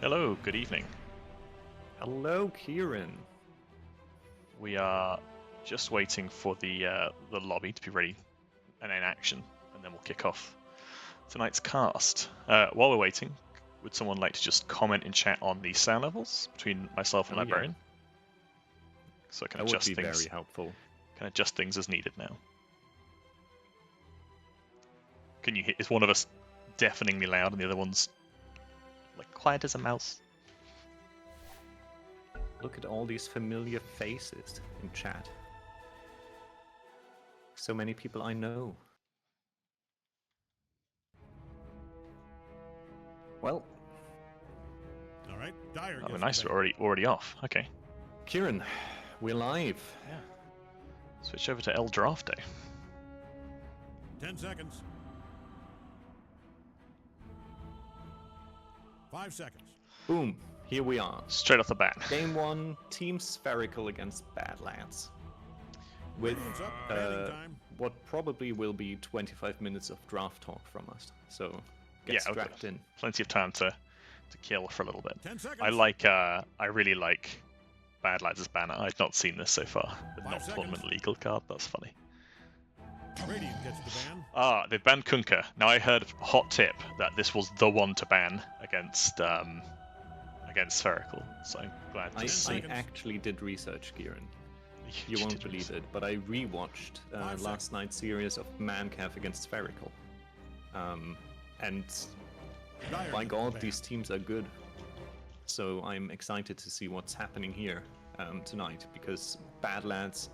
Hello, good evening. Hello, Kieran. We are just waiting for the lobby to be ready and in action, and then we'll kick off tonight's cast. While we're waiting, would someone like to just comment in chat on the sound levels between myself and Librarian? So I can adjust things. That would be very helpful. Can adjust things as needed now. Can you hear? Is one of us deafeningly loud and the other one's like quiet as a mouse? Look at all these familiar faces in chat. So many people I know. Well. All right, Dyer. Oh, nice. We're already off. Okay. Kieran, we're live. Yeah. Switch over to El Draft Day. 10 seconds. 5 seconds. Boom. Here we are. Straight off the bat. Game 1, Team Spherical against Badlads. With what probably will be 25 minutes of draft talk from us. So get strapped in. Plenty of time to kill for a little bit. 10 seconds. I really like Badlads' banner. I've not seen this so far. The not tournament legal card. That's funny. Radiant gets the ban. Ah, they've banned Kunkka. Now I heard a hot tip that this was the one to ban against Spherical. So I'm glad to see. I actually did research, Kieran. You won't believe it, but I rewatched last night's series of Mancav against Spherical. And by God, these teams are good. So I'm excited to see what's happening here tonight, because Badlads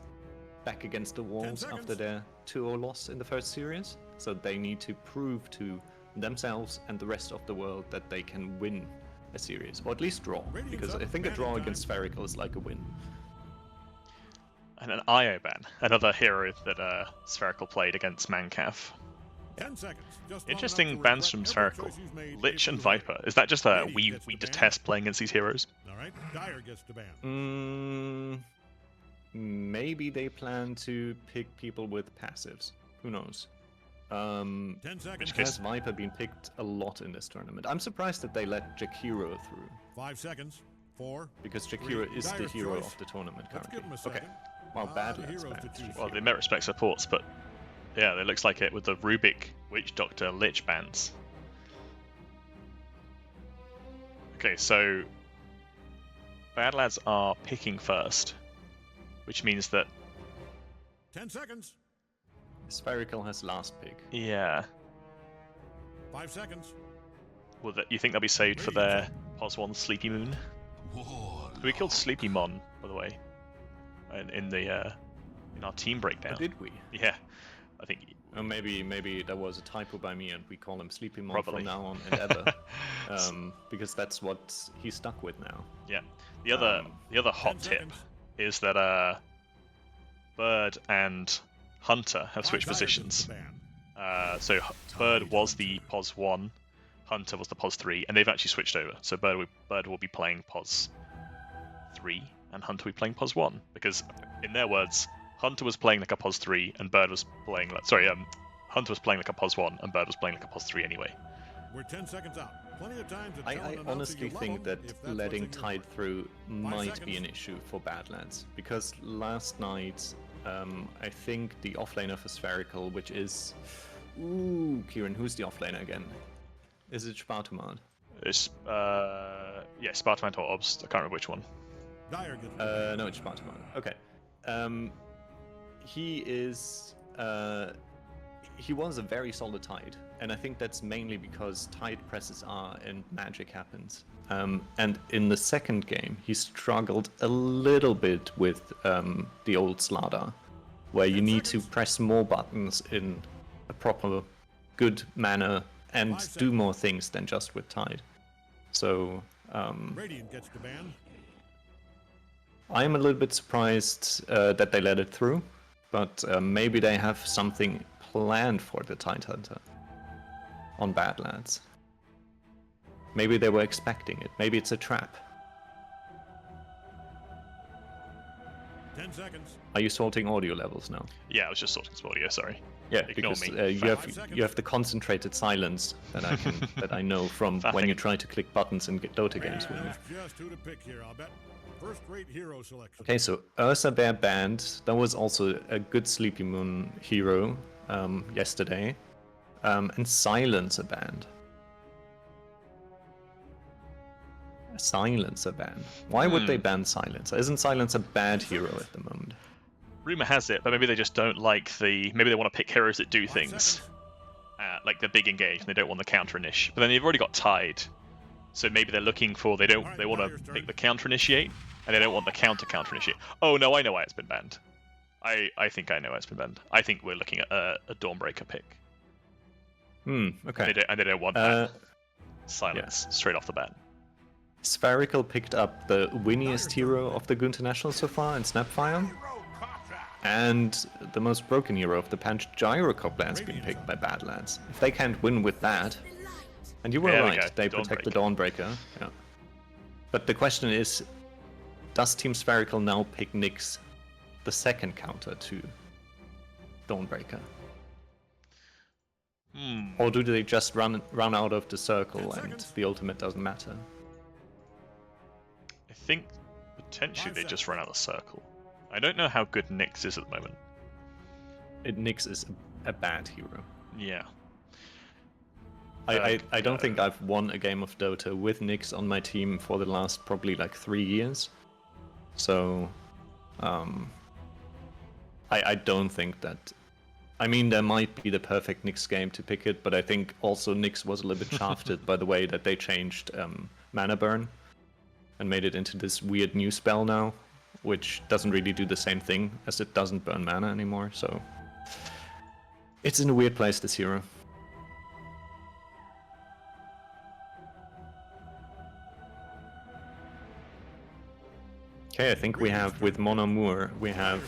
back against the walls after their 2-0 loss in the first series. So they need to prove to themselves and the rest of the world that they can win a series, or at least draw, because I think a draw against Spherical is like a win. And an IO ban, another hero that Spherical played against Mancav. 10 seconds. Interesting bans from Spherical. Lich and Viper. Is that just we detest playing against these heroes? All right, Dyer gets the ban. Maybe they plan to pick people with passives. Who knows? 10 seconds. Has Viper been picked a lot in this tournament? I'm surprised that they let Jakiro through. 5 seconds. 4. Because Jakiro is the hero of the tournament currently. Okay. Well, Badlands bans. Well, they met respect supports, but yeah, it looks like it with the Rubik Witch Doctor Lich bans. Okay, so Badlads are picking first, which means that 10 seconds. Spherical has last pick. Yeah. 5 seconds. Well, you think they'll be saved for their POS1 Sleepy Moon? We killed Sleepy Mon, by the way, in our team breakdown. Oh, did we? Yeah, I think. Maybe there was a typo by me, and we call him Sleepy Mon from now on and ever, because that's what he's stuck with now. Yeah. The other hot tip is that Bird and Hunter have switched positions. So Bird was the POS1, Hunter was the POS3, and they've actually switched over. So Bird will be playing POS3, and Hunter will be playing POS1, because in their words, Hunter was playing like a POS3, and Bird was playing like Hunter was playing like a POS1, and Bird was playing like a POS3 anyway. We're 10 seconds out. Plenty of time to I honestly think that letting Tide through might be an issue for Badlands, because last night, I think the offlaner for Spherical, which is... Ooh, Kieran, who's the offlaner again? Is it Spartomat? It's, Spartomat or Obst, I can't remember which one. No, it's Spartomat. Okay. He was a very solid Tide, and I think that's mainly because Tide presses R and magic happens. And in the second game, he struggled a little bit with the old Slardar, where you need to press more buttons in a proper, good manner and do more things than just with Tide. So, Radiant gets the ban. I'm a little bit surprised that they let it through, but maybe they have something planned for the Tide Hunter on Badlands. Maybe they were expecting it. Maybe it's a trap. 10 seconds. Are you sorting audio levels now? Yeah, I was just sorting some audio. Sorry. Yeah, Ignore because me. you have the concentrated silence that I can that I know from when you try to click buttons in Dota games with me. Just who to pick here, I'll bet. First-rate hero selection. Okay, so Ursa Bear banned. That was also a good Sleepy Moon hero yesterday. And Silencer banned. Silencer ban. Why would they ban Silencer? Isn't Silencer a bad hero at the moment? Rumor has it, but maybe they just don't like the. Maybe they want to pick heroes that do things, like the big engage, and they don't want the counter initiate. But then they've already got tied, so maybe they're looking for. They want to pick the counter initiate, and they don't want the counter initiate. Oh no, I know why it's been banned. I think I know why it's been banned. I think we're looking at a Dawnbreaker pick. Okay. And they don't want that silence straight off the bat. Spherical picked up the winniest hero of the Goon International so far in Snapfire. And the most broken hero of the Punch Gyrocopter has been picked by Badlads. If they can't win with that, and you were right, they protect the Dawnbreaker. Yeah. But the question is, does Team Spherical now pick Nyx, the second counter to Dawnbreaker? Or do they just run out of the circle and the ultimate doesn't matter? I think potentially they just run out of the circle. I don't know how good Nyx is at the moment. Nyx is a bad hero. Yeah. I don't think I've won a game of Dota with Nyx on my team for the last probably like 3 years. So, I don't think that. I mean, there might be the perfect Nyx game to pick it, but I think also Nyx was a little bit shafted by the way that they changed mana burn and made it into this weird new spell now, which doesn't really do the same thing as it doesn't burn mana anymore. So, it's in a weird place, this hero. Okay, I think we have, with Mon Amour, we have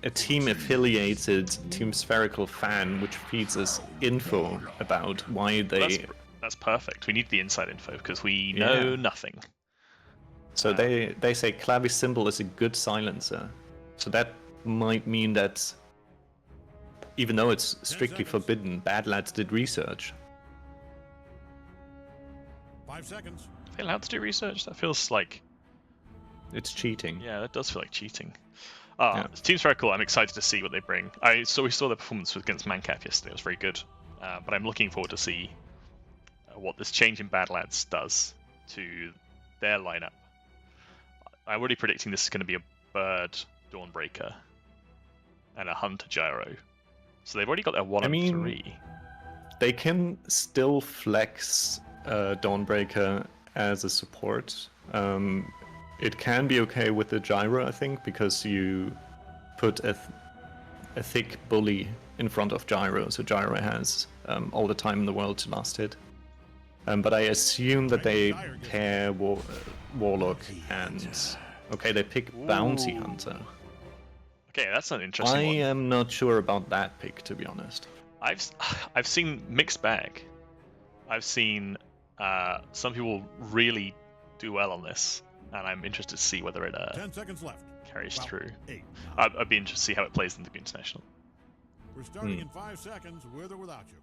a team-affiliated Team Spherical fan which feeds us info about why they... That's perfect. We need the inside info, because we know nothing. So they say clavicimbel is a good silencer. So that might mean that, even though it's strictly forbidden, Badlads did research. 5 seconds. Are they allowed to do research? That feels like... It's cheating. Yeah, that does feel like cheating. Team Spherical, I'm excited to see what they bring. We saw their performance against Mancap yesterday. It was very good. But I'm looking forward to see what this change in Badlads does to their lineup. I'm already predicting this is going to be a Bird Dawnbreaker and a Hunter Gyro. So they've already got their 1 and 3. They can still flex Dawnbreaker as a support. It can be okay with the Gyro, I think, because you put a thick bully in front of Gyro, so Gyro has all the time in the world to last hit. But I assume that they pair Warlock and... Okay, they pick Bounty Hunter. Okay, that's an interesting one. I am not sure about that pick, to be honest. I've seen mixed bag. I've seen some people really do well on this, and I'm interested to see whether it 10 seconds left. carries through. I'd be interested to see how it plays in the International. We're starting in 5 seconds, with or without you.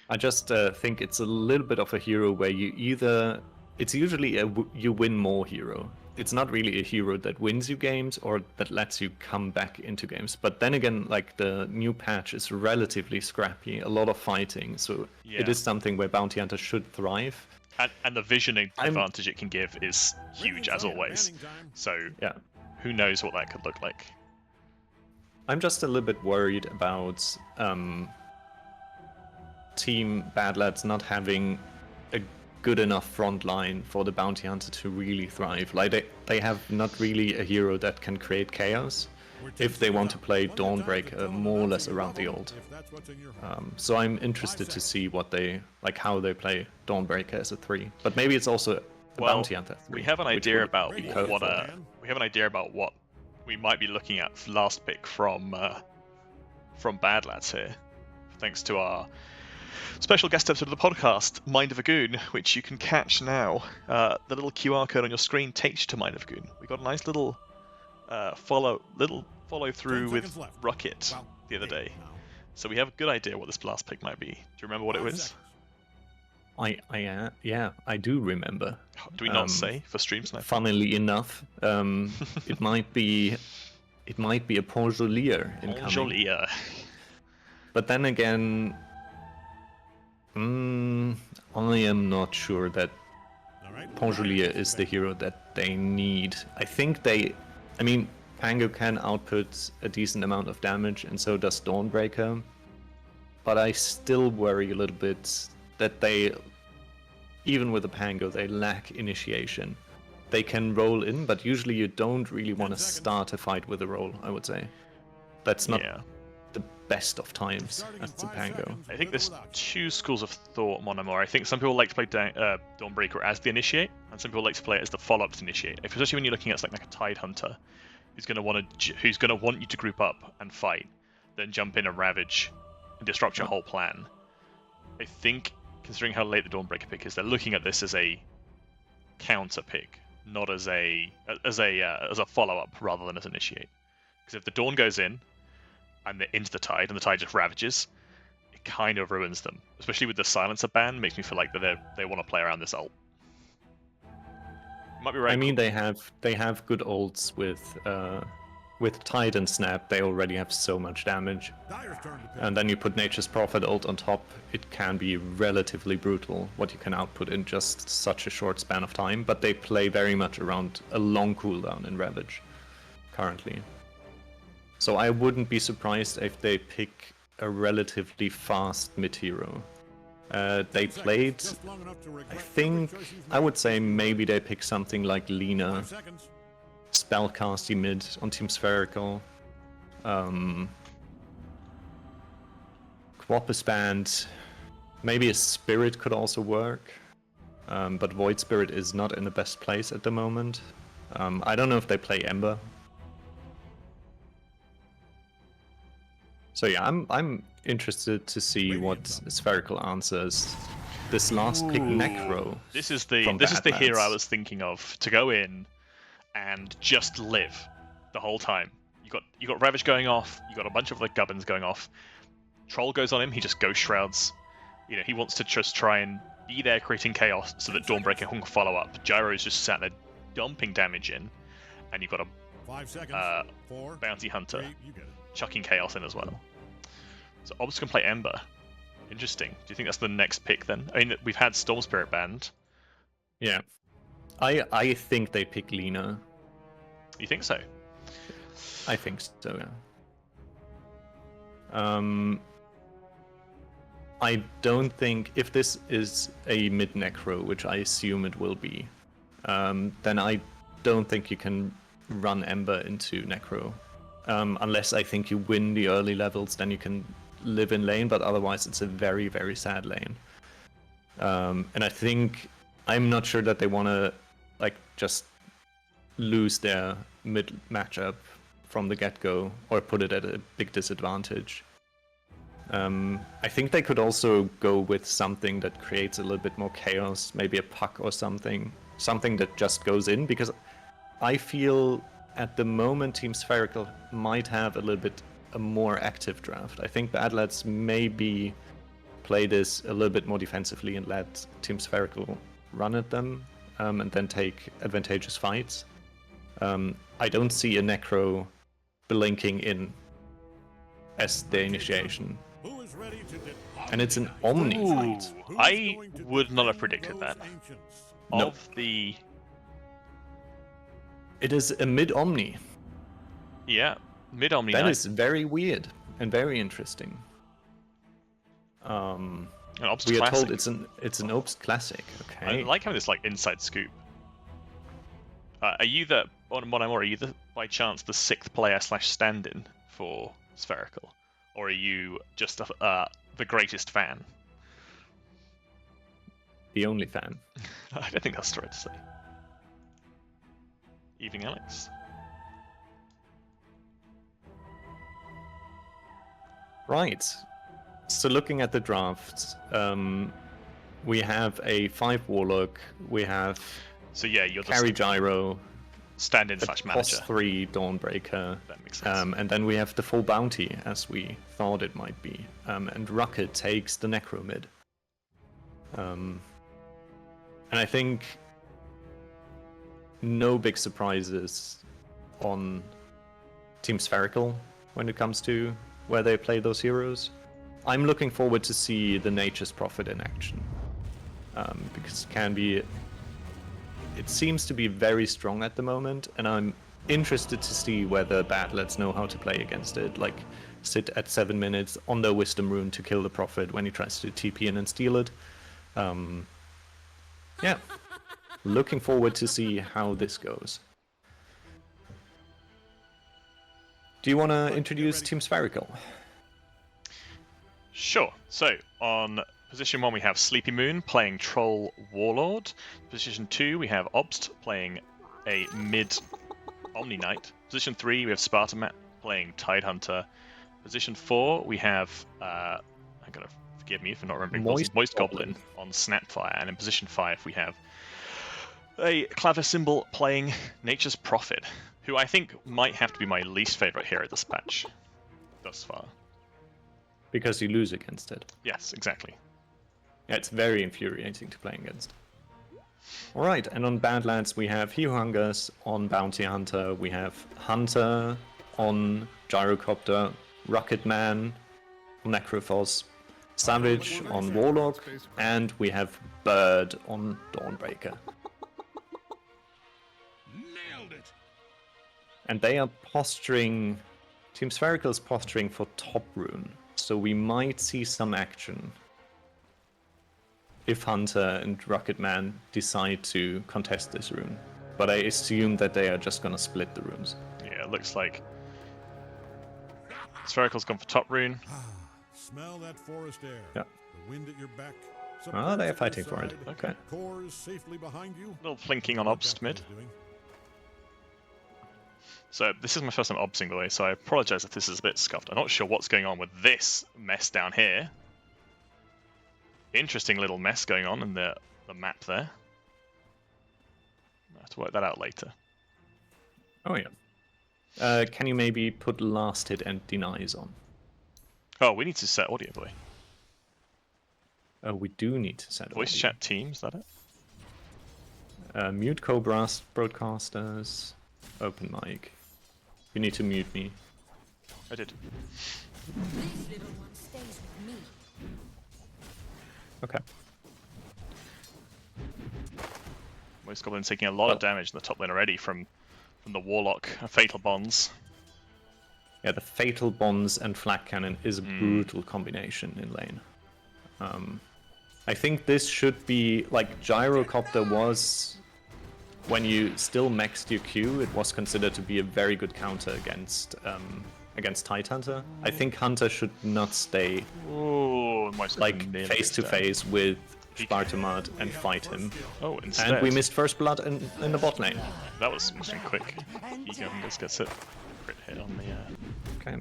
I just think it's a little bit of a hero where you either... It's usually a you win more hero. It's not really a hero that wins you games or that lets you come back into games. But then again, like the new patch is relatively scrappy, a lot of fighting, so it is something where Bounty Hunter should thrive. And the visioning advantage it can give is huge, as always. So who knows what that could look like. I'm just a little bit worried about Team Badlads not having a good enough front line for the Bounty Hunter to really thrive. Like they have not really a hero that can create chaos if they want to play Dawnbreaker more or less around the old. So I'm interested to see what how they play Dawnbreaker as a 3. But maybe it's also a Bounty Hunter 3. We have an idea about what we might be looking at for last pick from Badlads here, thanks to our special guest episode of the podcast, Mind of a Goon, which you can catch now. The little QR code on your screen takes you to Mind of a Goon. We got a nice little follow through 10 with seconds left. Rucket Well, the other 8 day. now. So we have a good idea what this last pick might be. Do you remember what it 5 was? seconds. Yeah, I do remember. Do we not say for stream sniper? Funnily enough, it might be a Pongolier incoming. Pongolier. But then again, I am not sure that All right. Pongolier is the hero that they need. I mean, Pango can output a decent amount of damage, and so does Dawnbreaker. But I still worry a little bit that even with the Pango, they lack initiation. They can roll in, but usually you don't really want to 10 seconds. start a fight with a roll, I would say. That's not Yeah. the best of times Starting in as the 5 Pango. seconds, I think with or there's without you. two schools of thought, Monomore. I think some people like to play Dawnbreaker as the initiate, and some people like to play it as the follow-up to initiate. Especially when you're looking at like a Tide Hunter, who's going to want you to group up and fight, then jump in and ravage and disrupt your whole plan. I think, considering how late the Dawnbreaker pick is, they're looking at this as a counter pick, not as a follow-up rather than as initiate. Because if the Dawn goes in and they're into the Tide and the Tide just ravages, it kind of ruins them. Especially with the Silencer ban, makes me feel like that they want to play around this ult. Might be right. I mean, they have good ults with Tide and Snap. They already have so much damage, Dyer's turn to pick. and then you put Nature's Prophet ult on top. It can be relatively brutal what you can output in just such a short span of time. But they play very much around a long cooldown in Ravage currently. So I wouldn't be surprised if they pick a relatively fast mid hero. They 10 seconds, played, just long enough to I regret think, every choice you've I made. would say maybe they pick something like Lina, 5 seconds. spellcasty mid on Team Spherical. Quapus Band, maybe a Spirit could also work, but Void Spirit is not in the best place at the moment. I don't know if they play Ember. So yeah, I'm interested to see what Spherical answers. This last pick, Necro. This is from the hero I Badlads. was thinking of to go in and just live the whole time. You got Ravage going off. You got a bunch of like gubbins going off. Troll goes on him. He just ghost shrouds. You know, he wants to just try and be there creating chaos so that Dawnbreaker can follow up. Gyro's just sat there dumping damage in, and you've got a 5 seconds. 4. bounty hunter 3. You get it. chucking chaos in as well. So Obs can play Ember. Interesting. Do you think that's the next pick then? I mean, we've had Storm Spirit banned. Yeah, I think they pick Lina. You think so? I think so, yeah. I don't think, if this is a mid Necro, which I assume it will be, then I don't think you can run Ember into Necro. Unless I think you win the early levels, then you can live in lane, but otherwise it's a very, very sad lane. And I think, I'm not sure that they want to like just lose their mid matchup from the get-go or put it at a big disadvantage. I think they could also go with something that creates a little bit more chaos, maybe a puck or something that just goes in, because I feel at the moment Team Spherical might have a little bit a more active draft. I think Badlads maybe play this a little bit more defensively and let Team Spherical run at them and then take advantageous fights. I don't see a Necro blinking in as the initiation. Who is ready to And it's an Omni Ooh, fight. Who's I going to would not have defend predicted that. those ancients? No. Of the It is a mid-Omni. mid Omni That Knight. is very weird and very interesting. An Obst We are classic. told it's an Obst classic. I Okay. like having this like inside scoop. Are you the are you by chance the 6th player / stand-in for Spherical, or are you just the greatest fan? The only fan. I don't think that's right to say. Evening, Alex. Right. So looking at the draft, we have a 5 Warlock. We have So yeah, you're Carry the Gyro. stand-in slash manager. +3 Dawnbreaker. That makes sense. And then we have the full bounty, as we thought it might be. And Rucket takes the Necro mid. And I think no big surprises on Team Spherical when it comes to where they play those heroes. I'm looking forward to see the Nature's Prophet in action. Because it seems to be very strong at the moment, and I'm interested to see whether Badlads know how to play against it. Like, sit at 7 minutes on their Wisdom Rune to kill the Prophet when he tries to TP in and steal it. Yeah. Looking forward to see how this goes. Do you want to introduce Team Spherical? Sure. So, on position 1 we have sleepymoon playing Troll Warlord. Position 2 we have Obst playing a mid Omni Knight. Position 3 we have Spartomat playing Tidehunter. Position 4 we have, I'm gonna forgive me for not remembering, Moist Goblin on Snapfire. And in position 5 we have a clavicimbel playing Nature's Prophet, who I think might have to be my least favourite hero this patch thus far. Because you lose against it. Yes, exactly. Yeah, it's very infuriating to play against. Alright, and on Badlands we have He Who Hungers on Bounty Hunter, we have Hunter on Gyrocopter, Rucketman on Necrophos, Savage on Warlock, and we have Bird on Dawnbreaker. Nailed it. And they are posturing... Team Spherical is posturing for top rune, so we might see some action if Hunter and Rucketman decide to contest this rune. But I assume that they are just gonna split the runes. Yeah, it looks like Spherical's gone for top rune. Smell that forest air. Yeah. The wind at your back. Ah, they are fighting for it. Okay. Cores safely behind you. A little flinking on Obst mid. So this is my first time obsing, by the way, so I apologise if this is a bit scuffed. I'm not sure what's going on with this mess down here. Interesting little mess going on in the map there. I'll have to work that out later. Oh yeah. Can you maybe put last hit and denies on? Oh, we need to set audio, boy. Oh, we do need to set Voice audio. chat team, is that it? Mute Cobras, broadcasters, open mic. You need to mute me. I did. This little one stays with me. Okay. Moist Goblin's taking a lot of damage in the top lane already from the Warlock Fatal Bonds. Yeah, the Fatal Bonds and Flak Cannon is a brutal combination in lane. I think this should be, like, Gyrocopter was, when you still maxed your Q, it was considered to be a very good counter against Tidehunter. I think Hunter should not stay Ooh, Moist like Goblin nearly face to goes down. face with Spartomat and fight him. Oh, instead. And we missed first blood in the bot lane. That was mission quick. Ego just gets it. Crit hit on the. Okay.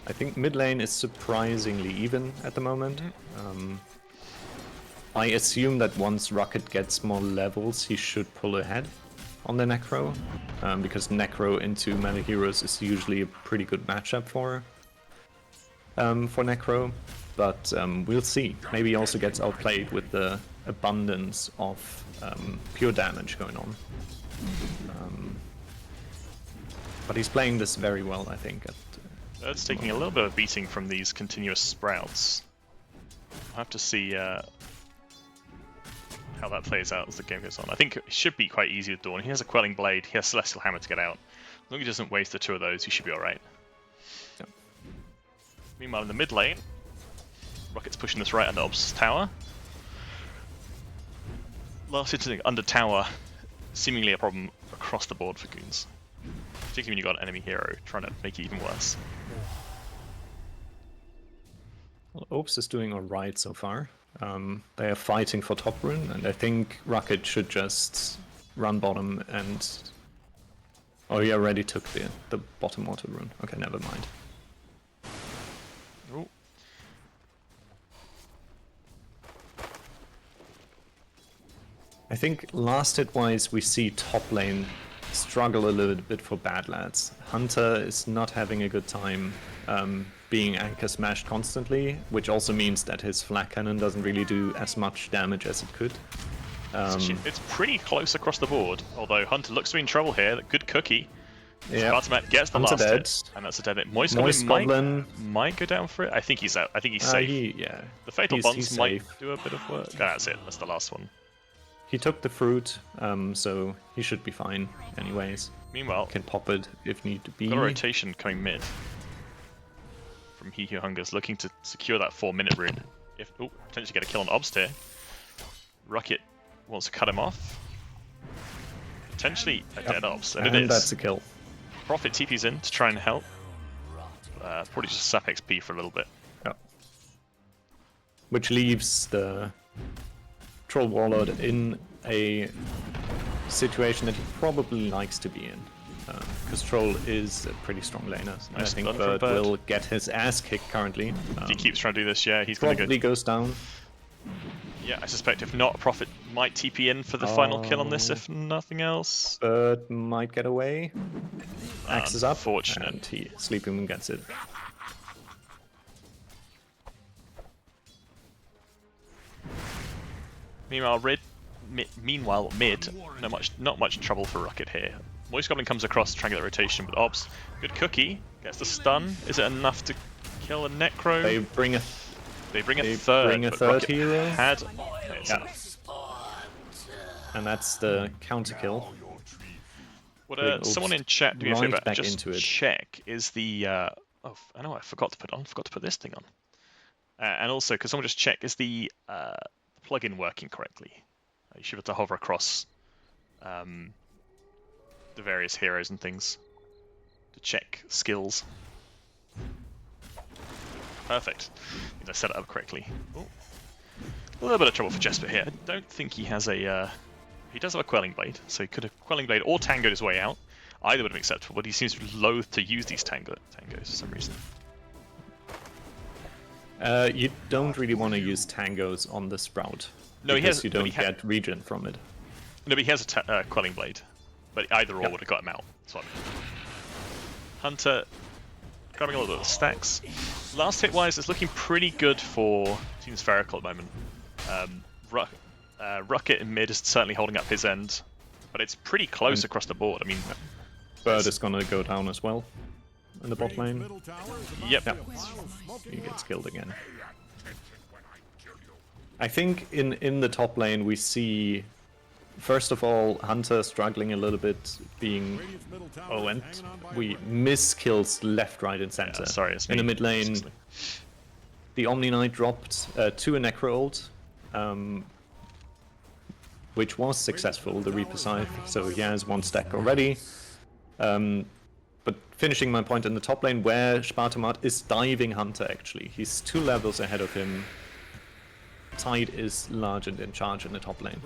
I think mid lane is surprisingly even at the moment. I assume that once Rucket gets more levels, he should pull ahead on the Necro, because Necro into melee heroes is usually a pretty good matchup for Necro. But we'll see. Maybe he also gets outplayed with the abundance of pure damage going on. But he's playing this very well, I think. It's taking a little bit of a beating from these continuous sprouts. I'll have to see how that plays out as the game goes on. I think it should be quite easy with Dawn. He has a Quelling Blade, he has Celestial Hammer to get out. As long as he doesn't waste the two of those, he should be alright. Yep. Meanwhile, in the mid lane, Rocket's pushing this right under Ob's tower. Last hit under tower, seemingly a problem across the board for Goons. Particularly when you've got an enemy hero trying to make it even worse. Well, Opes is doing alright so far. They are fighting for top rune, and I think Rucket should just run bottom and... Oh, he already took the bottom water rune. Okay, never mind. Ooh. I think last hit-wise we see top lane struggle a little bit for Badlads. Hunter is not having a good time being anchor smashed constantly, which also means that his flak cannon doesn't really do as much damage as it could. It's pretty close across the board, although Hunter looks to be in trouble here. Good cookie. Yeah. Spartomat gets the Hunter last dead. hit, and that's a dead hit. Moist Moist Goblin Goblin. might go down for it. I think he's out. I think he's safe. Yeah. The Fatal He's Bonds might safe. do a bit of work. Oh, that's it. That's the last one. He took the fruit, so he should be fine anyways. Meanwhile, Can pop it if need to be. got a rotation coming mid from He Who Hungers, looking to secure that 4-minute rune. Potentially get a kill on Obst here. Rucket wants to cut him off. Potentially a dead Obst, and it is. That's a kill. Prophet TP's in to try and help. Probably just sap XP for a little bit. Yeah. Which leaves the Troll Warlord in a situation that he probably likes to be in. Because Troll is a pretty strong laner. And I Nice think stun from Bird Bird. will get his ass kicked currently. If he keeps trying to do this, yeah, he's going to Probably go. goes down. Yeah, I suspect if not, Prophet might TP in for the final kill on this, if nothing else. Bird might get away. Axe is up. Unfortunate. And sleepymoon gets it. Meanwhile, mid, not much trouble for Rucket here. Moist Goblin comes across, trying to get the rotation with Obs. Good cookie, gets the stun. Is it enough to kill a Necro? They bring a third. But Rucket hero. had. Yeah. And that's the counter kill. Would someone in chat do me a right favor? back Just into it. check is the I know I forgot to put on. Forgot to put this thing on. And also, could someone just check is the plugin working correctly? You should be able to hover across the various heroes and things to check skills. Perfect. I set it up correctly. Ooh. A little bit of trouble for Jesper here. I don't think he has a. He does have a Quelling Blade, so he could have Quelling Blade or Tangoed his way out. Either would have been acceptable, but he seems loath to use these tangos for some reason. You don't really want to use tangos on the Sprout. No, he because has. you don't get regen from it. No, but he has a Quelling Blade. But either or would have got him out. So Hunter grabbing a little bit of stacks. Last hit wise, it's looking pretty good for Team Spherical at the moment. Rucket in mid is certainly holding up his end, but it's pretty close across the board. I mean, Bird is gonna go down as well in the bot lane. yep. He gets killed again. I think in the top lane we see, first of all, Hunter struggling a little bit, being and we miss kills left, right, and center. Yeah, sorry, it's in me. the mid lane, the Omni Knight dropped to a Necro ult, which was successful, the Reaper Scythe, so he has one stack already. But finishing my point in the top lane, where Spartomat is diving Hunter actually. He's 2 levels ahead of him. Tide is large and in charge in the top lane.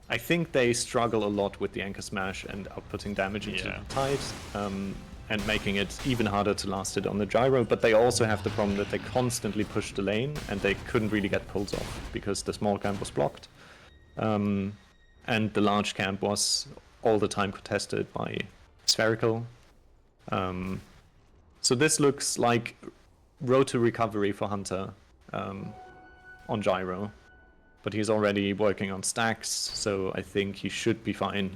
I think they struggle a lot with the Anchor Smash and outputting damage into the Tide, and making it even harder to last it on the Gyro, but they also have the problem that they constantly push the lane and they couldn't really get pulls off because the small camp was blocked. And the large camp was all the time contested by Spherical. So this looks like road to recovery for Hunter on Gyro. But he's already working on stacks, so I think he should be fine.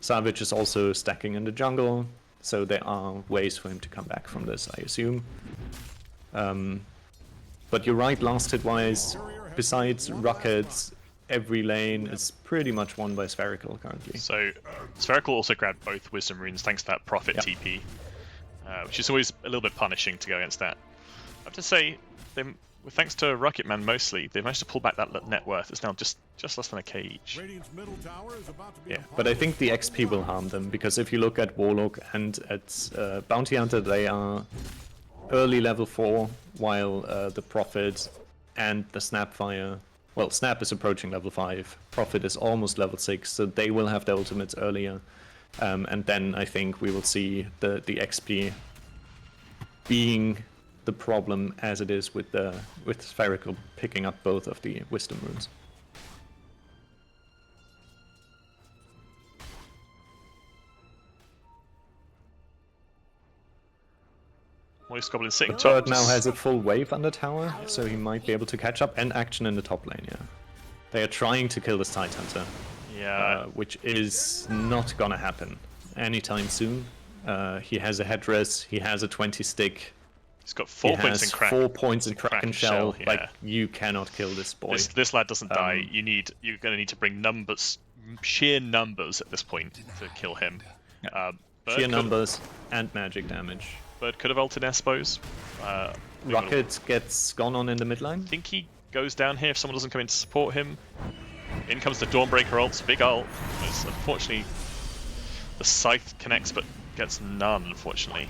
Kxavic is also stacking in the jungle, so there are ways for him to come back from this, I assume. But you're right, last hit-wise, besides Rockets, every lane is pretty much won by Spherical currently. So Spherical also grabbed both Wisdom Runes thanks to that Prophet TP, which is always a little bit punishing to go against that. I have to say, thanks to Rucketman mostly, they managed to pull back that net worth. It's now just less than a cage. Yeah, but I think the XP will harm them, because if you look at Warlock and at Bounty Hunter, they are early level 4, while the Prophet and the Snapfire, well, Snap is approaching level 5, Prophet is almost level 6, so they will have their ultimates earlier. And then I think we will see the XP being the problem as it is with Spherical picking up both of the Wisdom runes. Moist Goblin sitting But top. Bird now has a full wave under tower, so he might be able to catch up, and action in the top lane, yeah. They are trying to kill this Tide Hunter, Yeah. which is not gonna happen anytime soon. He has a headdress, he has a 20 stick, He's got 4 he points has in crack. 4 points in Kraken Kraken Shell. Shell, Like, yeah. you cannot kill this boy. This lad doesn't die. You're going to need to bring numbers, sheer numbers at this point to kill him. Bird Sheer could- numbers and magic damage. Bird could have ulted Espos. Rocket gets gone on in the mid lane. I think he goes down here if someone doesn't come in to support him. In comes the Dawnbreaker ults, big ult. It's, unfortunately, the Scythe connects but gets none, unfortunately.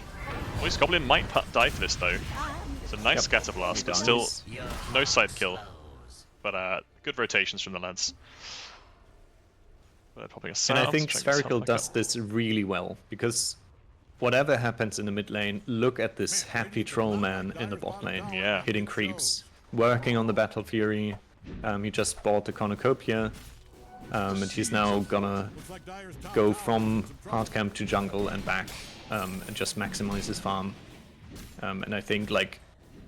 Moist Goblin might die for this though. It's a nice scatter blast, but still no side kill. But good rotations from the lads. Bird popping a And sound. I think trying to Spherical sub back does up. this really well, because whatever happens in the mid lane, look at this happy troll man in the bot lane, Yeah. hitting creeps, working on the Battle Fury. He just bought the Cornucopia, and he's now gonna go from hard camp to jungle and back, and just maximize his farm. And I think like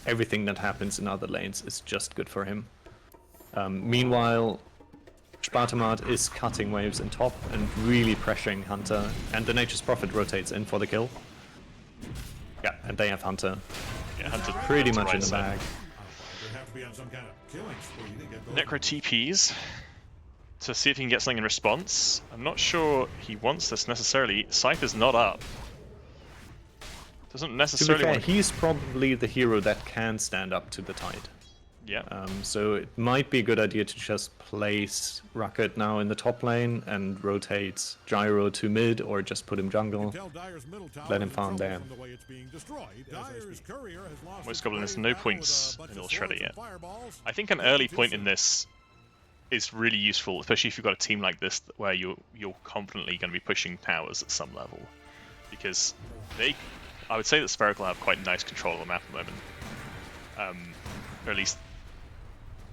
everything that happens in other lanes is just good for him. Meanwhile, Spartomat is cutting waves in top and really pressuring Hunter, and the Nature's Prophet rotates in for the kill. Yeah, and they have Hunter Yeah, Hunter pretty Hunter much in right the side. bag. They have to be on some kind of killing spree to get those. Necro TPs to see if he can get something in response. I'm not sure he wants this necessarily. Scythe is not up. Doesn't To be necessarily fair, want he's probably the hero that can stand up to the Tide. Yeah. So it might be a good idea to just place Rocket now in the top lane and rotate Gyro to mid, or just put him jungle. Tell Dyer's middle tower Let him is in farm trouble there. from the way it's being destroyed. Dyer's courier has lost Moist its Goblin has brave no battle points with a bunch in of Ill Shredder swords yet. and fireballs. I think an early point in this is really useful, especially if you've got a team like this where you're confidently going to be pushing towers at some level, because I would say that Spherical have quite nice control of the map at the moment, or at least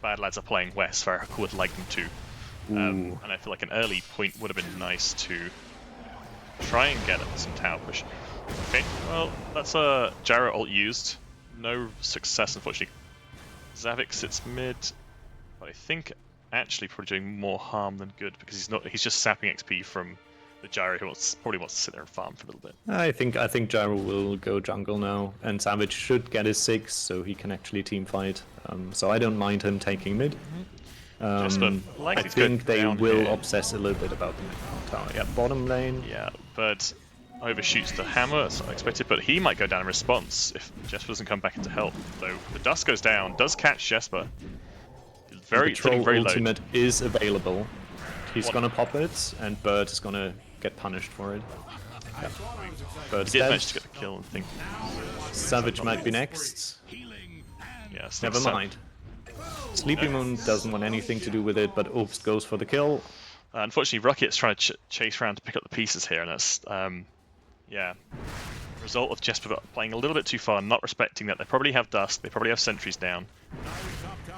Badlads are playing where Spherical would like them to, and I feel like an early point would have been nice to try and get some tower push. Okay, well that's a Gyro ult used, no success unfortunately. Kxavic sits mid, but I think actually probably doing more harm than good, because he's just sapping XP from the Gyro who probably wants to sit there and farm for a little bit. I think Gyro will go jungle now, and Savage should get his 6, so he can actually team fight. So I don't mind him taking mid. Jesper I likely to go think they down will here. obsess a little bit about the mid tower. Yeah, bottom lane. Yeah, but overshoots the hammer, that's unexpected, but he might go down in response if Jesper doesn't come back into help. Though the dust goes down, does catch Jesper. Very, The Troll sitting very low. ultimate is available. He's What? gonna pop it, and Bird is gonna get punished for it. Yeah. Bird's He did dead. manage to get the kill, I think. Savage might be next. Yeah, so Never mind. Sleepymoon doesn't want anything to do with it, but Oops goes for the kill. Unfortunately, Rucket's trying to chase around to pick up the pieces here, and that's, yeah, result of Jesper playing a little bit too far, not respecting that. They probably have dust, they probably have sentries down,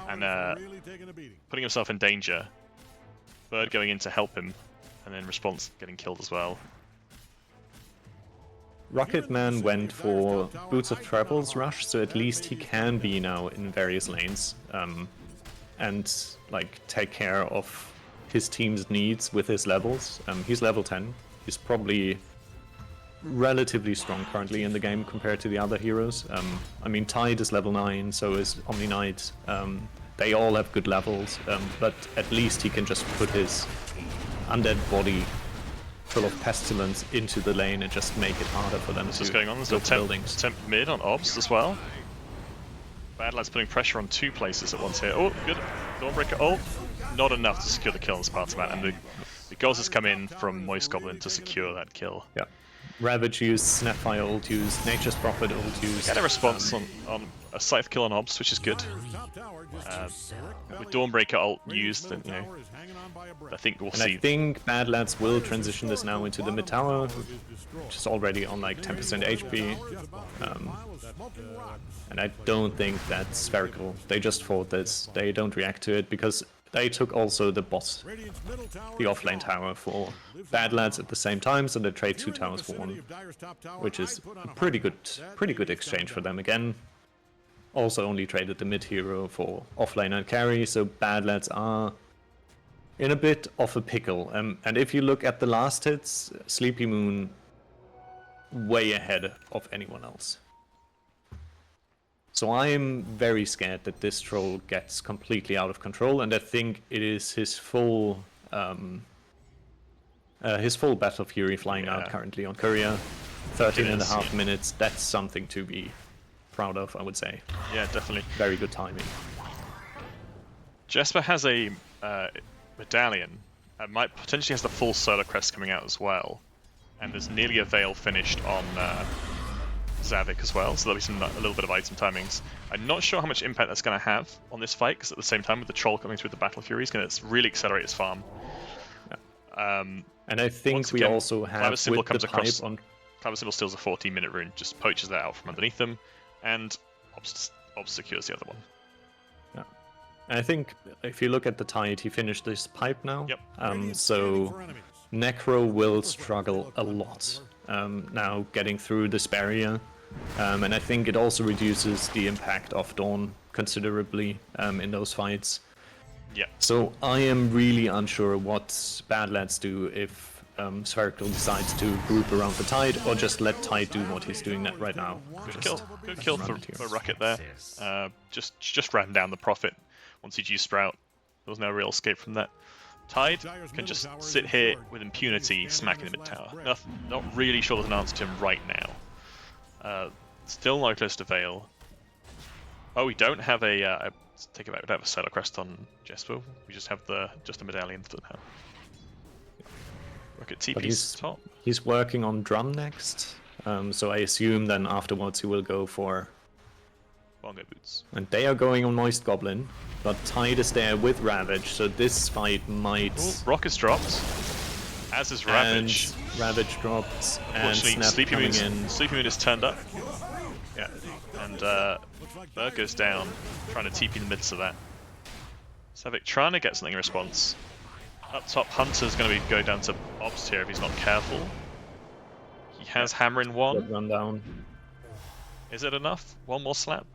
and Really taking a beating. putting himself in danger. Bird going in to help him, and then response getting killed as well. Rocketman went for Boots of Travel's rush, so at least he can be now in various lanes, and like take care of his team's needs with his levels. He's level 10. He's probably relatively strong currently in the game compared to the other heroes. I mean, Tide is level 9, so is Omni Knight. They all have good levels, but at least he can just put his undead body full of pestilence into the lane and just make it harder for them What's to going on? There's build a buildings. temp mid on Obs as well. Badlads putting pressure on 2 places at once here. Oh, good. Dawnbreaker ult. Not enough to secure the kill on Spartomat, and the Ghost has come in from Moist Goblin to secure that kill. Yeah. Ravage used, Snapfire ult used, Nature's Prophet ult used. Get a response on a scythe kill on Obs, which is good. With Dawnbreaker ult used, then, you know, I think we'll And see. I think Badlads will transition this now into the mid tower, which is already on like 10% HP. And I don't think that's Spherical. They just fought this. They don't react to it because they took also the boss, the offlane tower for Badlads at the same time, so they trade 2 towers for 1, which is a pretty good exchange for them again. Also only traded the mid hero for offlane and carry, so Badlads are in a bit of a pickle. And if you look at the last hits, sleepymoon way ahead of anyone else. So I am very scared that this troll gets completely out of control, and I think it is his full Battle Fury flying out currently on Courier. 13.5 minutes, that's something to be proud of, I would say. Yeah, definitely. Very good timing. Jesper has a medallion, and might potentially has the full Solar Crest coming out as well. And there's nearly a Veil finished on Kxavic as well, so there'll be a little bit of item timings. I'm not sure how much impact that's going to have on this fight, because at the same time with the troll coming through the Battle Fury, it's going to really accelerate his farm. Yeah. And I think we also have Clavicimbel comes across. on... Clavicimbel steals a 14-minute rune, just poaches that out from underneath them, and Obs secures the other one. Yeah. And I think if you look at the Tide, he finished this pipe now. Yep. So Necro will struggle a lot now getting through this barrier. And I think it also reduces the impact of Dawn considerably in those fights. Yeah. So I am really unsure what Badlads do if Spherical decides to group around the Tide, or just let Tide do what he's doing right now. Good kill for Rucket there. Just ran down the Prophet once he'd used Sprout. There was no real escape from that. Tide can just sit here with impunity, smacking the mid tower. Not really sure there's an answer to him right now. Still no close to Veil. Oh, we don't have a take it back. We don't have a Solar Crest on Jesper. We just have the medallion for now. Rocket TP's top. He's working on Drum next, so I assume then afterwards he will go for Bongo Boots. And they are going on Moist Goblin, but Tide is there with Ravage, so this fight might... Ooh, Rocket's dropped, as is Ravage. And Ravage dropped, and Snap Sleepymoon coming in. Sleepymoon is turned up. Yeah, and Bird goes down, trying to TP in the midst of that. Kxavic trying to get something in response. Up top, Hunter's going to go down to Obs here if he's not careful. He has Hammer in one. Run down. Is it enough? One more slap?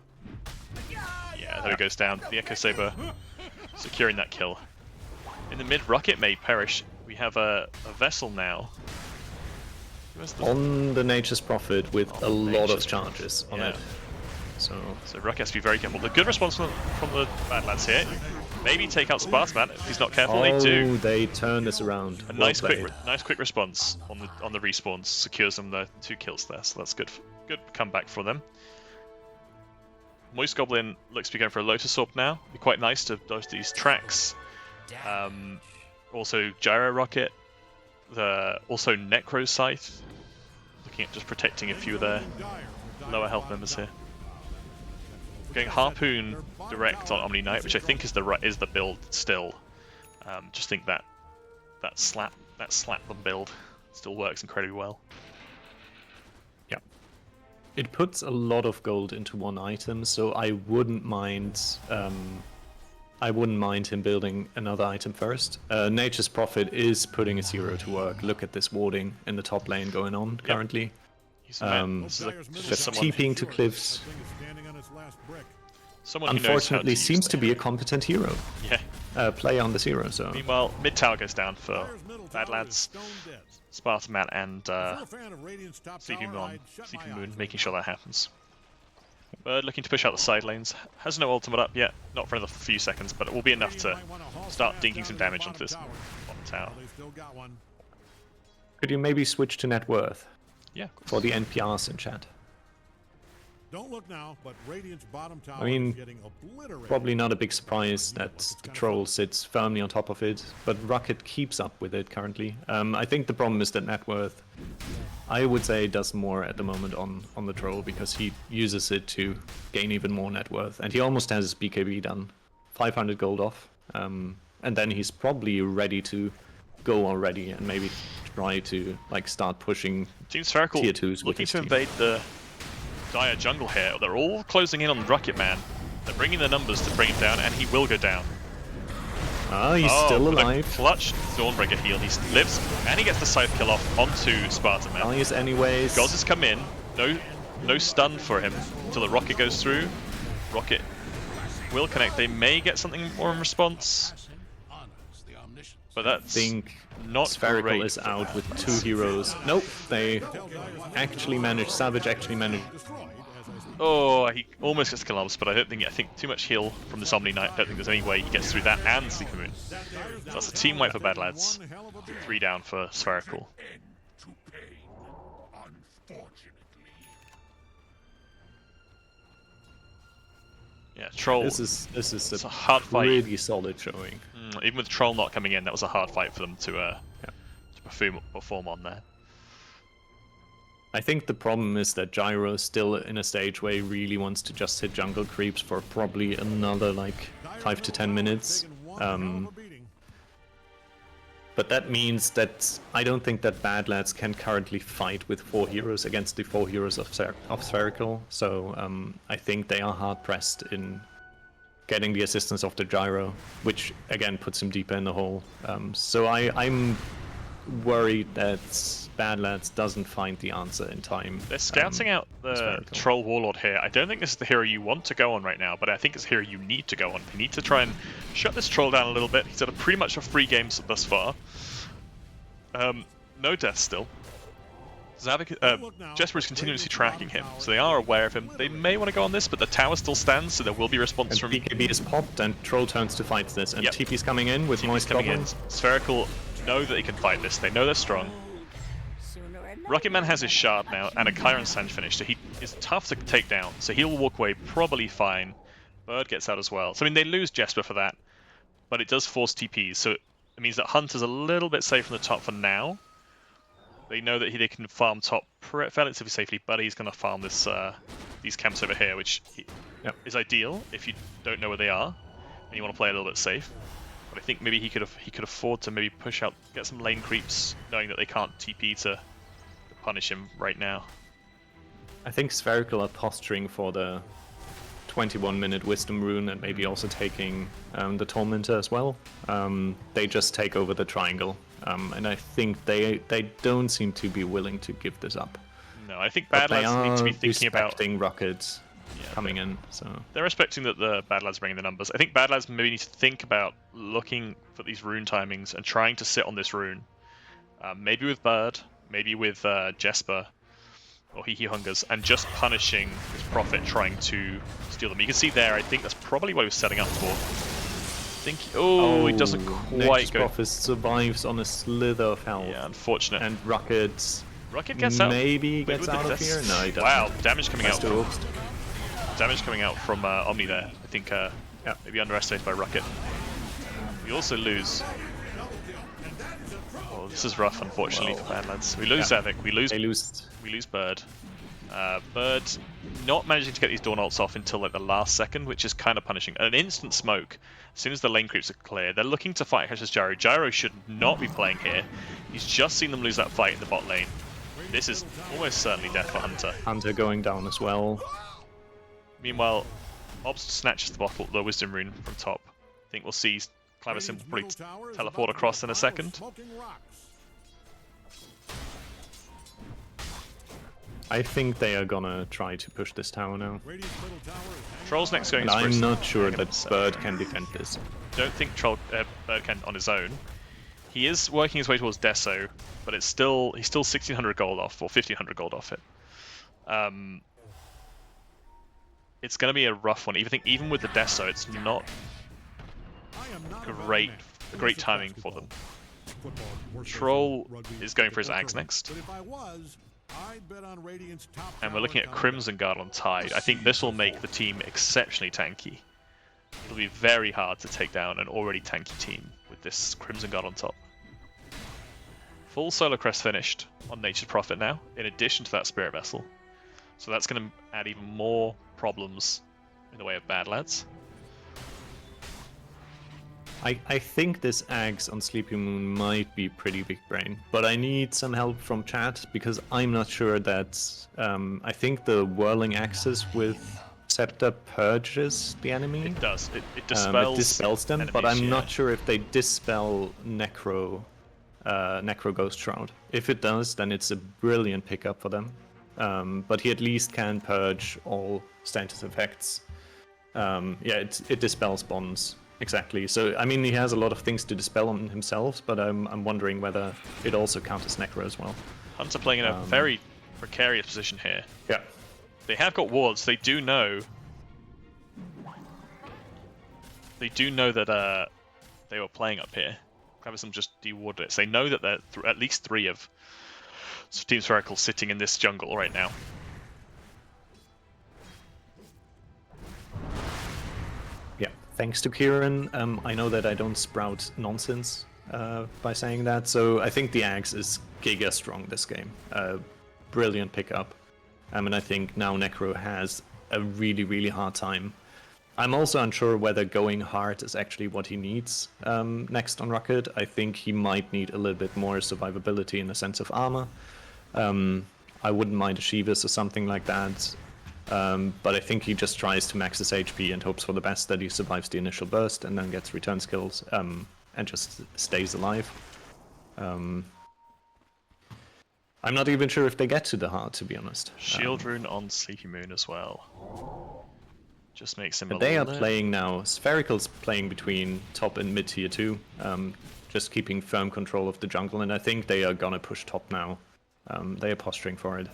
Yeah, there he goes down. The Echo Saber securing that kill. In the mid, Rocket may perish. We have a vessel now. On the Nature's Prophet with a lot of charges on it. So Rocket has to be very careful. The good response from the Badlads here. Maybe take out Spartomat if he's not careful. They do. They turn this around. A nice quick response on the respawns secures them the 2 kills there. So that's good. Good comeback for them. Moist Goblin looks to be going for a Lotus Orb now. It'd be quite nice to dodge these tracks. Also Gyro Rocket. Also Necro Scythe. Looking at just protecting a few of their lower health members here. Going Harpoon direct on Omni Knight, which I think is the build still. Just think that slap them build still works incredibly well. Yeah, it puts a lot of gold into one item, so I wouldn't mind. I wouldn't mind him building another item first. Nature's Prophet is putting his hero to work. Look at this warding in the top lane going on currently. Just TPing to cliffs. Someone unfortunately seems to be a competent hero. Yeah. Player on the hero. So. Meanwhile, mid tower goes down for Badlads, Spartomat, and Sleepymoon, making sure that happens. Bird looking to push out the side lanes. Has no ultimate up yet, not for another few seconds, but it will be enough to start dinking some damage onto this bottom tower. Could you maybe switch to net worth? Yeah. For the NPRs in chat. Don't look now, but Radiant's bottom tower I mean, is getting obliterated. probably not a big surprise that the Troll sits firmly on top of it, but Rocket keeps up with it currently. I think the problem is that net worth, I would say, does more at the moment on the Troll, because he uses it to gain even more net worth, and he almost has his BKB done. 500 gold off, and then he's probably ready to go already and maybe try to like start pushing Team Spherical tier 2s with looking his to team. invade the Dire jungle here. They're all closing in on Rucketman. They're bringing the numbers to bring him down, and he will go down. Ah, he's still with a alive. clutch Dawnbreaker heal. He lives, and he gets the scythe kill off onto Spartomat. Dies anyways. Goz has come in. No stun for him until the rocket goes through. Rocket will connect. They may get something more in response, but that's Think not Spherical great. is out with 2 heroes. Nope, they actually managed. Savage actually managed. Oh, he almost gets collapsed, but I think too much heal from the Omni Knight. I don't think there's any way he gets through that and sleepymoon. So that's a team wipe for Badlads. 3 down for Spherical. Yeah, Troll. This is It's a hard fight. really solid showing. Even with Troll not coming in, that was a hard fight for them to perform on there. I think the problem is that Gyro is still in a stage where he really wants to just hit jungle creeps for probably another like 5 to 10 minutes. But that means that I don't think that Badlads can currently fight with 4 heroes against the 4 heroes of Spherical. So I think they are hard pressed in getting the assistance of the Gyro, which again puts him deeper in the hole. So I'm worried that Badlads doesn't find the answer in time. They're scouting out the Spherical. Troll Warlord here. I don't think this is the hero you want to go on right now, but I think it's the hero you need to go on. You need to try and shut this Troll down a little bit. He's had pretty much a free game thus far. No death still. Jesper is continuously tracking him, so they are aware of him. They may want to go on this, but the tower still stands, so there will be response And from BKB is popped and Troll turns to fight this, and Yep. TP's coming in with TP's Moist coming Goblin. in. Spherical know that they can fight this. They know they're strong. Sooner or later. Rucketman has his shard now and a Chiron Sange finish, so he is tough to take down. So he'll walk away probably fine. Bird gets out as well. So I mean, they lose Jesper for that, but it does force TPs. So it means that Hunter's a little bit safe from the top for now. They know that they can farm top relatively safely, but he's going to farm these camps over here, which is ideal if you don't know where they are and you want to play a little bit safe. But I think maybe he could afford to maybe push out, get some lane creeps, knowing that they can't TP to punish him right now. I think Spherical are posturing for the 21-minute Wisdom Rune and maybe also taking the Tormentor as well. They just take over the triangle, and I think they don't seem to be willing to give this up. No, I think But they Badlads need to be are thinking about respecting Rockets coming in. So they're respecting that the Badlads bringing the numbers. I think Badlads maybe need to think about looking for these rune timings and trying to sit on this rune. Maybe with Bird, maybe with Jesper, or He Hungers, and just punishing his Prophet trying to steal them. You can see there, I think that's probably what he was setting up for. He doesn't quite Nature's go. Prophet survives on a slither of health. Yeah, unfortunate. And Rockets Rocket gets out. maybe Maybe gets with the out of death. here. No, he doesn't. Wow, damage coming out. Still Damage coming out from Omni there. I think maybe underestimated by Rucket. We also lose. Oh, this is rough, unfortunately, for Badlads. We lose Kxavic. We lose Bird. Bird not managing to get these Dawn ults off until like the last second, which is kind of punishing. An instant smoke. As soon as the lane creeps are clear, they're looking to fight Hesh's Gyro. Gyro should not be playing here. He's just seen them lose that fight in the bot lane. This is almost certainly death for Hunter. Hunter going down as well. Meanwhile, Obs snatches the Wisdom Rune from top. I think we'll see Clavicimbel probably teleport across in a second. I think they are gonna try to push this tower now. Troll's next going And for his I'm not sure Mega that set. Bird can defend this. Don't think Bird can on his own. He is working his way towards Deso, but he's still 1600 gold off, or 1500 gold off it. It's going to be a rough one. Even with the Deso, it's not great timing for them. Troll is going for his Axe next. I'd bet on Radiant's top And we're tower looking at coming Crimson Guard on Tide. I think this will make the team exceptionally tanky. It'll be very hard to take down an already tanky team with this Crimson Guard on top. Full Solar Crest finished on Nature's Prophet now, in addition to that Spirit Vessel. So that's going to add even more problems in the way of Badlads. I think this Axe on Sleepy Moon might be pretty big brain, but I need some help from chat because I'm not sure that... I think the Whirling Axis with Scepter purges the enemy. It does. It dispels them, enemies, but I'm yeah. not sure if they dispel Necro Ghost Shroud. If it does, then it's a brilliant pickup for them. But he at least can purge all status effects. Yeah, it dispels bonds. Exactly. So, I mean, he has a lot of things to dispel on himself, but I'm wondering whether it also counters Necro as well. Hunter playing in a very precarious position here. Yeah. They have got wards. They do know. They do know that they were playing up here. Clavicimbel just dewarded it. So they know that there are at least 3 of Team Spherical sitting in this jungle right now. Yeah. Thanks to Kieran, I know that I don't sprout nonsense by saying that, so I think the Axe is giga strong this game. Brilliant pickup. And I think now Necro has a really, really hard time. I'm also unsure whether going hard is actually what he needs next on Rocket. I think he might need a little bit more survivability in the sense of armor. I wouldn't mind a Shivas or something like that. But I think he just tries to max his HP and hopes for the best that he survives the initial burst and then gets return skills and just stays alive. I'm not even sure if they get to the heart, to be honest. Shield Rune on Sleepy Moon as well. Just makes him a They are little... playing now. Spherical's playing between top and mid tier 2, just keeping firm control of the jungle, and I think they are gonna push top now. They are posturing for it.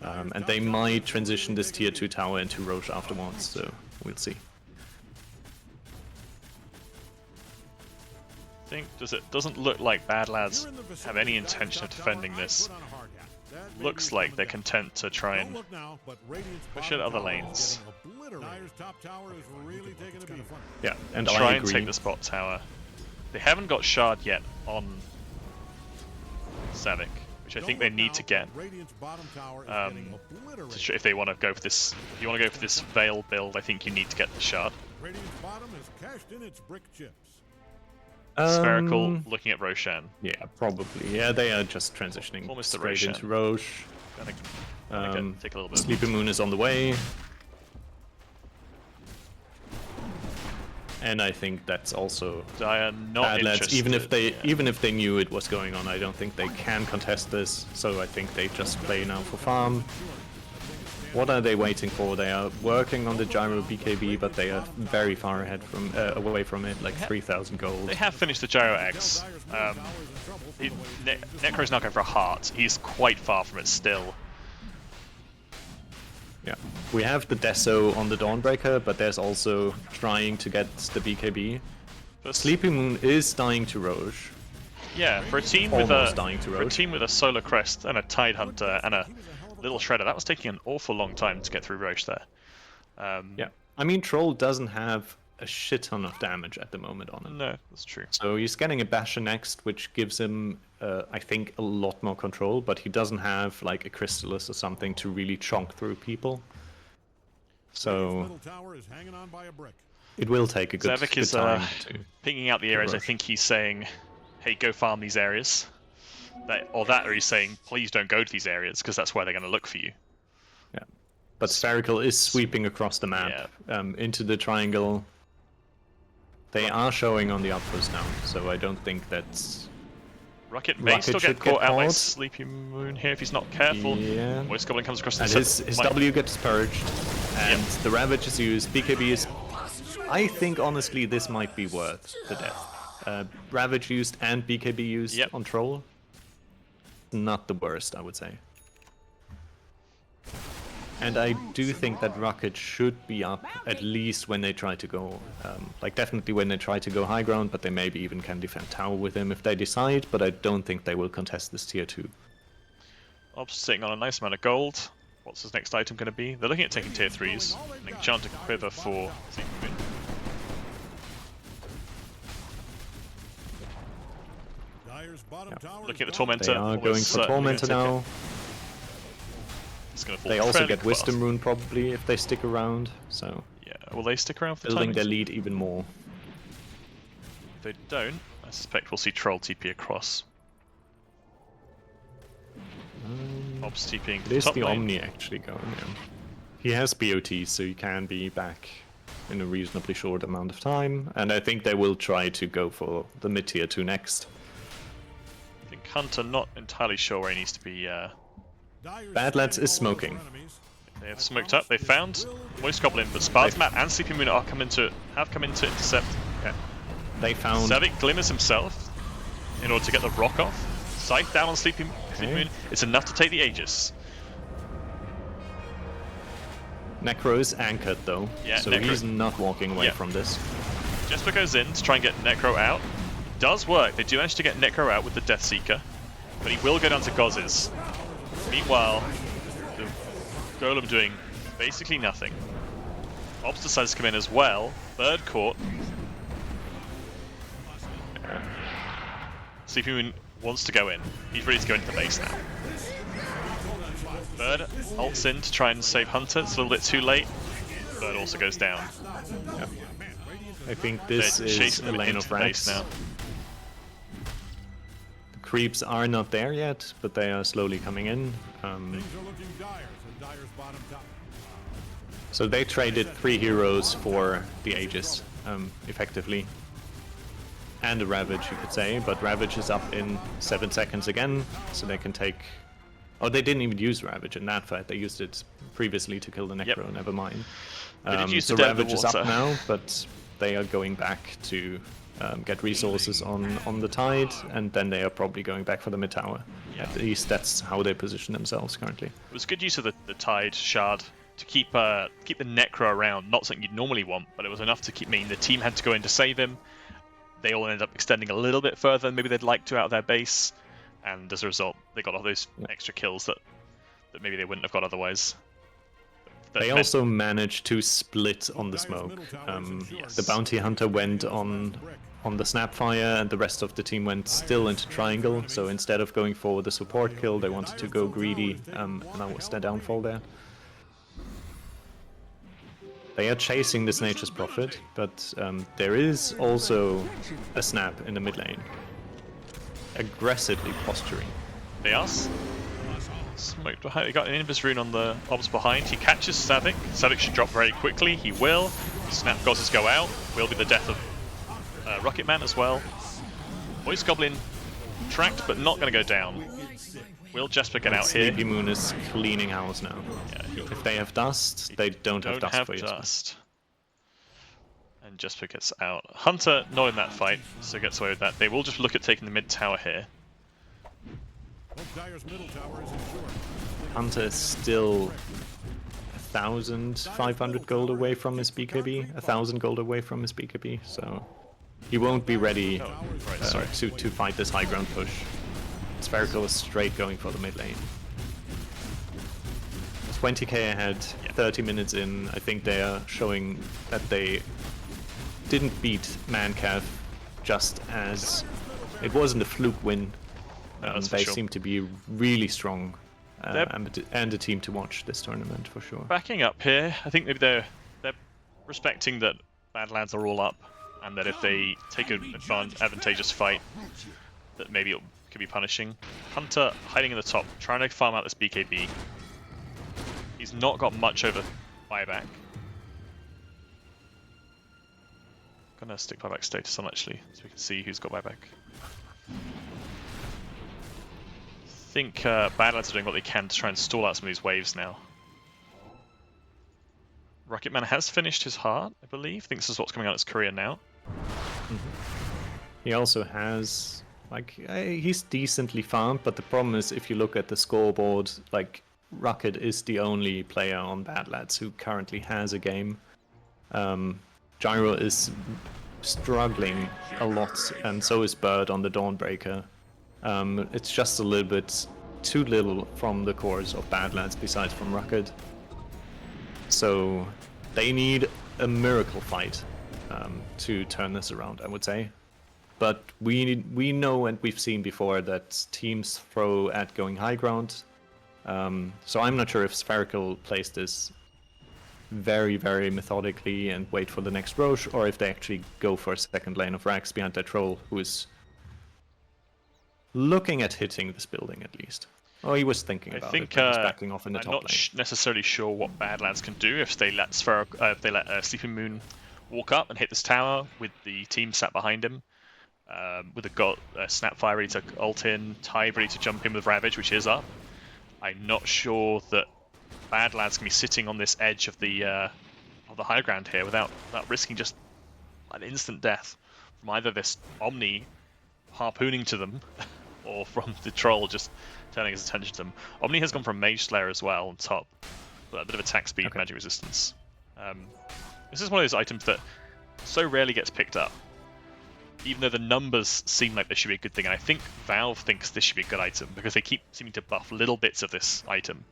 And they might transition this tier 2 tower into Roche afterwards, so we'll see. I think doesn't look like Badlads have any intention of defending this. Looks like they're content to try and push at other lanes. Yeah, and Try I and agree. take the spot tower. They haven't got Shard yet on Kxavic, which I think they need to get. If they want to go for this, if you want to go for this Veil build, I think you need to get the Shard. Spherical, looking at Roshan. Yeah, probably. Yeah, they are just transitioning Almost to straight Roshan. into Roche. Gonna take a little bit. Sleepy Moon is on the way. And I think that's also Dire not Badlads. interested. Even if they knew it was going on, I don't think they can contest this. So I think they just play now for farm. What are they waiting for? They are working on the Gyro BKB, but they are very far ahead from away from it, like 3,000 gold. They have finished the Gyro X. Necro's not going for a heart. He's quite far from it still. Yeah, we have the Deso on the Dawnbreaker, but there's also trying to get the BKB. Sleepy Moon is dying to Roche. Yeah, for a team Almost dying to with a Solar Crest and a Tide Hunter and a Little Shredder, that was taking an awful long time to get through Roche there. Yeah, I mean Troll doesn't have a shit ton of damage at the moment on it. No, that's true. So he's getting a Basher next, which gives him, I think, a lot more control, but he doesn't have like a Crystallis or something to really chonk through people. So it will take a good, Kxavic good is time to pinging out the areas. I think he's saying, hey, go farm these areas. Or he's saying, please don't go to these areas, because that's where they're going to look for you. Yeah, but Spherical is sweeping across the map into the triangle. They are showing on the outpost now, so I don't think that's... Rocket may still get caught out by Sleepy Moon here if he's not careful. Yeah. Voice Goblin comes across the And his W gets purged, and the Ravage is used. BKB is... I think, honestly, this might be worth the death. Ravage used and BKB used on Troll. Not the worst, I would say. And I do think that Rocket should be up at least when they try to go, like definitely when they try to go high ground, but they maybe even can defend tower with him if they decide, but I don't think they will contest this tier 2. Ob's sitting on a nice amount of gold. What's his next item going to be? They're looking at taking tier 3s. An enchanted quiver for sleepymoon. Dyer's bottom tower Looking at is the gone. Tormentor. They are almost going for certainly gonna Tormentor take it. now. It's gonna fall They also fairly get Wisdom fast. Rune probably if they stick around, so Yeah, will they stick around for the building their timings? lead even more. If they don't, I suspect we'll see Troll TP across. Ob's TPing It is top the lane. Omni actually going, yeah. He has BOT, so he can be back in a reasonably short amount of time, and I think they will try to go for the mid tier 2 next. I think Hunter not entirely sure where he needs to be. Dyer's Badlads is scanning all smoking. of their enemies. They have smoked up. They found Moist Goblin, but Spartomat and Sleepymoon have come into intercept. Yeah. They found Kxavic glimmers himself in order to get the rock off. Scythe down on Sleepymoon. It's enough to take the Aegis. Necro is anchored though, Yeah, so Necro- he's not walking away Yeah. from this. Jesper goes in to try and get Necro out. Does work. They do manage to get Necro out with the Death Seeker, but he will go down to Goz's. Meanwhile, the Golem doing basically nothing. Obs decides to come in as well. Third court. Sleepymoon wants to go in. He's ready to go into the base now. Bird ults in to try and save Hunter. It's a little bit too late. Bird also goes down. Yeah. I think this They're is chasing a them lane into of the base rats. now. The creeps are not there yet, but they are slowly coming in. Things are looking dire for Dyer's bottom tower. So they traded 3 heroes for the Aegis, effectively. And a Ravage, you could say, but Ravage is up in 7 seconds again, so they can take... Oh, they didn't even use Ravage in that fight, they used it previously to kill the Necro, Yep. never mind. They did use so the Dead of the Ravage is up Water. now, but they are going back to get resources on the Tide, and then they are probably going back for the mid tower. Yeah. At least that's how they position themselves currently. It was good use of the Tide Shard to keep the Necro around. Not something you'd normally want, but it was enough to keep the team had to go in to save him. They all ended up extending a little bit further than maybe they'd like to out of their base, and as a result, they got all those extra kills that maybe they wouldn't have got otherwise. That They meant- also managed to split on the smoke. The bounty hunter went on the Snapfire, and the rest of the team went still into triangle. So instead of going for the support kill, they wanted to go greedy, and that was their downfall there. They are chasing this Nature's Prophet, but there is also a Snap in the mid lane, aggressively posturing. They are smoked behind. He got an Invis rune on the Obs behind. He catches Kxavic. Kxavic should drop very quickly. He will. Snap Gozes go out. Will be the death of Rucketman as well. Voice Goblin tracked, but not going to go down. Will Jesper get out here? Sleepy Moon is cleaning house now. Yeah, If they have dust, they don't have dust for you. dust. And Jesper gets out. Hunter not in that fight, so gets away with that. They will just look at taking the mid tower here. Hope Dyer's middle tower is insured. Hunter is still 1,500 gold away from his BKB, 1,000 gold away from his BKB, so he won't be ready Oh, right, sorry. to fight this high ground push. Spherical is straight going for the mid lane. 20k ahead, 30 minutes in. I think they are showing that they didn't beat Mancav just as it wasn't a fluke win. No, that's for They sure. seem to be really strong They're- and a team to watch this tournament for sure. Backing up here, I think maybe they're respecting that Badlads are all up, and that if they take an advantageous fight, that maybe it could be punishing. Hunter hiding in the top, trying to farm out this BKB. He's not got much over buyback. Gonna stick buyback status on actually, so we can see who's got buyback. I think Badlads are doing what they can to try and stall out some of these waves now. Rucketman has finished his heart, I believe. I think this is what's coming out of his career now. He also has, like, he's decently farmed, but the problem is if you look at the scoreboard, like, Rucket is the only player on Badlads who currently has a game. Gyro is struggling a lot, and so is Bird on the Dawnbreaker. It's just a little bit too little from the cores of Badlads besides from Rucket. So they need a miracle fight to turn this around, I would say. But we know and we've seen before that teams throw at going high ground. So I'm not sure if Spherical plays this very, very methodically and wait for the next Roche, or if they actually go for a second lane of Rax behind that troll who is looking at hitting this building at least. Oh, he was thinking about it, but he's backing off in the I'm top not lane. necessarily sure what Badlands can do if they let Sleepy Moon walk up and hit this tower with the team sat behind him. With a Snapfire ready to ult in, Tide ready to jump in with Ravage, which is up. I'm not sure that Badlads can be sitting on this edge of the high ground here without risking just an instant death from either this Omni harpooning to them or from the troll just turning his attention to them. Omni has gone from Mage Slayer as well on top, but a bit of attack speed, magic resistance. This is one of those items that so rarely gets picked up, even though the numbers seem like this should be a good thing, and I think Valve thinks this should be a good item because they keep seeming to buff little bits of this item.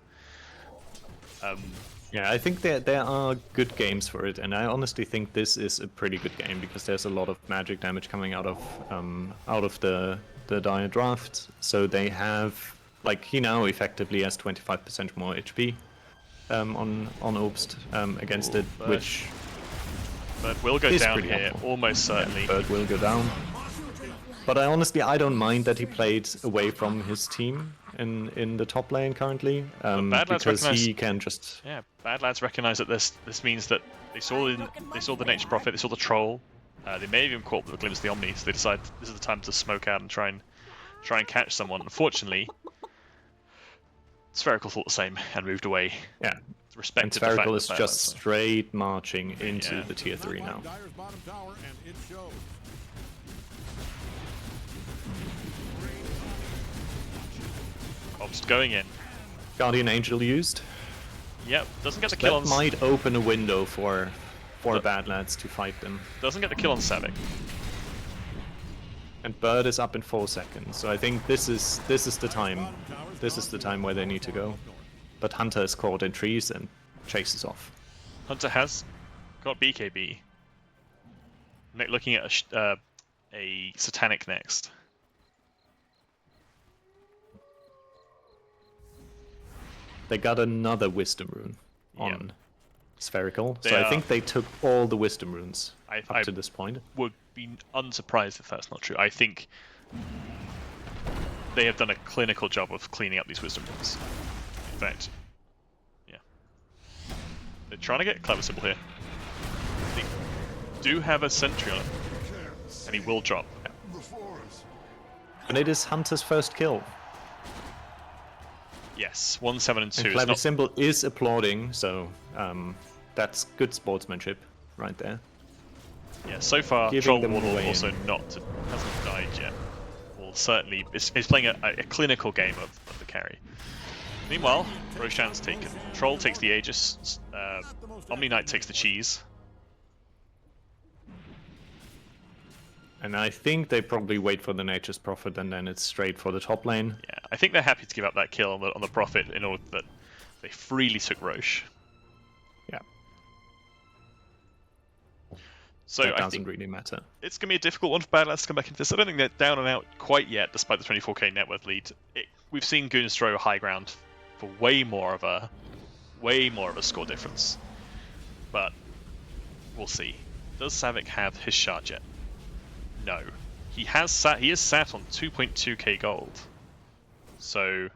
Yeah, I think there are good games for it, and I honestly think this is a pretty good game because there's a lot of magic damage coming out of the Dire Draft. So they have, like, he now effectively has 25% more HP on Obst against it, which Bird will go is down pretty here, helpful. almost certainly. Yeah, Bird will go down. But I don't mind that he played away from his team in the top lane currently, because he can just... Yeah, Badlads recognise that this means that they saw the Nature Prophet, they saw the Troll, they may have even caught the glimpse of the Omni, so they decide this is the time to smoke out and try and catch someone. Unfortunately, Spherical thought the same and moved away. Yeah, and Spherical is just straight marching into the tier 3 now. Obst going in. Guardian Angel used. Yep, doesn't get the kill on... That might open a window for Badlads to fight them. Doesn't get the kill on Kxavic. And Bird is up in 4 seconds, so I think this is the time. This is the time where they need to go. But Hunter is caught in trees and chases off. Hunter has got BKB. Looking at a Satanic next. They got another Wisdom Rune on Spherical, so I think they took all the Wisdom Runes up to this point. Would be unsurprised if that's not true. I think they have done a clinical job of cleaning up these Wisdom Runes. In fact, yeah. They're trying to get clavicimbel here. They do have a sentry on it, and he will drop. And it is Hunter's first kill. Yes, 1, 7, and 2. And clavicimbel is applauding, so that's good sportsmanship right there. Yeah, so far, Troll Wardle also hasn't died yet. Well, certainly, is playing a clinical game of the carry. Meanwhile, Roshan's taken. Troll takes the Aegis, Omni Knight takes the cheese. And I think they probably wait for the Nature's Prophet and then it's straight for the top lane. Yeah, I think they're happy to give up that kill on the Prophet in order that they freely took Roche. Yeah. So that I doesn't think really matter. It's going to be a difficult one for Badlands to come back into this. I don't think they're down and out quite yet, despite the 24k net worth lead. We've seen Goons throw high ground for way more of a score difference. But we'll see. Does Kxavic have his shard yet? No. He is sat on 2.2k gold. So,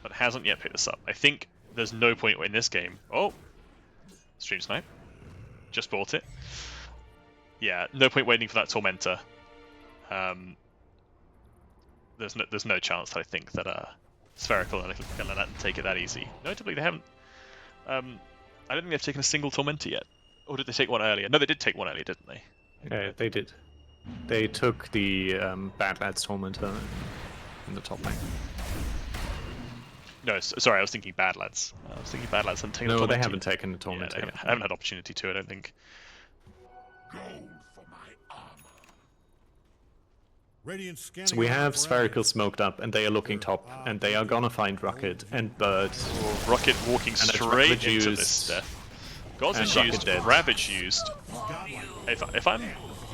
but hasn't yet picked this up. I think there's no point in this game. Oh, stream snipe. Just bought it. Yeah, no point waiting for that Tormentor. There's no chance that I think that Spherical are gonna let them take it that easy. Notably, they haven't. I don't think they've taken a single Tormentor yet. Or did they take one earlier? No, they did take one earlier, didn't they? Yeah, they did. They took the Badlads Tormentor in the top lane. No, sorry, I was thinking Badlads. I was thinking Badlads hadn't taken the Tormentor. No, they haven't taken the Tormentor. Yeah, I haven't had opportunity to, I don't think. Gold for my armor. Radiant scanning So we around have for Spherical enemies. smoked up, and they are looking top, and they are gonna find Rocket and Bird. Oh, Rocket walking And it's straight Ravage into used. this death. Gods And is Rocket used, dead. Ravage used. If I'm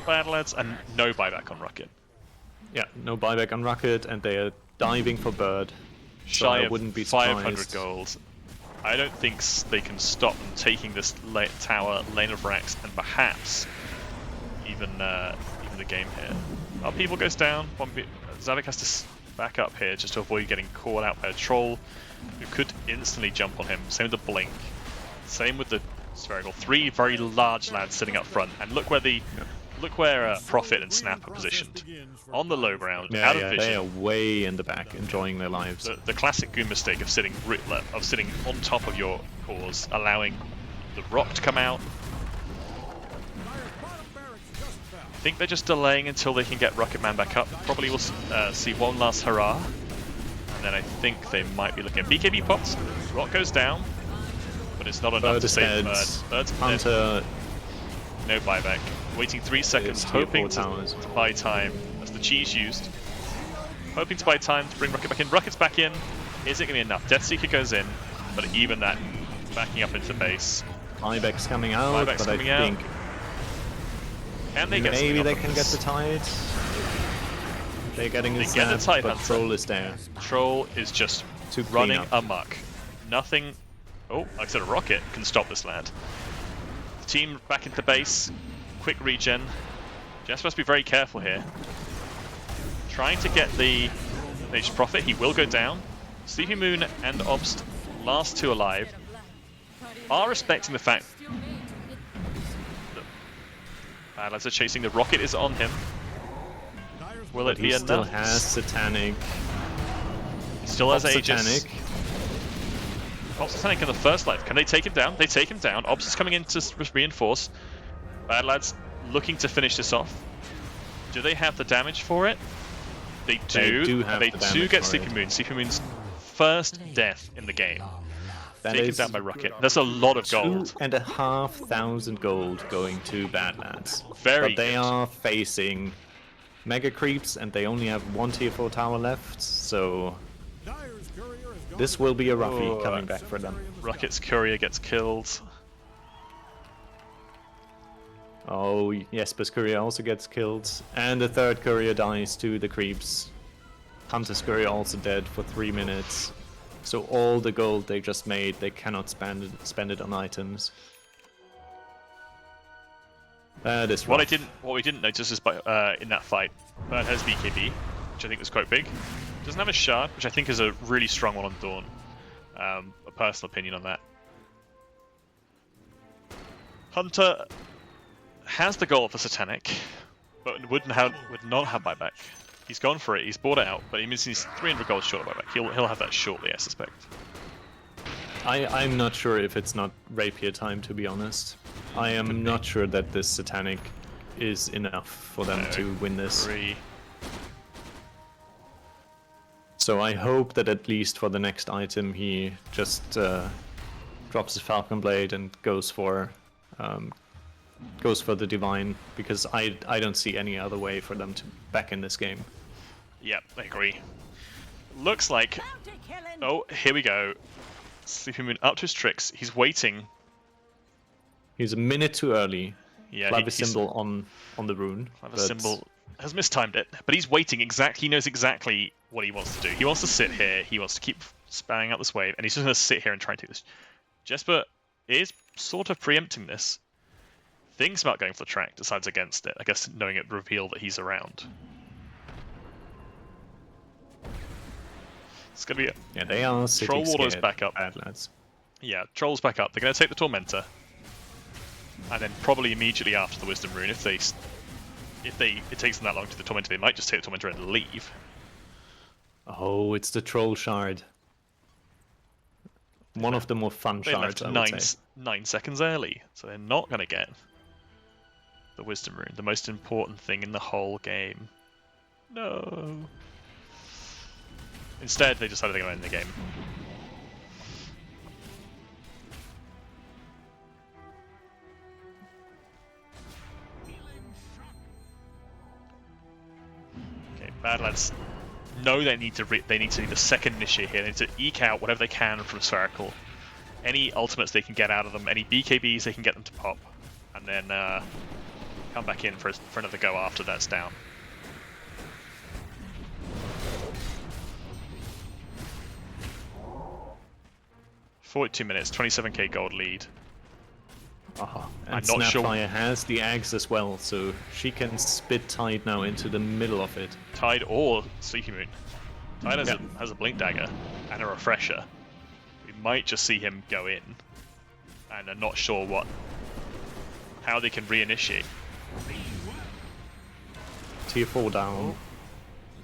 Badlads, and no buyback on Rocket. Yeah, no buyback on Rocket, and they are diving for Bird. So Shy I of wouldn't be 500 surprised. gold. I don't think they can stop them taking this tower, lane of racks, and perhaps even the game here. Our people goes down. Kxavic has to back up here just to avoid getting caught out by a troll who could instantly jump on him. Same with the blink. Same with the Spherical. 3 very large lads sitting up front, and look where Prophet and Snap are positioned on the low ground, Yeah, out of yeah, vision. they are way in the back, enjoying their lives. The classic Goon mistake of sitting on top of your cores, allowing the rock to come out. I think they're just delaying until they can get Rucketman back up. Probably will see one last hurrah, and then I think they might be looking at BKB pots. Rock goes down, but it's not enough Bird to is save dead. Bird. Bird's dead. Hunter No buyback. Waiting 3 seconds, tier hoping 4 to towers. buy time as the cheese used. Hoping to buy time to bring Rocket back in. Rocket's back in. Is it going to be enough? Deathseeker goes in, but even that, backing up into base. buyback's coming out, Buyback's but coming I out. think Can they get maybe something they off can of get this? the tide. They're getting a They get the snap, tide, but Hunter. Troll is there. Troll is just To clean running up. amok. Nothing. Oh, like I said, a Rocket can stop this lad. The team back into base. Quick regen. Just must be very careful here. Trying to get the Nature's Prophet. He will go down. Sleepy Moon and Obst, last 2 alive, are respecting the fact that Badlads are chasing. The Rocket is on him. Will But it be he still enough? has Satanic. He still has Pop Aegis. Satanic. Obst Satanic in the first life. Can they take him down? They take him down. Obst is coming in to reinforce. Badlads looking to finish this off. Do they have the damage for it? They do. have They the do damage get for Sleepy it. Moon. Sleepy Moon's first death in the game. That Taken is down by Rocket. That's a lot of gold. 2,500 gold going to Badlands. Very But they good. are facing Mega Creeps, and they only have 1 tier 4 tower left, so this will be a roughie Oh, coming back for them. Rocket's courier gets killed. Oh, Jesper's courier also gets killed, and the 3rd courier dies to the creeps. Hunter's courier also dead for 3 minutes. So all the gold they just made, they cannot spend it on items. That is rough. What we didn't notice is in that fight, Bird has BKB, which I think was quite big. Doesn't have a shard, which I think is a really strong one on Dawn. A personal opinion on that. Hunter has the goal for Satanic, but would not have buyback. He's gone for it. He's bought it out, but he means he's 300 gold short of buyback. He'll have that shortly, I suspect. I'm not sure if it's not rapier time, to be honest. I am not sure that this Satanic is enough for them to win this. So I hope that at least for the next item he just drops his Falcon Blade and goes for the Divine, because I don't see any other way for them to back in this game. Yep, I agree. Looks like... Oh, here we go. Sleepy Moon up to his tricks. He's waiting. He's a minute too early. Yeah, Clavicimbel on the rune. Clavicimbel has mistimed it, but he's waiting exactly. He knows exactly what he wants to do. He wants to sit here. He wants to keep spamming out this wave, and he's just going to sit here and try and take this. Jesper is sort of preempting this. Thinks about going for the track, decides against it. I guess knowing it revealed that he's around. It's going to be a... Yeah, they are sitting Troll Water's scared, back up. Badlads. Yeah, Troll's back up. They're going to take the Tormentor. And then probably immediately after the Wisdom Rune, if it takes them that long to the Tormentor, they might just take the Tormentor and leave. Oh, it's the Troll Shard. One of the more fun They shards, left I would say. 9 seconds early, so they're not going to get the Wisdom Rune, the most important thing in the whole game. No. Instead, they decided they're going to end the game. Okay, Badlads know they need to need the second initiate here. They need to eke out whatever they can from Spherical. Any ultimates they can get out of them, any BKBs they can get them to pop, and then come back in for another go after that's down. "42 minutes, 27k gold lead." And I'm not sure. Snapfire has the Axe as well, so she can spit Tide now into the middle of it. Tide or Sleepy Moon. Tide has a Blink Dagger and a Refresher. We might just see him go in, and I'm not sure how they can reinitiate. Tier 4 down.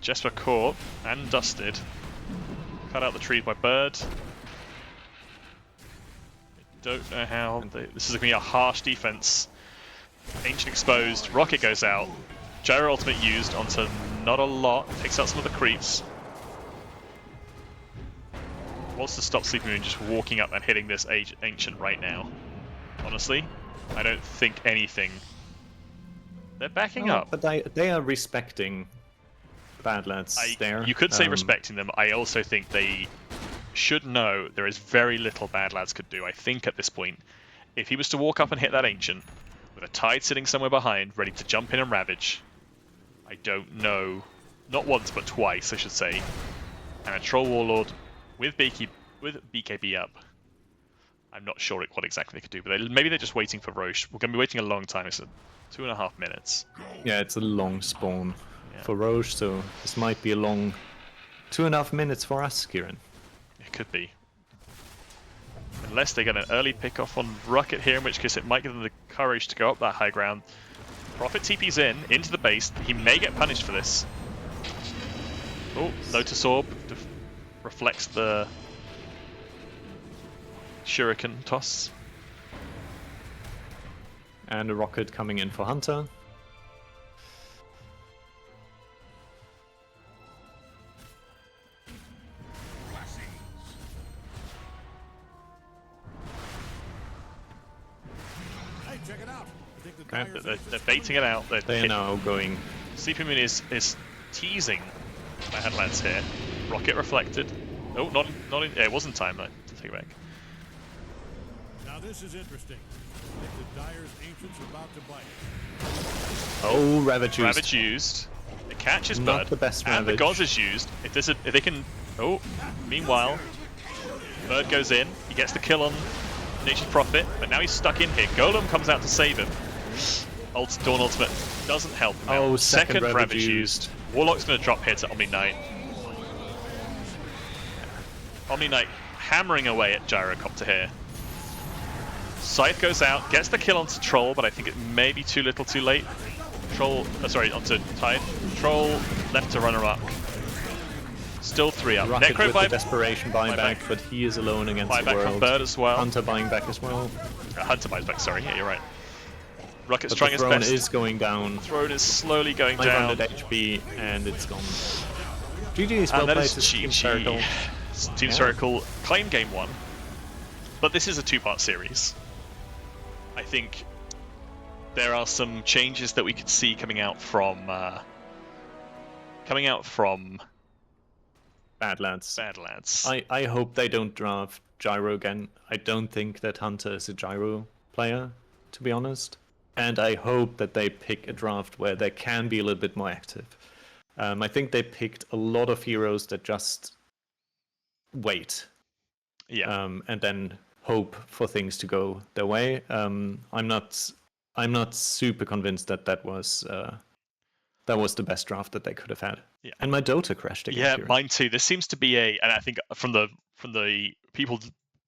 Jesper caught and dusted. Cut out the tree by Bird. Don't know how. This is going to be a harsh defense. Ancient exposed. Rocket goes out. Gyro ultimate used onto not a lot. Takes out some of the creeps. Wants to stop Sleepy Moon just walking up and hitting this Ancient right now. Honestly, I don't think anything. They're backing up. But they are respecting Badlads there. You could say respecting them. I also think they should know there is very little Badlads could do. I think at this point, if he was to walk up and hit that Ancient, with a Tide sitting somewhere behind, ready to jump in and Ravage, I don't know, not once but twice I should say, and a Troll Warlord with BKB up, I'm not sure what exactly they could do, but maybe they're just waiting for Roche. We're going to be waiting a long time, it's 2.5 minutes. Yeah, it's a long spawn for Roche, so this might be a long 2.5 minutes for us, Kieran. It could be. Unless they get an early pick off on Rucket here, in which case it might give them the courage to go up that high ground. Prophet TP's into the base. He may get punished for this. Oh, Lotus Orb reflects the Shuriken toss. And a Rocket coming in for Hunter. They're baiting it out. They are now going. Sleepy Moon is teasing Badlads here. Rocket reflected. Oh, not in. Yeah, it wasn't time though. To take it back. Now this is interesting. I think the Dyer's Ancient's about to bite. Oh, Ravage used. Ravage used. It catches Not Bird. the best and the Ravage. Gods is used. If they can. Oh, meanwhile, Bird goes in. He gets the kill on Nature's Prophet, but now he's stuck in here. Golem comes out to save him. Dawn Ultimate doesn't help. Now, Oh, second Ravage used. Warlock's going to drop here to Omni Knight. Omni Knight hammering away at Gyrocopter here. Scythe goes out, gets the kill onto Troll, but I think it may be too little too late. Troll, onto Tide. Troll left to run her up. Still 3 up. Rocket Necro with buy the desperation buyback, but he is alone against the buyback world. from Bird as well. Hunter buying back as well. Hunter buys back, sorry, yeah, you're right. Rocket's But trying the his throne best. is going down. Throne is slowly going down. 500 HP, and it's gone. GG is well And that played is to Team GG. Spherical. Team Spherical claim game 1. But this is a 2-part series. I think there are some changes that we could see coming out from Badlads. I hope they don't draft Gyro again. I don't think that Hunter is a Gyro player, to be honest. And I hope that they pick a draft where they can be a little bit more active. I think they picked a lot of heroes that just wait. Yeah. And then hope for things to go their way. I'm not super convinced that was the best draft that they could have had. Yeah. And my Dota crashed again. Yeah, Kieran. mine too. This seems to be and I think from the people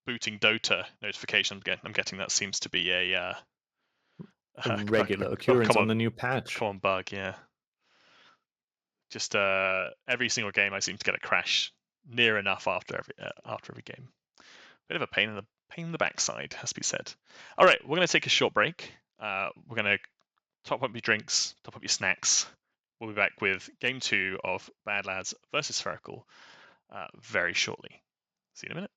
booting Dota notification I'm getting that seems to be a regular occurrence on the new patch. Common bug, yeah. Just every single game I seem to get a crash near enough after every game. Bit of a pain in the backside, has to be said. All right, we're going to take a short break. We're going to top up your drinks, top up your snacks. We'll be back with Game 2 of Badlads versus Spherical very shortly. See you in a minute.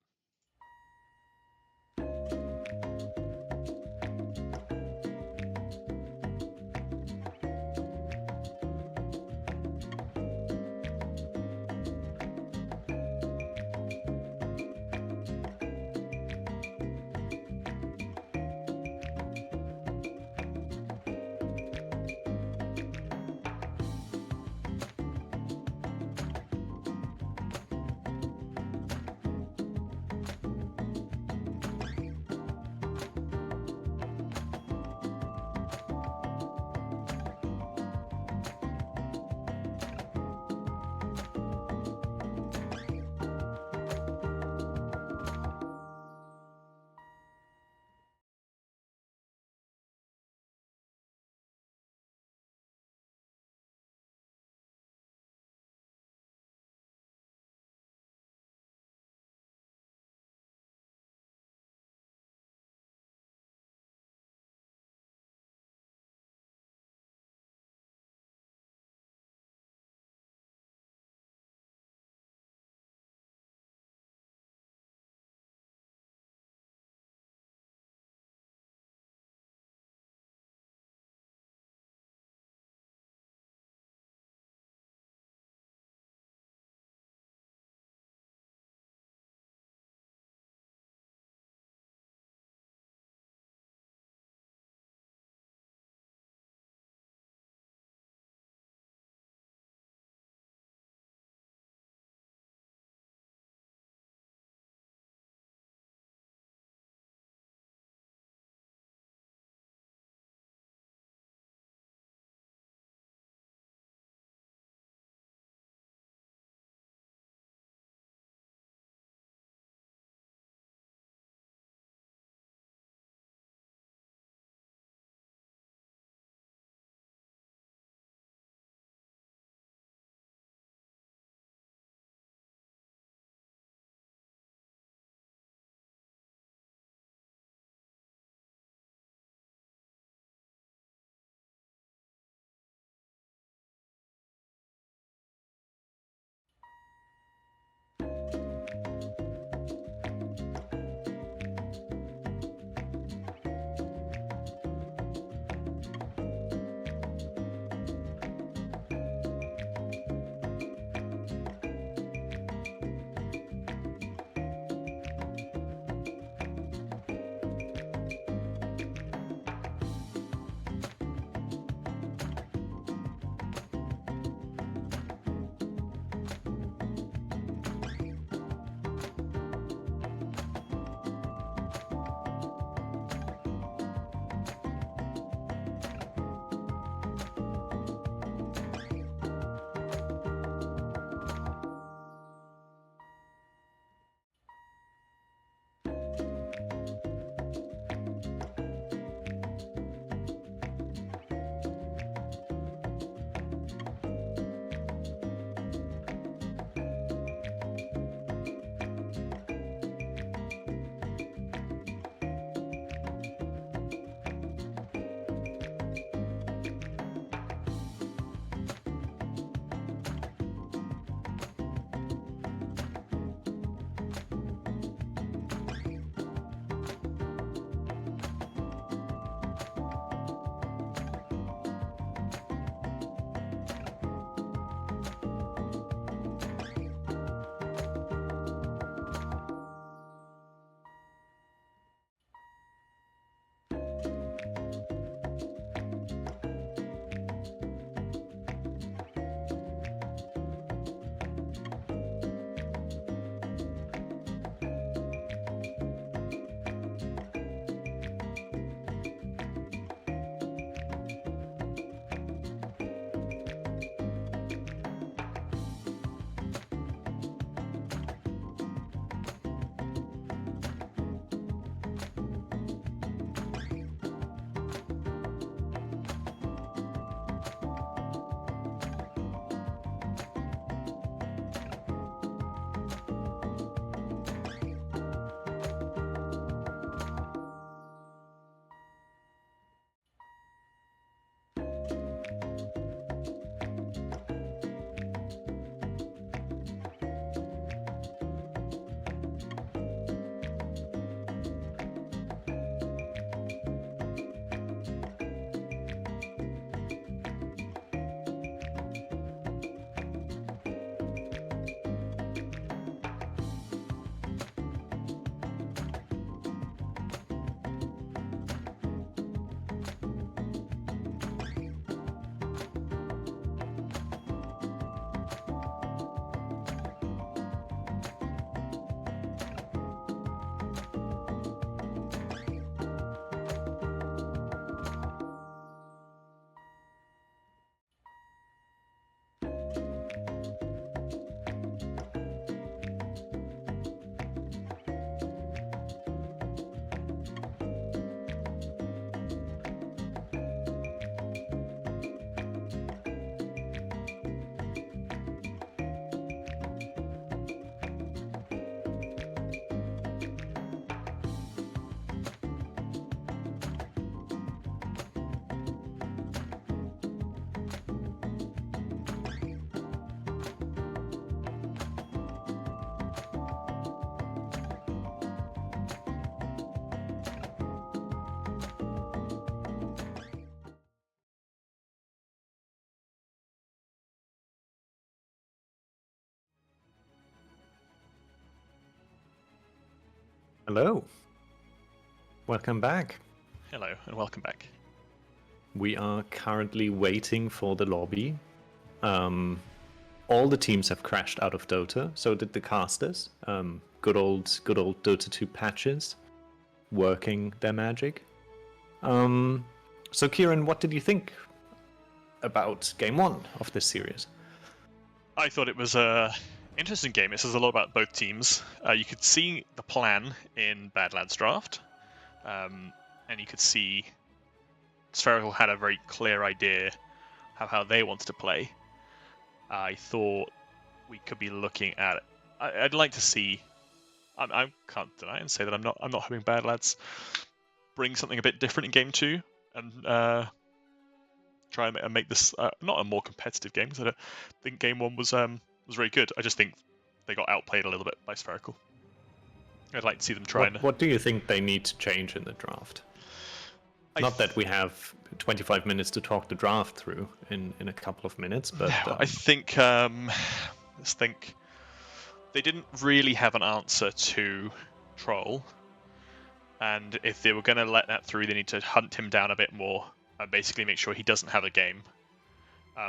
Hello. Welcome back. Hello, and welcome back. We are currently waiting for the lobby. All the teams have crashed out of Dota, so did the casters. Good old Dota 2 patches working their magic. So Kieran, what did you think about game 1 of this series? I thought it was a interesting game. It says a lot about both teams. You could see the plan in Badlads draft, and you could see Spherical had a very clear idea of how they wanted to play. I thought we could be looking at it. I'd like to see. I can't deny and say that I'm not hoping Badlads bring something a bit different in game 2 and try and make this not a more competitive game, because I don't think game 1 was very good. I just think they got outplayed a little bit by Spherical. I'd like to see them try What do you think they need to change in the draft? Not that we have 25 minutes to talk the draft through in a couple of minutes, but I think let's think. They didn't really have an answer to Troll, and if they were going to let that through, they need to hunt him down a bit more and basically make sure he doesn't have a game.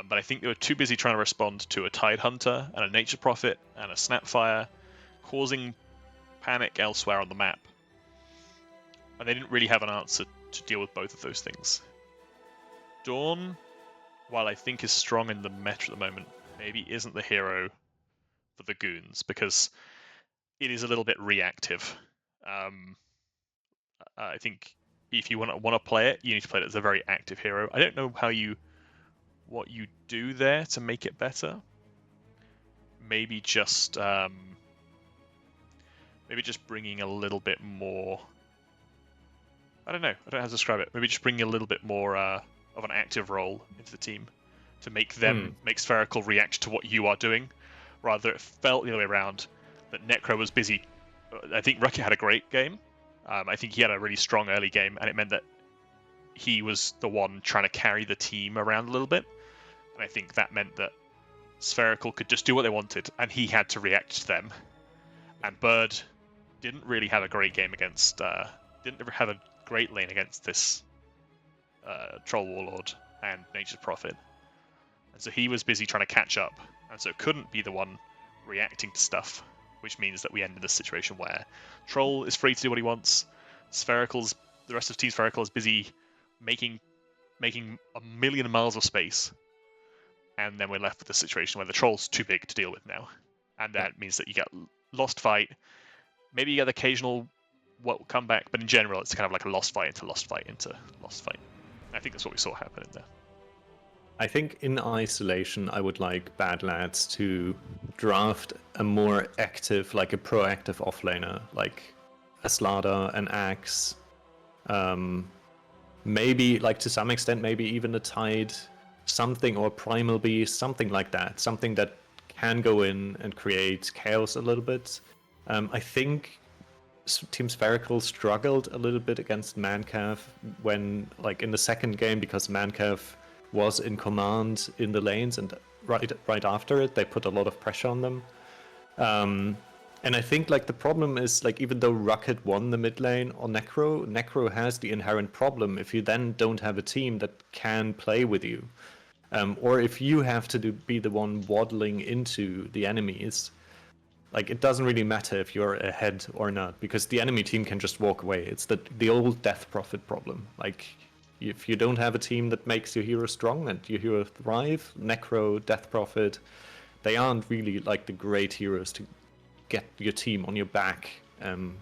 But I think they were too busy trying to respond to a Tide Hunter and a Nature Prophet and a Snapfire, causing panic elsewhere on the map. And they didn't really have an answer to deal with both of those things. Dawn, while I think is strong in the meta at the moment, maybe isn't the hero for the goons, because it is a little bit reactive. I think if you want to play it, you need to play it as a very active hero. I don't know what you do there to make it better. Maybe just bringing a little bit more. I don't know. I don't know how to describe it. Maybe just bringing a little bit more of an active role into the team to make Spherical react to what you are doing. Rather, it felt the other way around, that Necro was busy. I think Rucketman had a great game. I think he had a really strong early game, and it meant that he was the one trying to carry the team around a little bit. And I think that meant that Spherical could just do what they wanted, and he had to react to them. And Bird didn't really have a great game against... didn't have a great lane against this Troll Warlord and Nature's Prophet. And so he was busy trying to catch up, and so couldn't be the one reacting to stuff, which means that we end in this situation where Troll is free to do what he wants, the rest of Team Spherical is busy making a million miles of space, and then we're left with a situation where the Troll's too big to deal with now. And that means that you get lost fight, maybe you get the occasional comeback, but in general it's kind of like a lost fight into lost fight into lost fight. I think that's what we saw happen in there. I think in isolation, I would like Badlads to draft a more active, like a proactive offlaner, like a Slada, an Axe, maybe, like to some extent, maybe even a Tide, something, or Primal Beast, something like that. Something that can go in and create chaos a little bit. I think Team Spherical struggled a little bit against Mancav when, like, in the second game, because Mancav was in command in the lanes, and right after it, they put a lot of pressure on them. And I think, like, the problem is, like, even though Rucket won the mid lane on Necro has the inherent problem if you then don't have a team that can play with you. Or if you have to be the one waddling into the enemies. Like, it doesn't really matter if you're ahead or not, because the enemy team can just walk away. It's the old Death Prophet problem. Like, if you don't have a team that makes your hero strong and your hero thrive, Necro, Death Prophet, they aren't really like the great heroes to get your team on your back and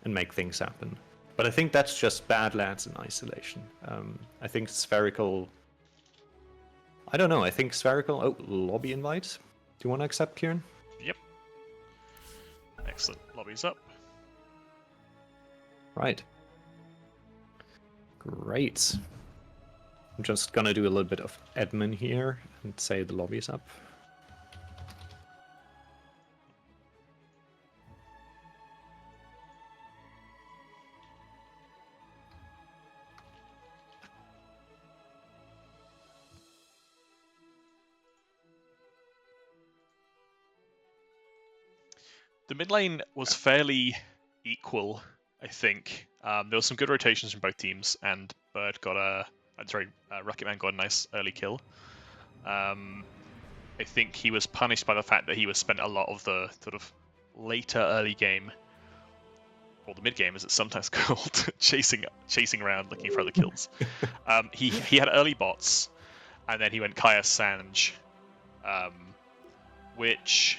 make things happen. But I think that's just Badlads in isolation. I think Spherical... I don't know, I think Spherical... Oh, lobby invite? Do you want to accept, Kieran? Yep. Excellent. Lobby's up. Right. Great. I'm just gonna do a little bit of admin here and say the lobby's up. The mid lane was fairly equal I think. There was some good rotations from both teams, and Bird got Rucketman got a nice early kill. I think he was punished by the fact that he was spent a lot of the sort of later early game, or the mid game as it's sometimes called, chasing around looking for other kills. He had early bots, and then he went Kaya Sanj, which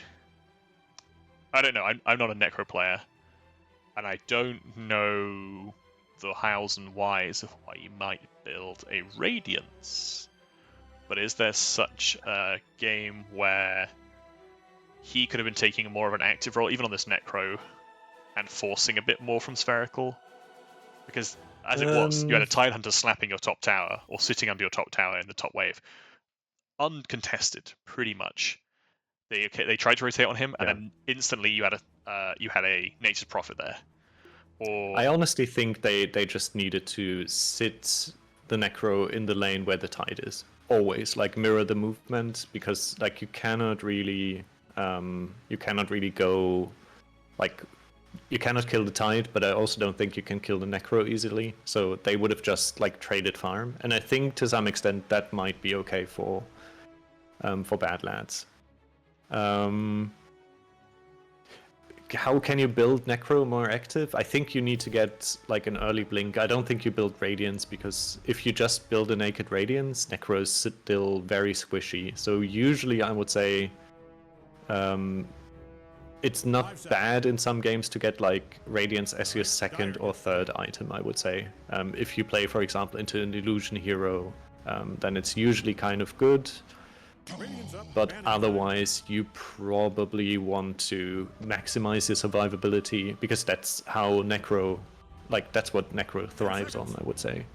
I don't know. I'm not a Necro player, and I don't know the hows and whys of why you might build a Radiance. But is there such a game where he could have been taking more of an active role, even on this Necro, and forcing a bit more from Spherical? Because as it was, you had a Tidehunter slapping your top tower, or sitting under your top tower in the top wave. Uncontested, pretty much. They tried to rotate on him, and then instantly you had a Nature's Prophet there. Or I honestly think they just needed to sit the Necro in the lane where the Tide is. Always, like, mirror the movement, because like you cannot really go, like, you cannot kill the Tide, but I also don't think you can kill the Necro easily. So they would have just like traded farm, and I think to some extent that might be okay for Badlads. How can you build Necro more active? I think you need to get like an early blink. I don't think you build Radiance, because if you just build a naked Radiance, Necro is still very squishy. So usually I would say it's not bad in some games to get like Radiance as your second or third item, I would say. If you play, for example, into an Illusion Hero, then it's usually kind of good. But otherwise, you probably want to maximize your survivability, because that's how Necro, like, that's what Necro thrives on, I would say.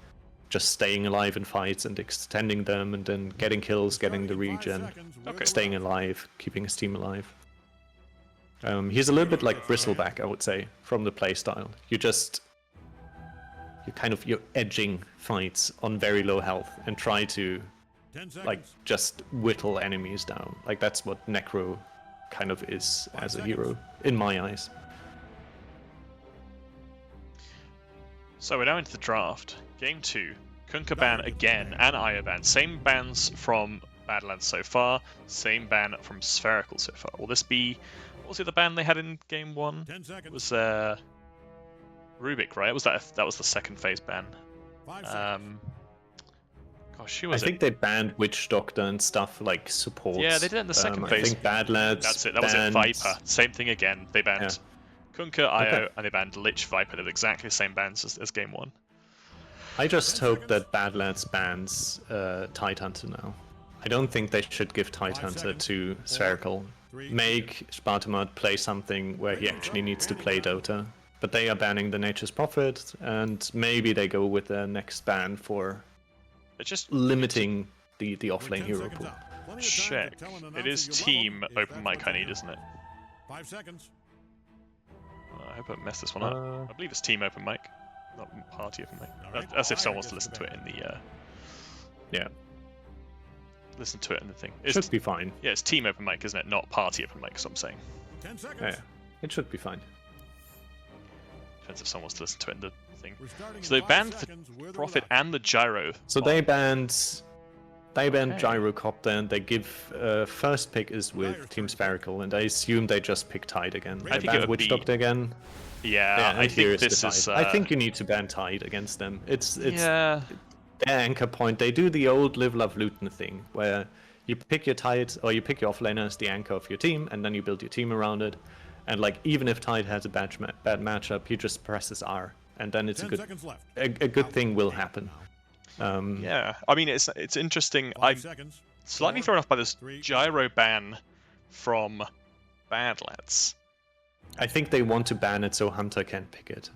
Just staying alive in fights and extending them, and then getting kills, getting the regen, staying alive, keeping his team alive. He's a little bit like Bristleback, I would say, from the playstyle. You're edging fights on very low health and try to like just whittle enemies down. Like, that's what Necro kind of is as a hero, in my eyes. So we're now into the draft. Game 2. Kunkka ban again, and Io ban. Same bans from Badlands so far, same ban from Spherical so far. Will this be... What was the other ban they had in Game 1? It was Rubik, right? That was the second phase ban. Gosh, who was it? I think they banned Witch Doctor and stuff, like support. Yeah, they did it in the second phase. I think Badlads. That's it. That was it. Viper. Same thing again. They banned Kunkka, Io, and they banned Lich, Viper. They're exactly the same bans as Game 1. I just hope that Badlads bans Tidehunter now. I don't think they should give Tidehunter to Spherical. Make Spartomat play something where he actually needs to play Dota. But they are banning the Nature's Prophet, and maybe they go with their next ban for just limiting the offlane hero pool. Check. It is team open mic I need, isn't it? 5 seconds. I hope I messed this one up. I believe it's team open mic, not party open mic. As if someone wants to listen to it in the... Yeah. Listen to it in the thing. It should be fine. Yeah, it's team open mic, isn't it? Not party open mic, so I'm saying. 10 seconds. Yeah, it should be fine. Depends if someone wants to listen to it in the thing. So they banned the Prophet and the Gyro. So they banned Gyrocopter, and they give first pick is with Team Spherical, and I assume they just pick Tide again. They banned Witch Doctor again. Yeah, I think this is... I think you need to ban Tide against them. It's their anchor point. They do the old Live, Love, Luton thing, where you pick your Tide, or you pick your offlaner as the anchor of your team, and then you build your team around it. And like, even if Tide has a bad matchup, he just presses R, and then it's a good thing will happen. Yeah, I mean, it's interesting. I'm slightly thrown off by this Gyro ban from Badlads. I think they want to ban it so Hunter can pick it.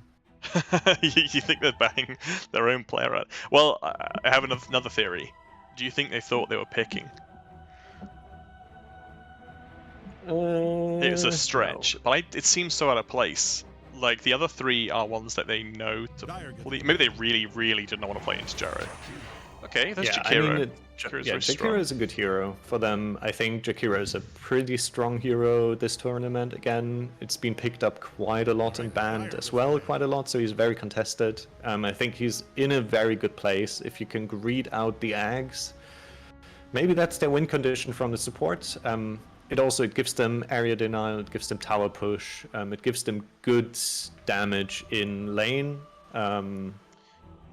You think they're banning their own player out? Well, I have another theory. Do you think they thought they were picking? It's a stretch, but it seems so out of place. Like, the other three are ones that they know to... Maybe they really, really did not want to play into Gyro. Okay, there's Yeah, Jakiro. I mean, Jakiro's yeah, very Jakiro strong. is a good hero for them. I think Jakiro is a pretty strong hero this tournament. Again, it's been picked up quite a lot and banned as well quite a lot, so he's very contested. I think he's in a very good place. If you can greed out the Ags, maybe that's their win condition from the support. It gives them area denial, it gives them tower push, it gives them good damage in lane.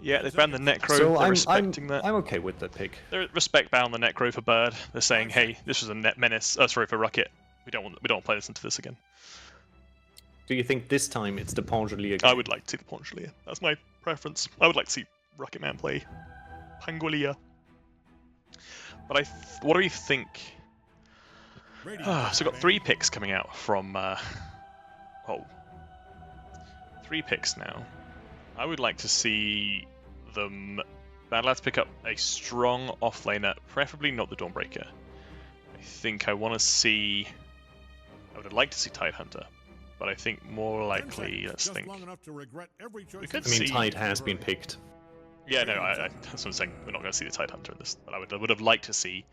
Yeah, they banned the Necro. So They're respecting that. I'm okay with the pick. They respect bound the Necro for Bird. They're saying, hey, this was a net menace. Oh, sorry, for Rucket. We don't want to play this into this again. Do you think this time it's the Pangolier I game? would like to see the Pangolier. That's my preference. I would like to see Rucketman play Pangolier. But what do you think? So we've got 3 picks coming out from... 3 picks now. I would like to see them... Badlads pick up a strong offlaner, preferably not the Dawnbreaker. I think I want to see... I would like to see Tidehunter, but I think more likely, let's think... We could see... Tide has been picked. Yeah, no, that's what I'm saying. We're not going to see the Tidehunter in this, but I would have liked to see...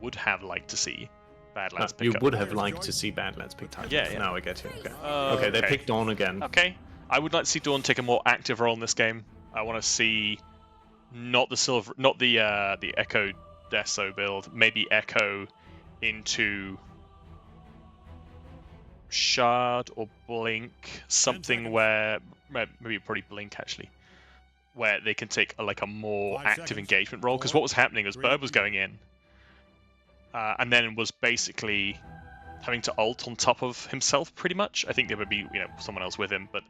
Badlads pick You up. would have liked to see Badlands pick Tidehunter. Yeah. Now I get you. Okay. Okay. They picked Dawn again. Okay. I would like to see Dawn take a more active role in this game. I want to see not the Echo Deso build, maybe Echo into Shard or Blink, something where maybe probably Blink actually, where they can take a more active engagement role. Because what was happening was Bird was going in, and then was basically having to ult on top of himself pretty much. I think there would be someone else with him, but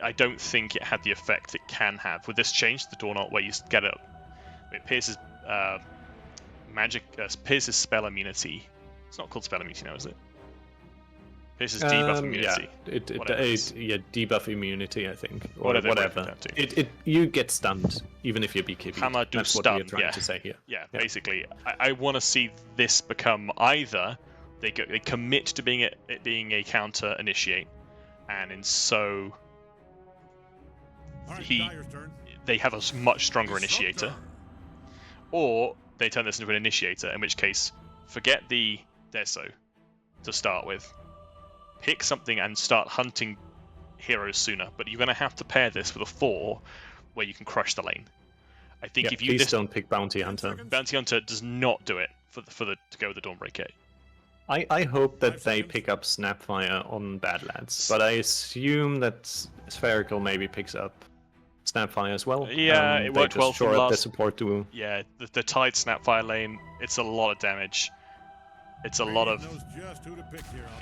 I don't think it had the effect it can have. With this change, the Dawn ult, where you get it pierces pierces spell immunity. It's not called spell immunity now, is it? Pierces debuff immunity. Yeah, debuff immunity, I think, or Whatever. whatever. You get stunned even if you're BKB. Hammer do That's what stun, we're trying to say here. Yeah, basically, I want to see this become either they commit to it being a counter initiate, and in so they have a much stronger initiator, or they turn this into an initiator, in which case forget the Deso to start with, pick something and start hunting heroes sooner. But you're going to have to pair this with a 4 where you can crush the lane. I think if you don't pick Bounty Hunter. Bounty Hunter does not do it to go with the Dawnbreaker. I hope that they pick up Snapfire on Badlands, but I assume that Spherical maybe picks up Snapfire as well. Yeah, it worked well for the last. support duo. Yeah, the Tide Snapfire lane. It's a lot of damage. It's a lot of.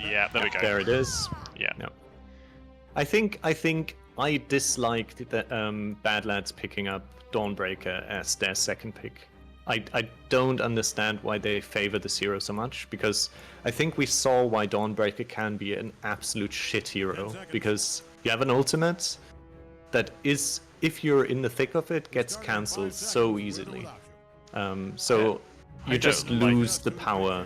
Yeah, there we go. There it is. Yeah. No. I think I disliked the Badlads picking up Dawnbreaker as their second pick. I don't understand why they favor the Zero so much, because I think we saw why Dawnbreaker can be an absolute shit hero, because you have an ultimate that is, if you're in the thick of it, gets cancelled so easily. So you just lose the power.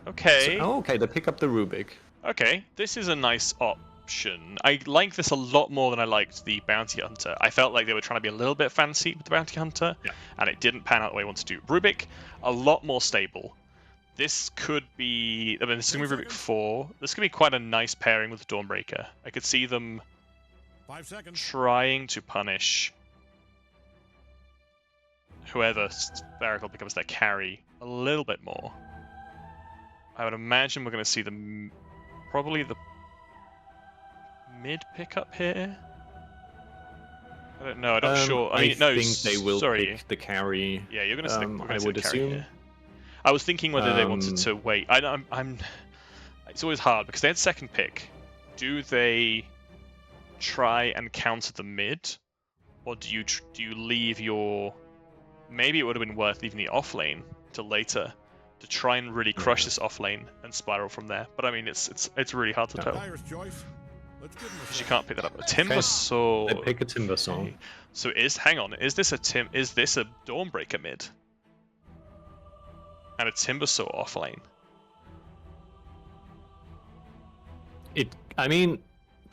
Okay. Okay, they pick up the Rubik. Okay, this is a nice option. I like this a lot more than I liked the Bounty Hunter. I felt like they were trying to be a little bit fancy with the Bounty Hunter, and it didn't pan out the way I wanted to do. Rubik, a lot more stable. This could be... I mean, this is going to be Rubik 4. This could be quite a nice pairing with the Dawnbreaker. I could see them trying to punish whoever Spherical becomes their carry a little bit more. I would imagine we're going to see them probably the mid pickup here. I don't know. I'm not sure. I mean, no. think they will pick the carry. Yeah, you're going to stick. I would assume. Here. I was thinking whether they wanted to wait. I'm. It's always hard because they had second pick. Do they try and counter the mid, or do you leave your? Maybe it would have been worth leaving the off lane till later to try and really crush this off lane and spiral from there. But I mean, it's really hard to tell. Because you can't pick that up. A Timber Saw. They pick a Timber Saw. Okay. So hang on, is this a Dawnbreaker mid? And a Timber Saw off lane? I mean,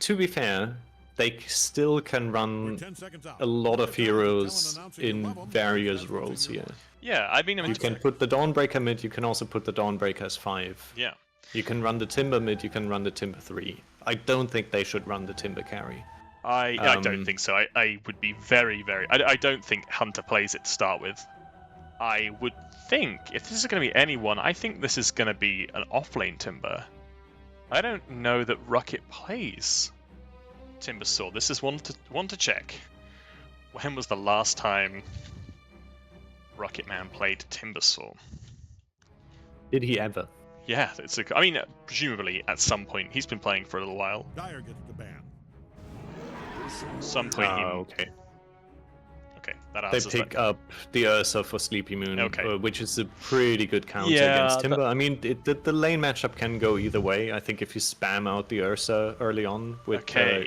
to be fair, they still can We're run 10 seconds out. a lot of Talent heroes announcing the in level. various That's roles your here. Yeah, I mean, You can put the Dawnbreaker mid, you can also put the Dawnbreaker as 5. yeah. You can run the Timber mid, you can run the Timber 3. I don't think they should run the Timber carry. I don't think so. I would be very, very... I don't think Hunter plays it to start with. I would think, if this is going to be anyone, I think this is going to be an off-lane Timber. I don't know that Rucket plays Timber Saw. This is one to check. When was the last time Rucketman played Timber Saw? Did he ever? Yeah, I mean, presumably at some point. He's been playing for a little while. Dyer gets the ban. Some point Okay. Okay, that They answers pick that. up the Ursa for Sleepy Moon, Okay. which is a pretty good counter Yeah, against Timber. I mean, the lane matchup can go either way. I think if you spam out the Ursa early on with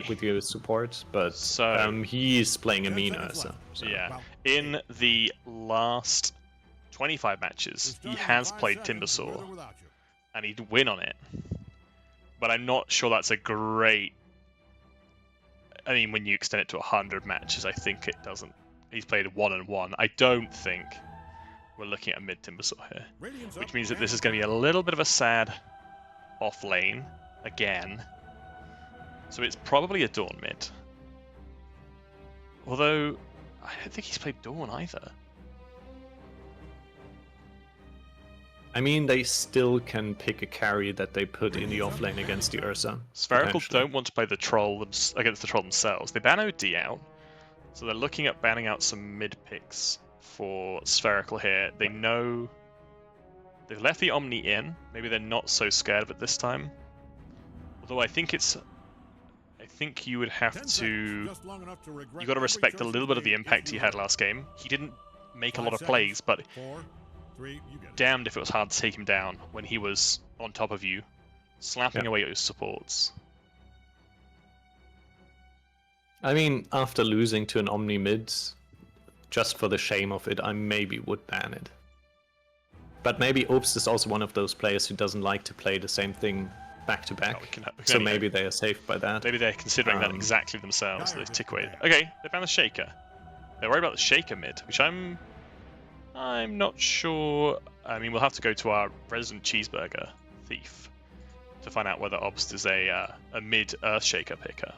with your support, but So- he's playing a 10 mean seconds Ursa. left. So. Yeah. Well, In the last 25 matches, he has played Timber Saw, With or without you. and he'd win on it. But I'm not sure that's a great... I mean, when you extend it to 100 matches, I think it doesn't... He's played 1-1. I don't think we're looking at a mid Timber Saw here. Radiant's Which up means that and this is going to be a little bit of a sad off lane again. So it's probably a Dawn mid. Although, I don't think he's played Dawn either. I mean, they still can pick a carry that they put in the offlane against the Ursa. Spherical potentially. don't want to play the troll against the troll themselves. They ban OD out, so they're looking at banning out some mid picks for Spherical here. They know they've left the Omni in. Maybe they're not so scared of it this time. Although I think you would have 10 to. seconds, just long enough to regret You got to every respect a choice little you bit of the made impact if he you had were. last game. He didn't make a 5 lot of seconds. plays, but 4, 3, you get it. damned if it was hard to take him down when he was on top of you, slapping Yeah. away at your supports. I mean, after losing to an Omni mid, just for the shame of it, I maybe would ban it. But maybe Obst is also one of those players who doesn't like to play the same thing back to back. we can So only maybe they are safe by that. Maybe they're considering that Um, exactly themselves. Dire Those tick away. gets Okay, they found the Shaker. They're worried about the Shaker mid, which I'm not sure. I mean, we'll have to go to our resident cheeseburger thief to find out whether Obst is a mid Earth Shaker picker.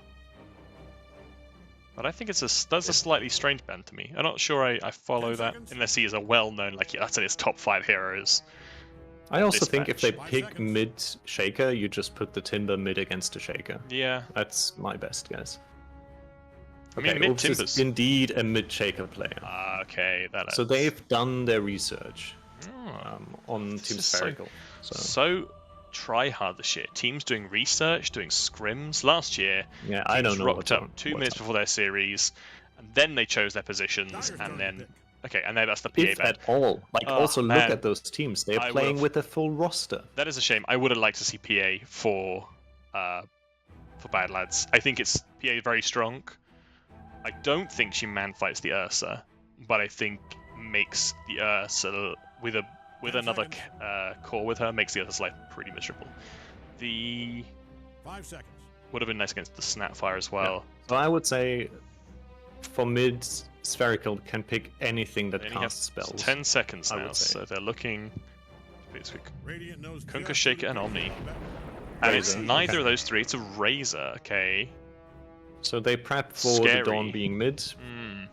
But I think that's a slightly strange ban to me. I'm not sure I follow 10 that seconds. unless he is a well-known, like, yeah, that's in his top 5 heroes. I also this think if they match. 5 pick seconds. mid Shaker, you just put the Timber mid against the Shaker. Yeah, That's my best guess. I mean, mid Obst is Timbers. indeed a mid Shaker player. Ah, okay, that. So they've done their research Oh. on This Team is so- Spherical. So try hard this year. Teams doing research, doing scrims. Last year, Yeah, I don't teams know rocked what's up on- 2 what's minutes on. before their series, and then they chose their positions, Dyer's and turn to then pick. okay, and then that's the PA If ban. at all. Like, Oh, also look man. at those teams. They're I playing would've- with a full roster. That is a shame. I would have liked to see PA for Badlads. I think it's PA is very strong. I don't think she man fights the Ursa, but I think makes the Ursa with 10 another seconds. core with her makes the Ursa's life pretty miserable. The 5 seconds. would have been nice against the Snapfire as well. So I would say for mid, Spherical can pick anything that They only have casts spells. 10 seconds I would now, say. so they're looking. Radiant knows Kunkka, just Shaker, who and to Omni. beat. And it's Razor, neither okay. of those three. It's a Razor, okay. So they prep for Scary. the Dawn being mid. Hmm.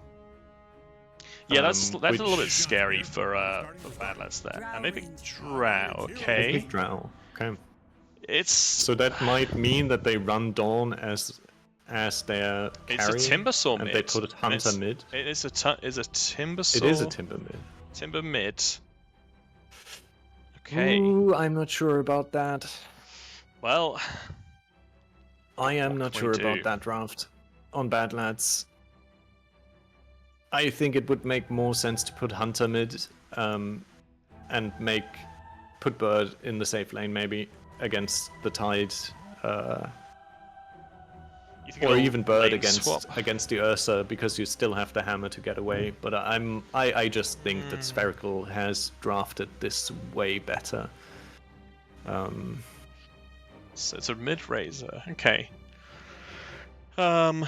Yeah, that's a little bit which- scary for Badlads there. And they pick Drow, They okay. pick Drow. Okay. It's So that might mean that they run Dawn as their it's carry, a Timber Saw and mid. they put Hunter It's- mid. It is a Timber Saw. It is a Timber mid. Timber mid. Okay. Ooh, I'm not sure about that. Well, I am What not can sure we do? about that draft on Badlads. I think it would make more sense to put Hunter mid, and put Bird in the safe lane maybe against the Tide, you think or it'll even Bird lane swap? against the Ursa because you still have the hammer to get away. But I just think that Spherical has drafted this way better. So it's a mid Razor. Okay. Yeah,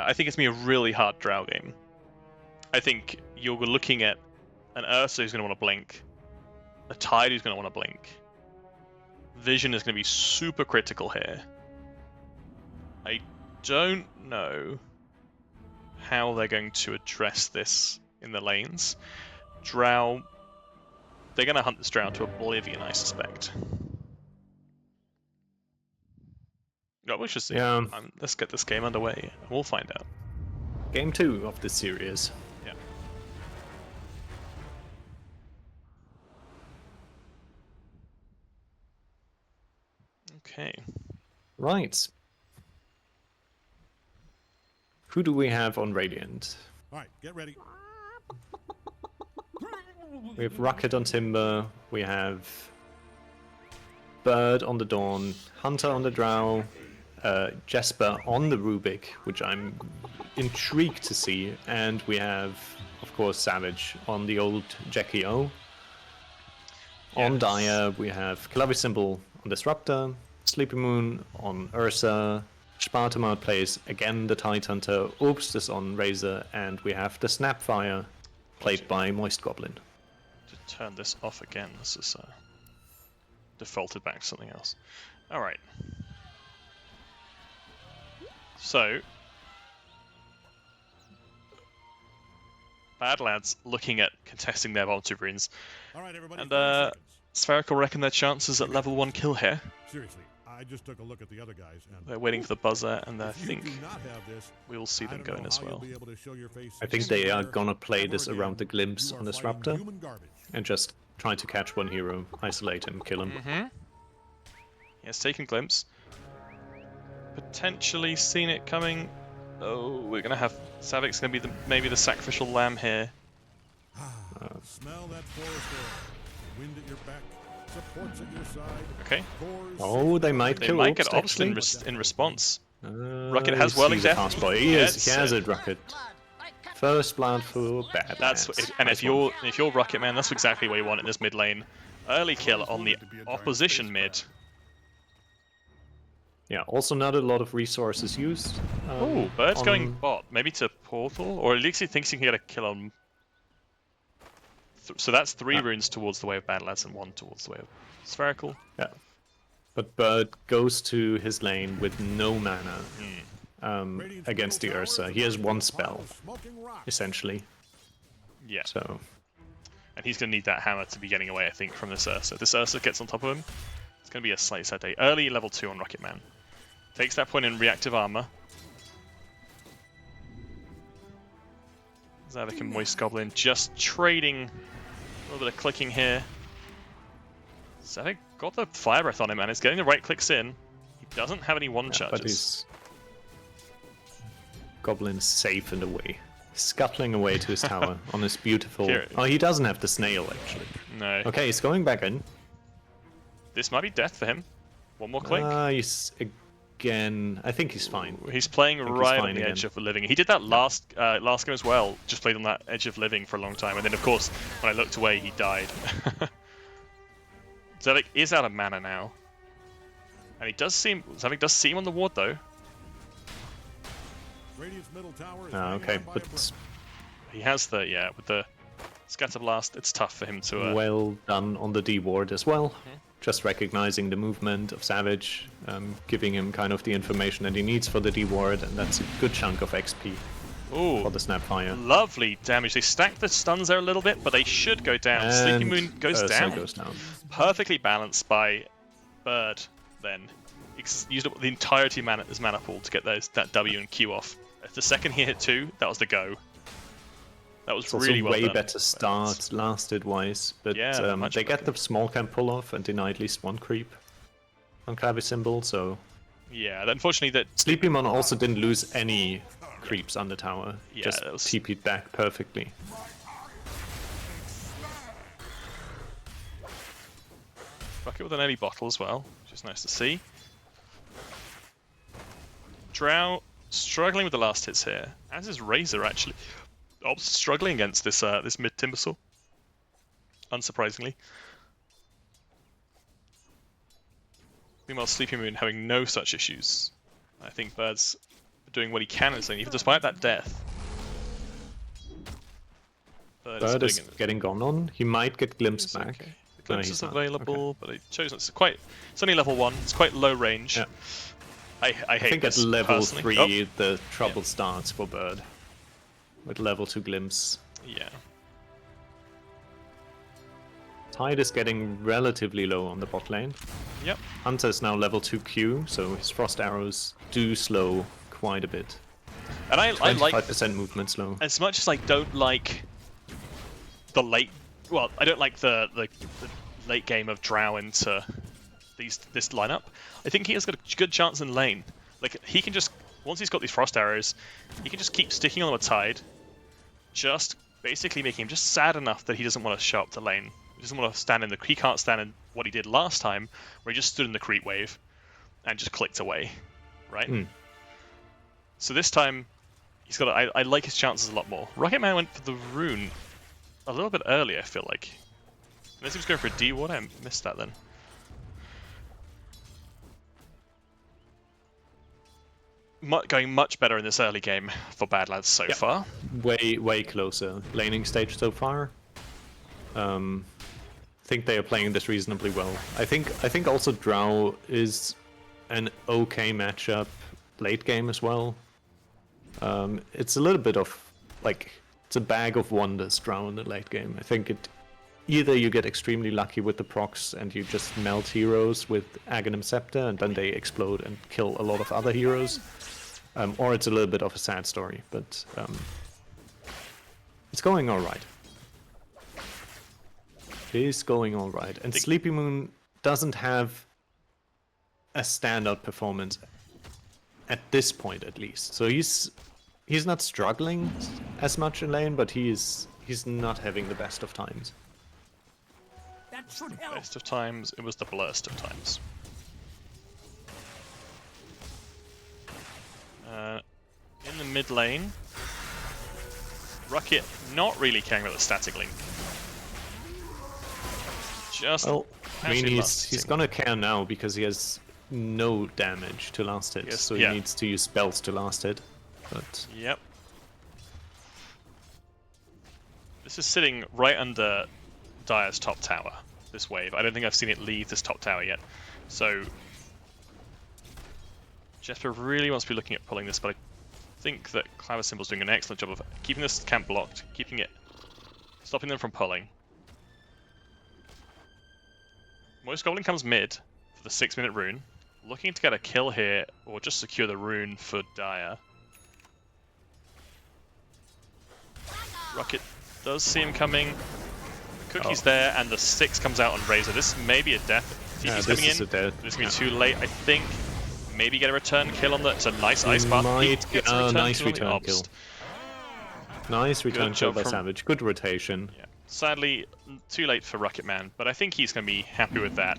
I think it's going to be a really hard Drow game. I think you're looking at an Ursa who's going to want to blink, a Tide who's going to want to blink. Vision is going to be super critical here. I don't know how they're going to address this in the lanes. Drow, they're going to hunt this Drow to oblivion, I suspect. No, we should see. Yeah. Let's get this game underway. We'll find out. Game 2 of this series. Yeah. Okay. Right. Who do we have on Radiant? All right, get ready. We have Rocket on Timber, we have Bird on the Dawn, Hunter on the Drow, Jesper on the Rubik, which I'm intrigued to see, and we have, of course, Savage on the old Jackie O. On Dire, we have clavicimbel on Disruptor, sleepymoon on Ursa, Spartomat plays again the Tide Hunter, Obst is on Razor, and we have the Snapfire played by Moist Goblin. To turn this off again, this is defaulted back to something else. Alright. So, Badlads looking at contesting their bottom 2 runes, All right, everybody. and 30 seconds. Spherical reckon their chances at level 1 kill here. Seriously, I just took a look at the other guys, and They're waiting for the buzzer, and I if you think do not have this, we will see I them don't going know as how you'll well. be able to show your face I think they are anywhere gonna play ever this again. around the glimpse You on are Disruptor fighting human garbage. and just try to catch one hero, isolate him, kill him. Mm-hmm. Yes, taken glimpse. Potentially seen it coming. Oh, we're gonna have Kxavic's gonna be maybe the sacrificial lamb here. Smell that forest air. Wind at your back, supports at your side. Okay. Cores Oh, they might They kill might get Obst, Obst actually. in response. Rocket Rocket has Whirling Death. Fast boy. He has it, Rocket. First blood for Badlands. That's and Nice if you're Rucketman, that's exactly what you want in this mid lane. Early kill on the opposition mid. Yeah, also not a lot of resources used. Oh, Bird's on- going bot, maybe to Portal, or at least he thinks he can get a kill on. So that's 3 runes towards the way of Badlads and 1 towards the way of Spherical. Yeah. But Bird goes to his lane with no mana against the Ursa. He has 1 spell, essentially. Yeah. So, And he's going to need that hammer to be getting away, I think, from this Ursa. If this Ursa gets on top of him, it's going to be a slightly sad day. Early level 2 on Rucketman. Takes that point in reactive armor. Kxavic and Moist Goblin just trading a little bit of clicking here. Kxavic got the fire breath on him, and it's getting the right clicks in. He doesn't have any one but charges. his Goblin's safe and away. Scuttling away to his tower on his beautiful... Here. Oh, he doesn't have the snail, actually. No. Okay, he's going back in. This might be death for him. One more click. He's again... I think he's fine. He's playing he's right on fine the again. edge of living. He did that last game as well. Just played on that edge of living for a long time, and then of course when I looked away, he died. Kxavic is out of mana now, and Kxavic does seem on the ward though. Radiant's middle tower is Ah, hanging okay, on by a but thread. He has with the scatter blast. It's tough for him to. well done on the D ward as well. Just recognizing the movement of Savage, giving him kind of the information that he needs for the D ward, and that's a good chunk of XP Ooh, for the Snapfire. lovely damage. They stack the stuns there a little bit, but they should go down. Sleepy And Moon goes Ursa down. goes down. Perfectly balanced by Bird. Then used up the entirety of his mana pool to get that W and Q off. If the second he hit 2, that was the go. That was It's also really well way done. better start lasted wise, but Yeah, much they get better. the small camp pull off and deny at least 1 creep on clavicimbel. So Yeah, unfortunately that Sleepymon also didn't lose any creeps on the tower. Yeah, just that was- TP'd back perfectly. Rocket with an early bottle as well, which is nice to see. Drow struggling with the last hits here, as is Razor actually. Obs struggling against this this mid Timbersaw. Unsurprisingly. Meanwhile, Sleepy Moon having no such issues. I think Bird's doing what he can in this lane, even despite that death. Bird is getting gone on. He might get glimpse back. Okay. The glimpse he's is not. available, Okay. but it shows it's only level 1. It's quite low range. Yeah. I hate I think this at level personally. 3 the trouble starts for Bird. With level 2 glimpse. Yeah. Tide is getting relatively low on the bot lane. Yep. Hunter is now level 2 Q, so his frost arrows do slow quite a bit. And I like 25% movement slow. as much as I don't like the late. Well, I don't like the late game of Drow into this lineup. I think he has got a good chance in lane. Like he can just once he's got these frost arrows, he can just keep sticking on the Tide, just basically making him just sad enough that he doesn't want to show up the lane. He doesn't want to stand in the. He can't stand in what he did last time, where he just stood in the creep wave and just clicked away, right? Mm. So this time, he's got. I like his chances a lot more. Rucketman went for the rune a little bit early, I feel like. Unless he was going for a D ward, I missed that then. Going much better in this early game for Badlads so far. Way closer. Laning stage so far. Think they are playing this reasonably well. I think also Drow is an okay matchup late game as well. It's a little bit of like it's a bag of wonders Drow in the late game. I think either you get extremely lucky with the procs and you just melt heroes with Aghanim Scepter and then they explode and kill a lot of other heroes. Or it's a little bit of a sad story, but it's going alright. It is going alright. And sleepymoon doesn't have a standout performance at this point at least. So he's not struggling as much in lane, but he's not having the best of times. That should help. Best of times, it was the blurst of times. In the mid lane, Rucket not really caring about the static link. Just well, I mean actually he's gonna care now because he has no damage to last hit, so he needs to use spells to last hit. But yep. This is sitting right under Dire's top tower, this wave. I don't think I've seen it leave this top tower yet. So Jesper really wants to be looking at pulling this, but I think that clavicimbel's doing an excellent job of keeping this camp blocked, stopping them from pulling. Most Goblin comes mid for the 6-minute rune, looking to get a kill here or just secure the rune for Dire. Rucket does see him coming. The cookie's there, and the 6 comes out on Razor. This may be a death. TP's coming in. This is going to be too late, I think. Maybe get a return kill on the. It's a nice ice bar. Nice return kill. Nice return kill by Savage. Good rotation. Yeah. Sadly, too late for Rucketman, but I think he's going to be happy with that.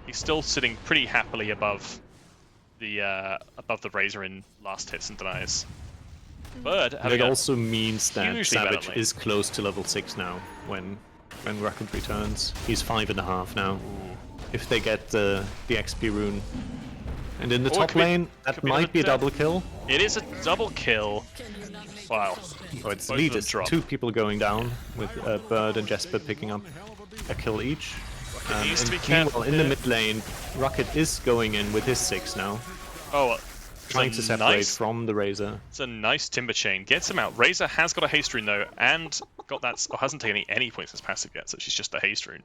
He's still sitting pretty happily above the Razor in last hits and denies. Bird it also means that hugely Savage is close to level 6 now when Rucket returns. He's 5.5 now. Ooh. If they get the XP rune. And in the top lane, that might be a double kill. It is a double kill. Wow. Oh, it's lead. It's 2 people going down with Bird and Jesper picking up a kill each. Needs to be careful. In the mid lane, Rucket is going in with his 6 now. Oh, trying to separate from the Razor. It's a nice timber chain. Gets him out. Razor has got a haste rune though, and got that. Or hasn't taken any points as passive yet, so she's just a haste rune.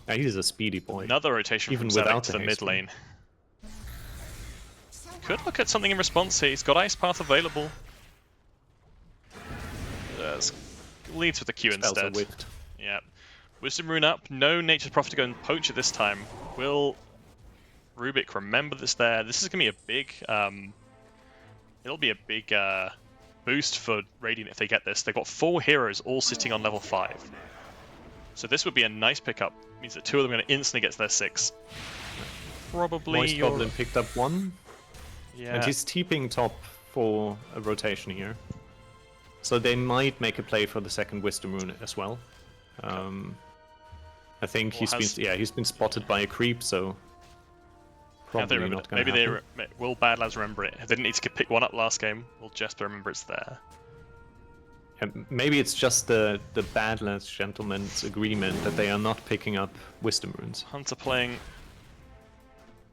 Yeah, he's a speedy boy. Another rotation even from without to the mid lane. rune. Could look at something in response here. He's got Ice Path available. Leads with the Q Spells instead. are whiffed. Yeah. Wisdom Rune up. No Nature's Prophet to go and poach it this time. Will Rubik remember this there? This is going to be a big... it'll be a big boost for Radiant if they get this. They've got 4 heroes all sitting on level 5. So this would be a nice pickup. It means that 2 of them are going to instantly get to their 6. Probably Moist Goblin picked up 1. Yeah. And he's TPing top for a rotation here. So they might make a play for the second Wisdom Rune as well. I think he's been spotted by a creep, so Have they Probably remembered not it? going to Maybe happen. they will Badlads remember it? They didn't need to pick one up last game. Will Jesper remember it's there? Maybe it's just the Badlands gentleman's agreement that they are not picking up wisdom runes. Hunter playing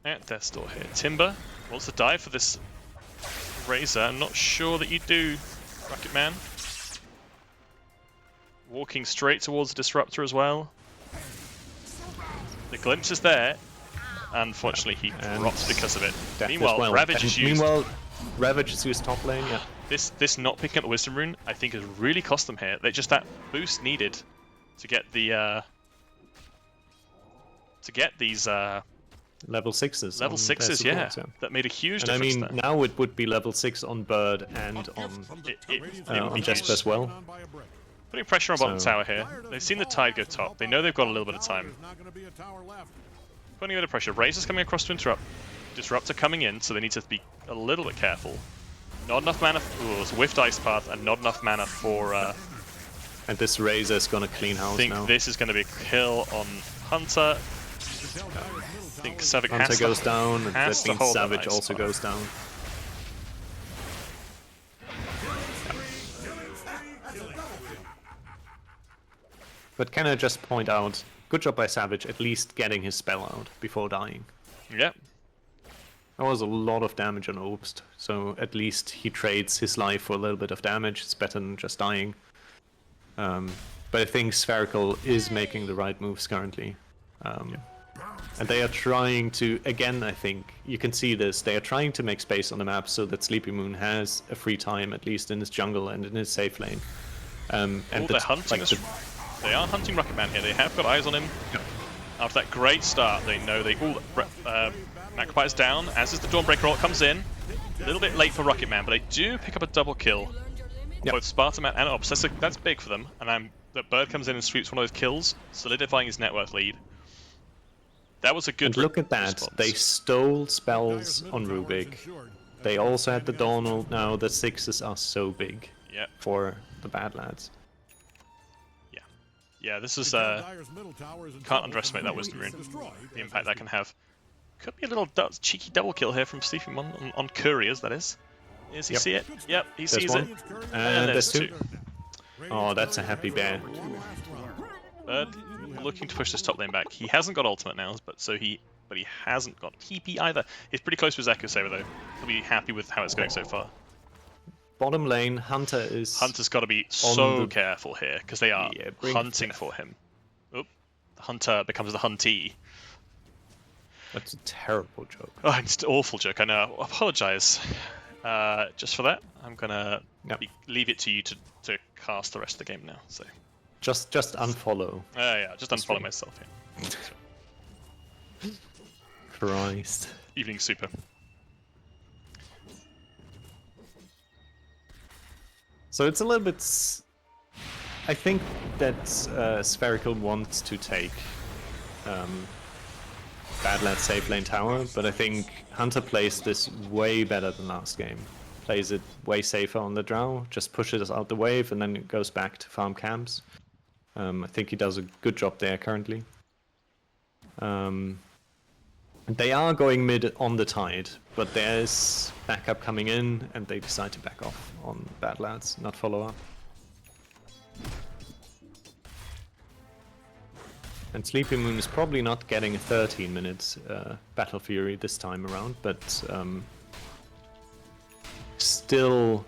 at death's door here. Timber wants to die for this Razor. I'm not sure that you do, Rucketman. Walking straight towards the Disruptor as well. The glimpse is there. Unfortunately, he drops because of it. Death Meanwhile, as well. Ravage is used. Meanwhile, Ravage is used top lane, yeah. This not picking up the Wisdom Rune, I think, has really cost them here. They just that boost needed to get the these level 6s. level 6s, yeah. That made a huge and I difference. mean, there. now it would be level 6 on Bird and on on Jesper as well. Putting pressure on bottom So- tower here. They've seen the tide go top. They know they've got a little bit of time. Putting a bit of pressure. Razor's coming across to interrupt. Disruptor coming in, so they need to be a little bit careful. Not enough mana. Ooh, it's whiffed Ice Path and not enough mana for. And this Razor is gonna clean house I think now. this is going to be a kill on Hunter. I think Kxavic Hunter has goes to, down, and that has to means hold that Savage Ice also Path. goes down. But can I just point out, good job by Savage, at least getting his spell out before dying. Yep. That was a lot of damage on Obst, so at least he trades his life for a little bit of damage. It's better than just dying. But I think Spherical is making the right moves currently. And they are trying to, again, I think, you can see this, they are trying to make space on the map so that Sleepymoon has a free time, at least in his jungle and in his safe lane. And They're hunting us. They are hunting Rucketman here. They have got eyes on him. Yep. After that great start, they know they... Ooh, Magpie's down, as is the Dawnbreaker ult comes in. A little bit late for Rucketman, but they do pick up a double kill. Yep. Both Spartomat and Ops. That's big for them. And the Bird comes in and sweeps one of those kills, solidifying his net worth lead. That was a good And look at that, response. they stole spells on Rubik. They also had the Dawn ult now, the 6s are so big Yep. for the Badlads. Yeah, this is... can't underestimate that Wisdom Rune. The impact that can have. Could be a little cheeky double kill here from Sleepymoon on Couriers, that is. Does he Yep. see it? Yep, he sees one. it. And there's two. two. Oh, that's a happy bear. Bird looking to push this top lane back. He hasn't got ultimate now, but he hasn't got TP either. He's pretty close with his Echo Saber though. He'll be happy with how it's going so far. Bottom lane, Hunter's got to be so the- careful here because they are Yeah, bring hunting death. for him. Oop, the Hunter becomes the Huntee. That's a terrible joke. Oh, it's an awful joke. I know. I apologise. Just for that, I'm gonna Yep. leave it to you to cast the rest of the game now. So, Just unfollow. yeah, just unfollow stream. myself. Yeah. Christ. Evening super. So it's a little bit... I think that Spherical wants to take Badlands safe lane tower, but I think Hunter plays this way better than last game. Plays it way safer on the drow, just pushes out the wave and then it goes back to farm camps. I think he does a good job there currently. They are going mid on the tide, but there's backup coming in and they decide to back off on Badlads, not follow up. And Sleepymoon is probably not getting a 13-minute Battle Fury this time around, but still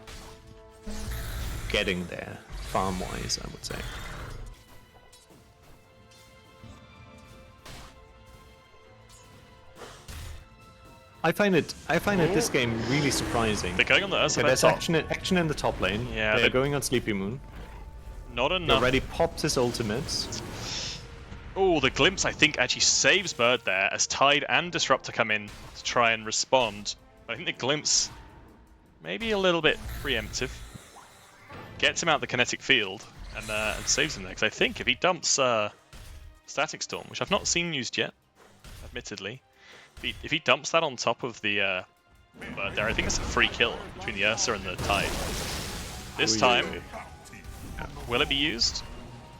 getting there, farm-wise, I would say. I find this game really surprising. They're going on the Ursa Okay, there's top. action in the top lane. Yeah, they're going on Sleepymoon. Not He enough. already popped his ultimates. Oh, the glimpse I think actually saves Bird there as Tide and Disruptor come in to try and respond. I think the glimpse maybe a little bit preemptive. Gets him out the kinetic field and saves him there. Because I think if he dumps Static Storm, which I've not seen used yet, admittedly, if he dumps that on top of the Bird there, I think it's a free kill between the Ursa and the Tide. This time, will it be used?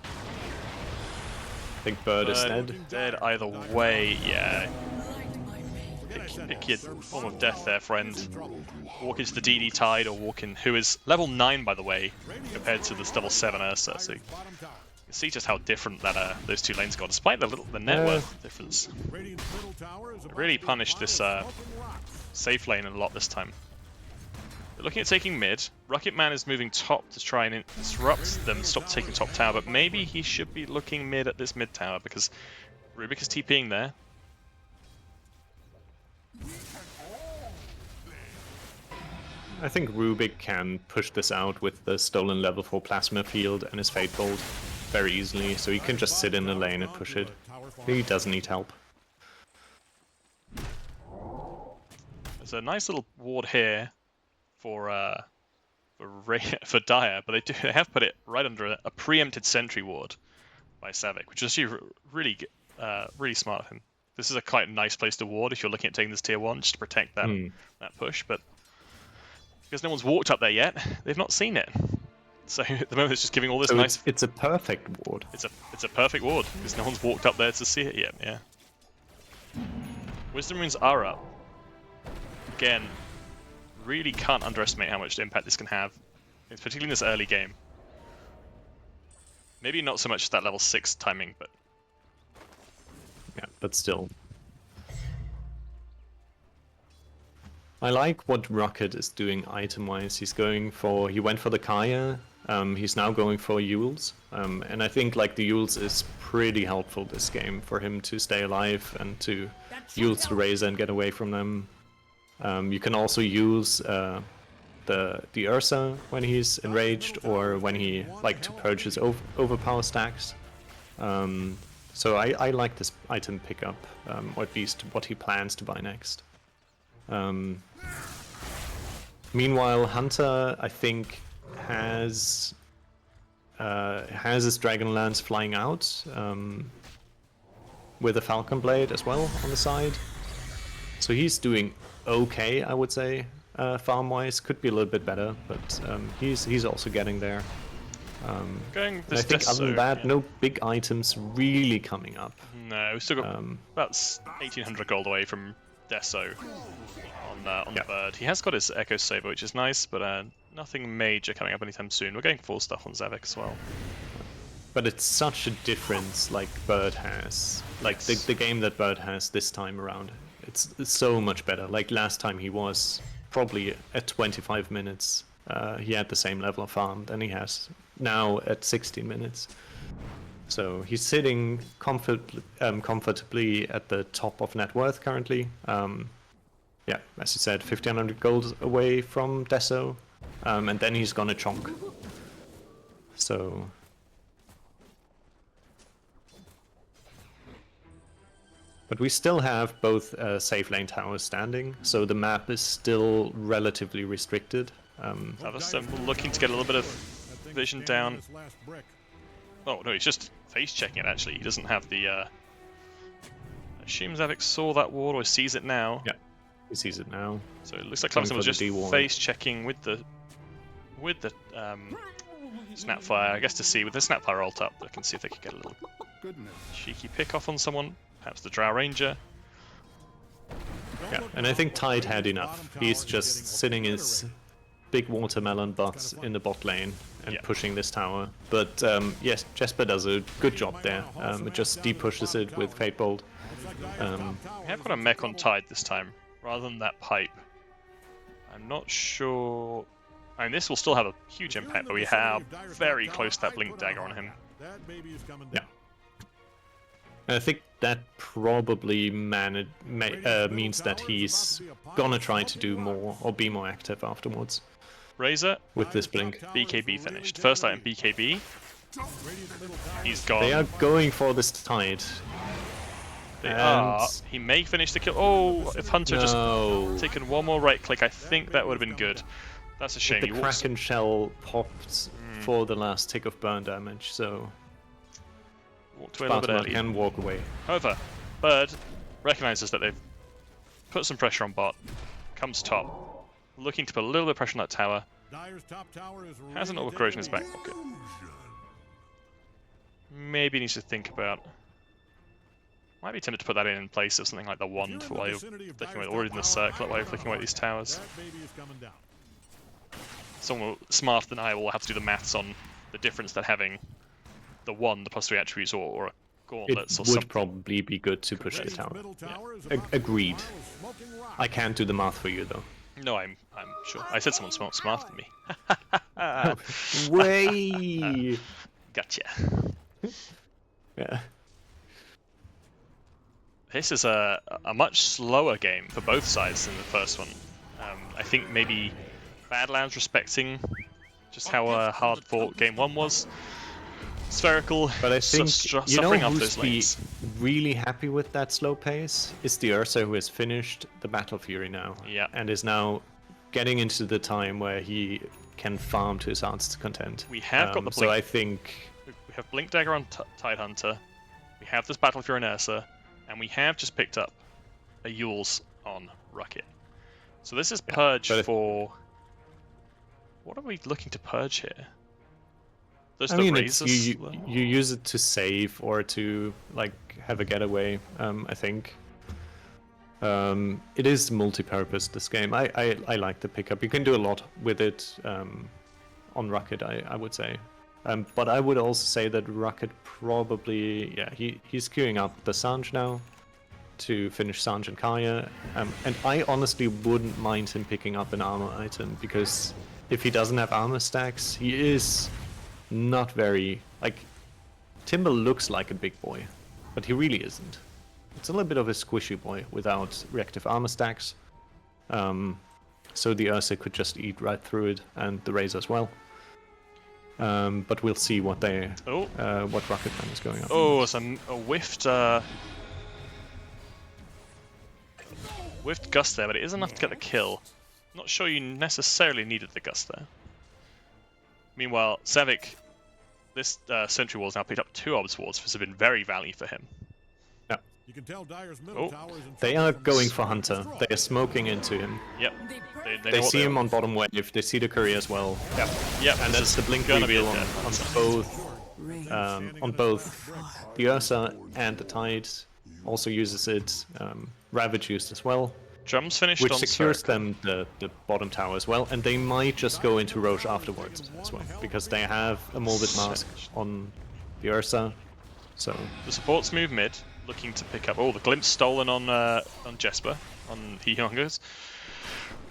I think Bird is dead. Dead either way, yeah. I think pick your form of death there, friend. Walk into the DD Tide or walk in, who is level 9 by the way, compared to this level 7 Ursa. So you can see just how different that those two lanes got, despite the net worth difference. They really punished this safe lane a lot this time. They're looking at taking mid. Rucketman is moving top to try and disrupt them, stop taking top tower, but maybe he should be looking mid at this mid tower because Rubik is TPing there. I think Rubik can push this out with the stolen level 4 plasma field and his Fate Bolt very easily, so he can just sit in the lane and push it. He doesn't need help. There's a nice little ward here for Dire, but they have put it right under a preempted sentry ward by Kxavic, which is actually really smart of him. This is a quite nice place to ward if you're looking at taking this tier 1, just to protect that push, but because no one's walked up there yet, they've not seen it. So at the moment it's just giving all this so nice... It's a perfect ward. It's a perfect ward, because no one's walked up there to see it yet, yeah. Wisdom runes are up. Again, really can't underestimate how much impact this can have, particularly in this early game. Maybe not so much that level 6 timing, but... Yeah, but still. I like what Rocket is doing item-wise. He went for the Kaya, he's now going for Yules, and I think like the Yules is pretty helpful this game for him to stay alive and to Yules the Razor and get away from them. You can also use the Ursa when he's enraged or when he to purge his overpower stacks. So I like this item pickup, or at least what he plans to buy next. Meanwhile, Hunter, I think, has his Dragon Lance flying out with a Falcon Blade as well on the side. So he's doing okay, I would say, farm-wise. Could be a little bit better, but he's also getting there. Going I think other than that, no big items really coming up. No, we've still got about 1,800 gold away from Deso on the bird. He has got his Echo Saber, which is nice, but nothing major coming up anytime soon. We're getting full stuff on Kxavic as well. But it's such a difference, like Bird has. Like the game that Bird has this time around. It's so much better. Like last time he was probably at 25 minutes. He had the same level of farm than he has now at 16 minutes. So he's sitting comfortably at the top of net worth currently. Yeah, as you said, 1,500 gold away from Deso, and then he's gonna chonk. So... But we still have both safe lane towers standing, so the map is still relatively restricted. Looking to get a little bit of vision down. Oh no, he's just face checking it actually. He doesn't have the... I assume Kxavic saw that ward or sees it now. Yeah, he sees it now. So it looks like Clemson was just face checking with the Snapfire, I guess, to see with the Snapfire ult up. I can see if they could get a little cheeky pick off on someone. Perhaps the Drow Ranger. Yeah, and I think Tide had enough. He's just sitting his big watermelon butt in the bot lane and pushing this tower. But yes, Jesper does a good job there. It just de-pushes it with Fate Bolt. We have got a mech on Tide this time, rather than that pipe. I'm not sure... I mean, this will still have a huge impact, but we have very close to that Blink Dagger on him. Yeah. I think that probably means that he's gonna try to do more or be more active afterwards. Razor with this blink. BKB finished. First item BKB. He's gone. They are going for this Tide. They are. He may finish the kill. Oh, if Hunter just taken one more right click, I think that would have been good. That's a shame. The Kraken Shell popped for the last tick of burn damage, so... Walked away a little bit early. Can walk away. However, Bird recognizes that they've put some pressure on bot, comes top, looking to put a little bit of pressure on that tower. Has an Orb of Corrosion in his back pocket. Maybe needs to think about... Might be tempted to put that in place of something like the wand for while you're flicking away, or in the circlet while you're flicking away these towers. That baby is coming down. Someone smarter than I will have to do the maths on the difference that having the wand, the +3 attributes, or a gauntlets It or would something. probably be good to push the Radiant's tower. middle tower is about to Agreed. pile of smoking rock. I can't do the math for you though. No, I'm sure. I said someone smarter than me. Way. Gotcha. Yeah. This is a much slower game for both sides than the first one. I think maybe Badlands respecting just how hard fought game 1 was. Spherical, But I think you know suffering off who's those lanes. really happy with that slow pace is the Ursa, who has finished the Battle Fury now. Yeah. And is now getting into the time where he can farm to his heart's content. We have got the So blink. I think We have Blink Dagger on Tidehunter, we have this Battle Fury on Ursa, and we have just picked up a Yules on Rucket. So this is Purge but for... What are we looking to purge here? Those I the mean, it's, razors? you use it to save or to like have a getaway. I think it is multi-purpose. This game, I like the pickup. You can do a lot with it on Rucket, I would say. But I would also say that Rucket probably, yeah, he's queuing up the Sanj now to finish Sanj and Kaya. And I honestly wouldn't mind him picking up an armor item, because if he doesn't have armor stacks, he is not very, like, Timber looks like a big boy, but he really isn't. It's a little bit of a squishy boy without reactive armor stacks. So the Ursa could just eat right through it, and the Razor as well. But we'll see what they, what Rucketman is going up. Oh, it's a whiffed, whiffed gust there, but it is enough to get the kill. Not sure you necessarily needed the gust there. Meanwhile, Kxavic, this Sentry Wall's now picked up 2 Obs Wards, which have been very value for him. Yeah. You can tell Dyer's middle Oh. tower is in They trouble are from going being for Hunter. destroyed. They are smoking into him. Yep. They They know what see they him are. on bottom wave. They see the courier as well. Yep. Yep. And this that's is the blink gonna be a reveal death on hunt. both the Ursa and the Tide. Also uses it. Ravage used as well, Drums finished which on secures Spherical. them the bottom tower as well. And they might just go into Roche afterwards as well, because they have a Morbid Mask on the Ursa. So The supports move mid, looking to pick up. Oh, the glimpse stolen on Jesper, on He Hungers.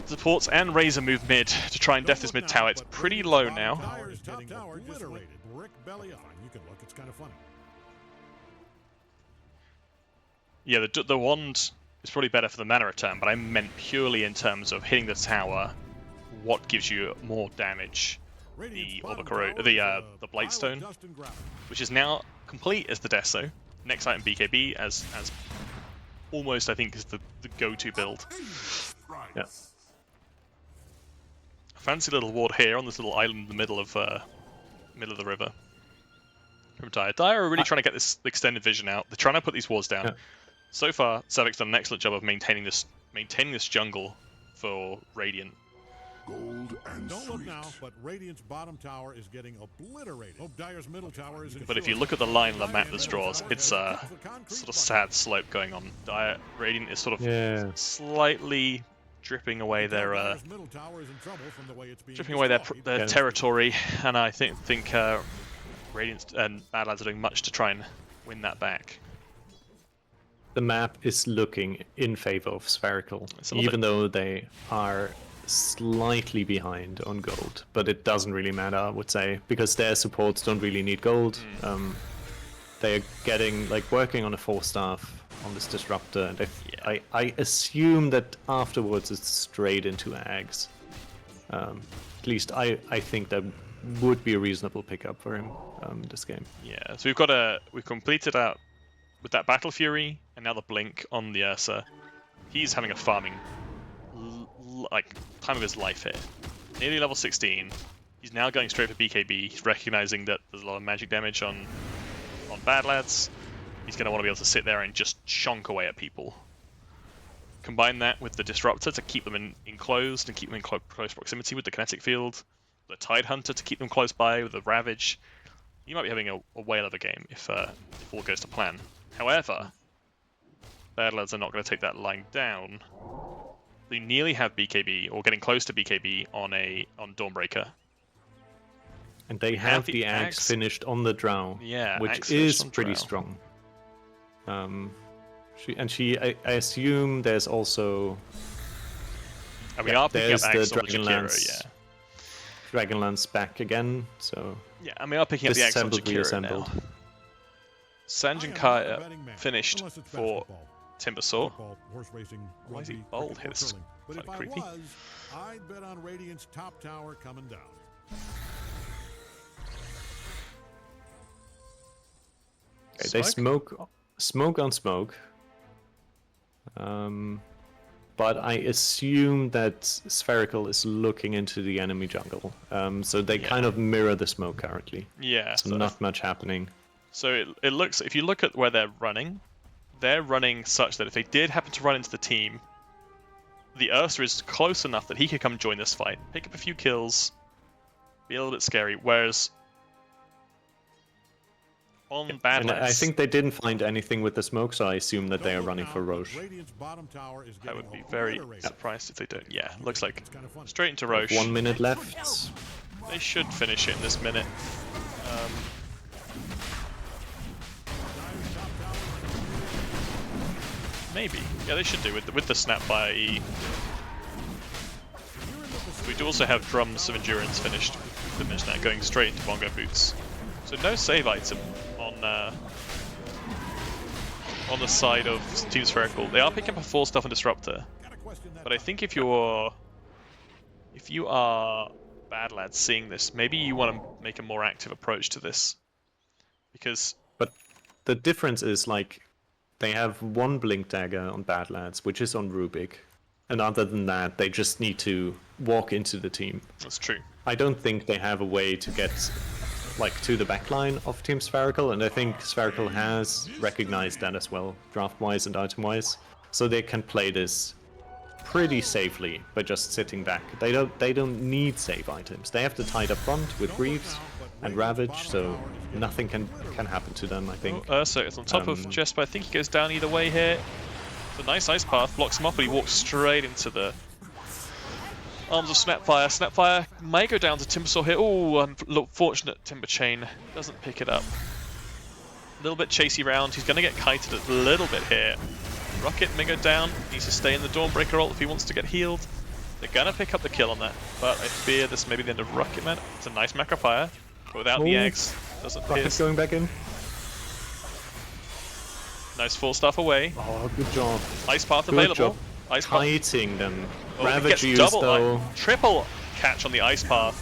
Supports and Razor move mid to try and death this mid tower. It's pretty low now. Dyer's top tower just went brick belly up. You can look, it's kind of funny. Yeah, the wand is probably better for the mana return, but I meant purely in terms of hitting the tower. What gives you more damage? The the Blightstone, which is now complete as the Deso. Next item BKB as almost I think is the go-to build. yeah. Fancy little ward here on this little island in the middle of the river. From Dyer. Dyer are really trying to get this extended vision out. They're trying to put these wards down. Yeah. So far, Kxavic's done an excellent job of maintaining this jungle for Radiant. Gold and Don't look sweet. now, but Radiant's bottom tower is getting obliterated. Hope Dyer's middle tower is But if you look at the line on the map this draws, it's a sort of sad slope going on. Radiant is sort of Yeah. slightly dripping away their Yeah. territory, and I think Radiant and Badlads are doing much to try and win that back. The map is looking in favor of Spherical, It's a little even though they are slightly behind on gold. But it doesn't really matter, I would say, because their supports don't really need gold. They are getting, like, working on a 4-staff on this Disruptor, and I assume that afterwards it's straight into Ags. At least I think that would be a reasonable pickup for him this game. Yeah, so we've completed out with that Battle Fury and now the Blink on the Ursa. He's having a farming like time of his life here. Nearly level 16. He's now going straight for BKB. He's recognizing that there's a lot of magic damage on Badlads. He's going to want to be able to sit there and just chonk away at people. Combine that with the Disruptor to keep them enclosed and keep them in close proximity with the Kinetic Field. The Tidehunter to keep them close by with the Ravage. You might be having a whale of a game if all goes to plan. However, Badlads are not going to take that line down. They nearly have BKB, or getting close to BKB on Dawnbreaker. And they have the axe finished on the drow, Yeah, which is pretty drow. strong. I assume there's also. And we are picking up there's axe the on the Jakiro, yeah. Dragonlance back again, so. Yeah, and we are picking up the axe on Disassembled, Jakiro reassembled. now. Sanjin Kaya finished for Timbersaw. Why is he bold here? This is But if quite I creepy. was, I'd bet on Radiant's top tower coming down. Okay, they smoke on smoke. But I assume that Spherical is looking into the enemy jungle. So they kind of mirror the smoke currently. Yeah. So not much happening. So it looks, if you look at where they're running such that if they did happen to run into the team, the Ursa is close enough that he could come join this fight, pick up a few kills, be a little bit scary, whereas on Badlands... And I think they didn't find anything with the smoke, so I assume that they are running for Roche. I would be very surprised if they don't. Yeah, looks like straight into Roche. 1 minute left. They should finish it in this minute. Maybe. Yeah, they should do with the Snapfire E. We do also have Drums of Endurance finished now, going straight into Bongo Boots. So no save item on the side of Team Spherical. They are picking up a Force Stuff and Disruptor, but I think if you are Badlads seeing this, maybe you want to make a more active approach to this, because. But the difference is like they have one Blink Dagger on Badlads, which is on Rubik, and other than that, they just need to walk into the team. That's true. I don't think they have a way to get like to the backline of Team Spherical, and I think Spherical has recognized that as well, draft-wise and item-wise, so they can play this pretty safely by just sitting back. They don't need save items. They have the tide up front with Greaves and Ravage, so nothing can happen to them, I think. Ursa is on top of Jesper. I think he goes down either way here. It's a nice ice path, blocks him up, but he walks straight into the arms of Snapfire. Snapfire may go down to Timbersaw here. Oh, unfortunate Timber Chain doesn't pick it up. A little bit chasey round. He's going to get kited a little bit here. Rocket may go down. Needs to stay in the Dawnbreaker ult if he wants to get healed. They're going to pick up the kill on that, but I fear this may be the end of Rucketman. It's a nice macro fire, but without the eggs, doesn't Rocket's pierce. going back in. Nice full stuff away. Oh, good job. Ice path Good available. job. Ice path. Kiting them. Oh, Ravage gets used double, though. triple catch on the ice path,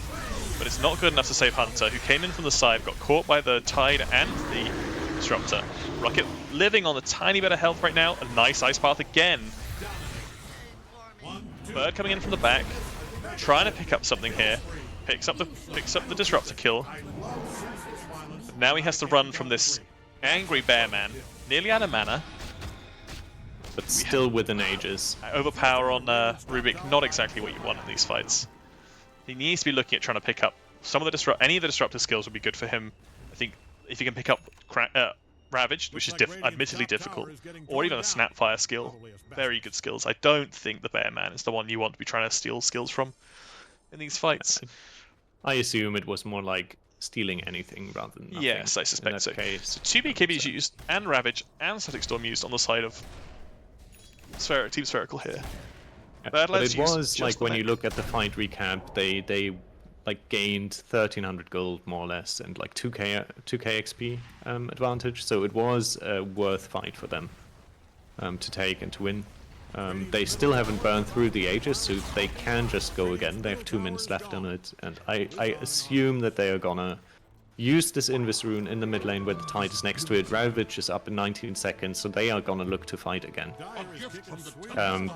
but it's not good enough to save Hunter, who came in from the side, got caught by the Tide and the Disruptor. Rocket living on a tiny bit of health right now. A nice ice path again. Bird coming in from the back, trying to pick up something here. Picks up the Disruptor kill. But now he has to run from this angry bear man, nearly out of mana. But still within ages. Overpower on Rubik, not exactly what you want in these fights. He needs to be looking at trying to pick up some of the any of the disruptor skills would be good for him. I think if he can pick up Ravage, which is admittedly difficult, or even a Snapfire skill, very good skills. I don't think the Bear Man is the one you want to be trying to steal skills from in these fights. I assume it was more like stealing anything rather than nothing. Yes, I suspect so. Case. So 2 BKBs used, and Ravage, and Static Storm used on the side of Team Spherical here. But it was like when you look at the fight recap, they like gained 1300 gold more or less and like 2k XP advantage. So it was a worth fight for them to take and to win. They still haven't burned through the Aegis, so they can just go again. They have 2 minutes left on it, and I assume that they are gonna use this Invis rune in the mid lane where the Tide is next to it. Ravage is up in 19 seconds, so they are gonna look to fight again.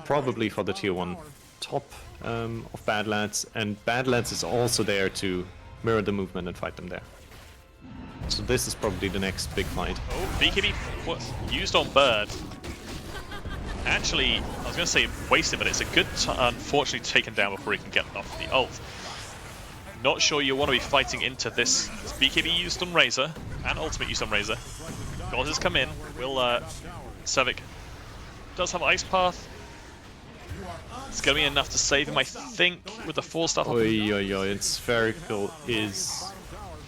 Probably for the tier 1 top of Badlads, and Badlads is also there to mirror the movement and fight them there. So this is probably the next big fight. Oh, BKB used on Bird. Actually, I was going to say wasted, but it's a good unfortunately taken down before he can get off the ult. Not sure you want to be fighting into this. This BKB used on Razor, and ultimate used on Razor. God has come in. Will Kxavic does have Ice Path. It's going to be enough to save him, I think, with the 4-star. Oi, oi, oi, and Spherical is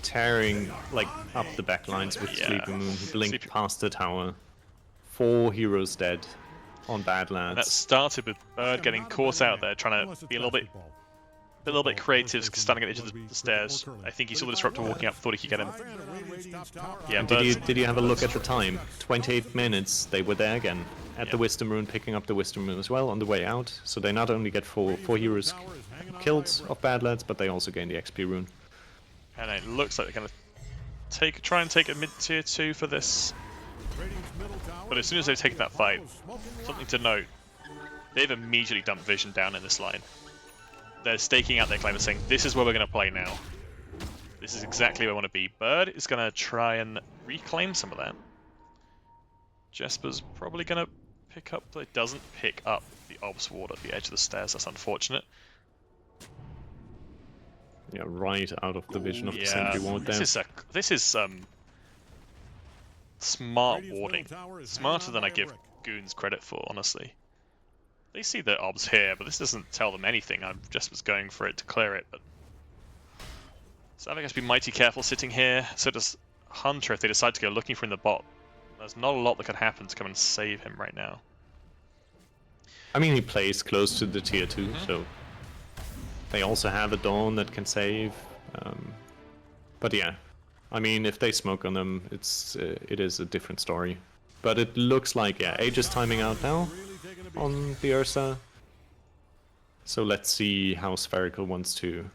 tearing like up the backlines with Yeah. sleepymoon. He blinked past the tower. 4 heroes dead on Badlads. And that started with Bird getting caught out there, trying to be a little bit creative, standing at the edge of the stairs. I think he saw the Disruptor walking up, thought he could get him. Yeah, And Bird, did you have a look at the time? 28 minutes, they were there again. At the Wisdom Rune, picking up the Wisdom Rune as well on the way out. So they not only get four heroes killed of Badlads, but they also gain the XP Rune. and it looks like they're going to try and take a mid-tier 2 for this. But as soon as they've taken that fight, something to note, they've immediately dumped Vision down in this line. They're staking out their claim and saying, this is where we're going to play now. This is exactly where I want to be. Bird is going to try and reclaim some of that. Jesper's probably going to pick up, but it doesn't pick up the Obs Ward at the edge of the stairs. That's unfortunate. Yeah, right out of the vision of the Sentry Ward there. This is smart warding. Smarter than I give Goons credit for, honestly. They see the Obs here, but this doesn't tell them anything. I just was going for it to clear it, but Kxavic has to be mighty careful sitting here. So does Hunter if they decide to go looking for him in the bot. There's not a lot that could happen to come and save him right now. I mean, he plays close to the tier 2, so they also have a Dawn that can save. But yeah, I mean, if they smoke on them, it is a different story. But it looks like, yeah, Age is timing out now on the Ursa. So let's see how Spherical wants to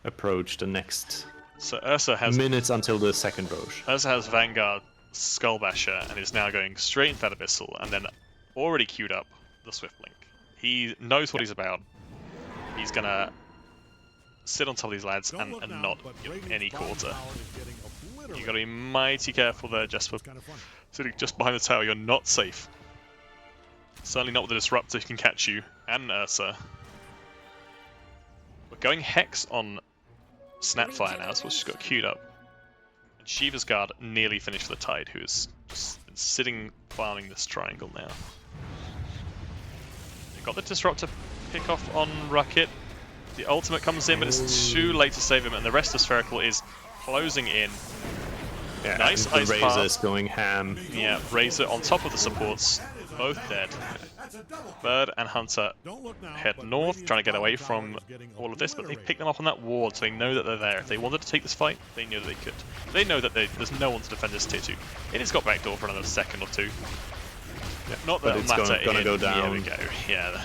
approach the next So Ursa has minutes until the second Roche. Ursa has Vanguard, Skullbasher, and is now going straight into that Abyssal, and then already queued up the Swift Blink. He knows what he's about. He's gonna sit on top of these lads and not give any quarter. You gotta be mighty careful there, Jesper. Sitting just behind the tower, you're not safe. Certainly not with the Disruptor who can catch you, and Ursa. We're going Hex on Snapfire now, so she's got queued up. And Shiva's Guard nearly finished the Tide, who is just been sitting farming this triangle now. They got the Disruptor pick off on Rucket. The ultimate comes in, but it's too late to save him, and the rest of Spherical is closing in. Yeah, Nice and Ice the Path. Razor's going ham. Yeah, Razor on top of the supports, both dead. Bird and Hunter head north, trying to get away from all of this, but they pick them up on that ward, so they know that they're there. If they wanted to take this fight, they knew that they could. They know that there's no one to defend this tier 2. It has got backdoor for another second or two. Yeah, Not that but it'll it's matter. gonna go down. Here we go. Yeah.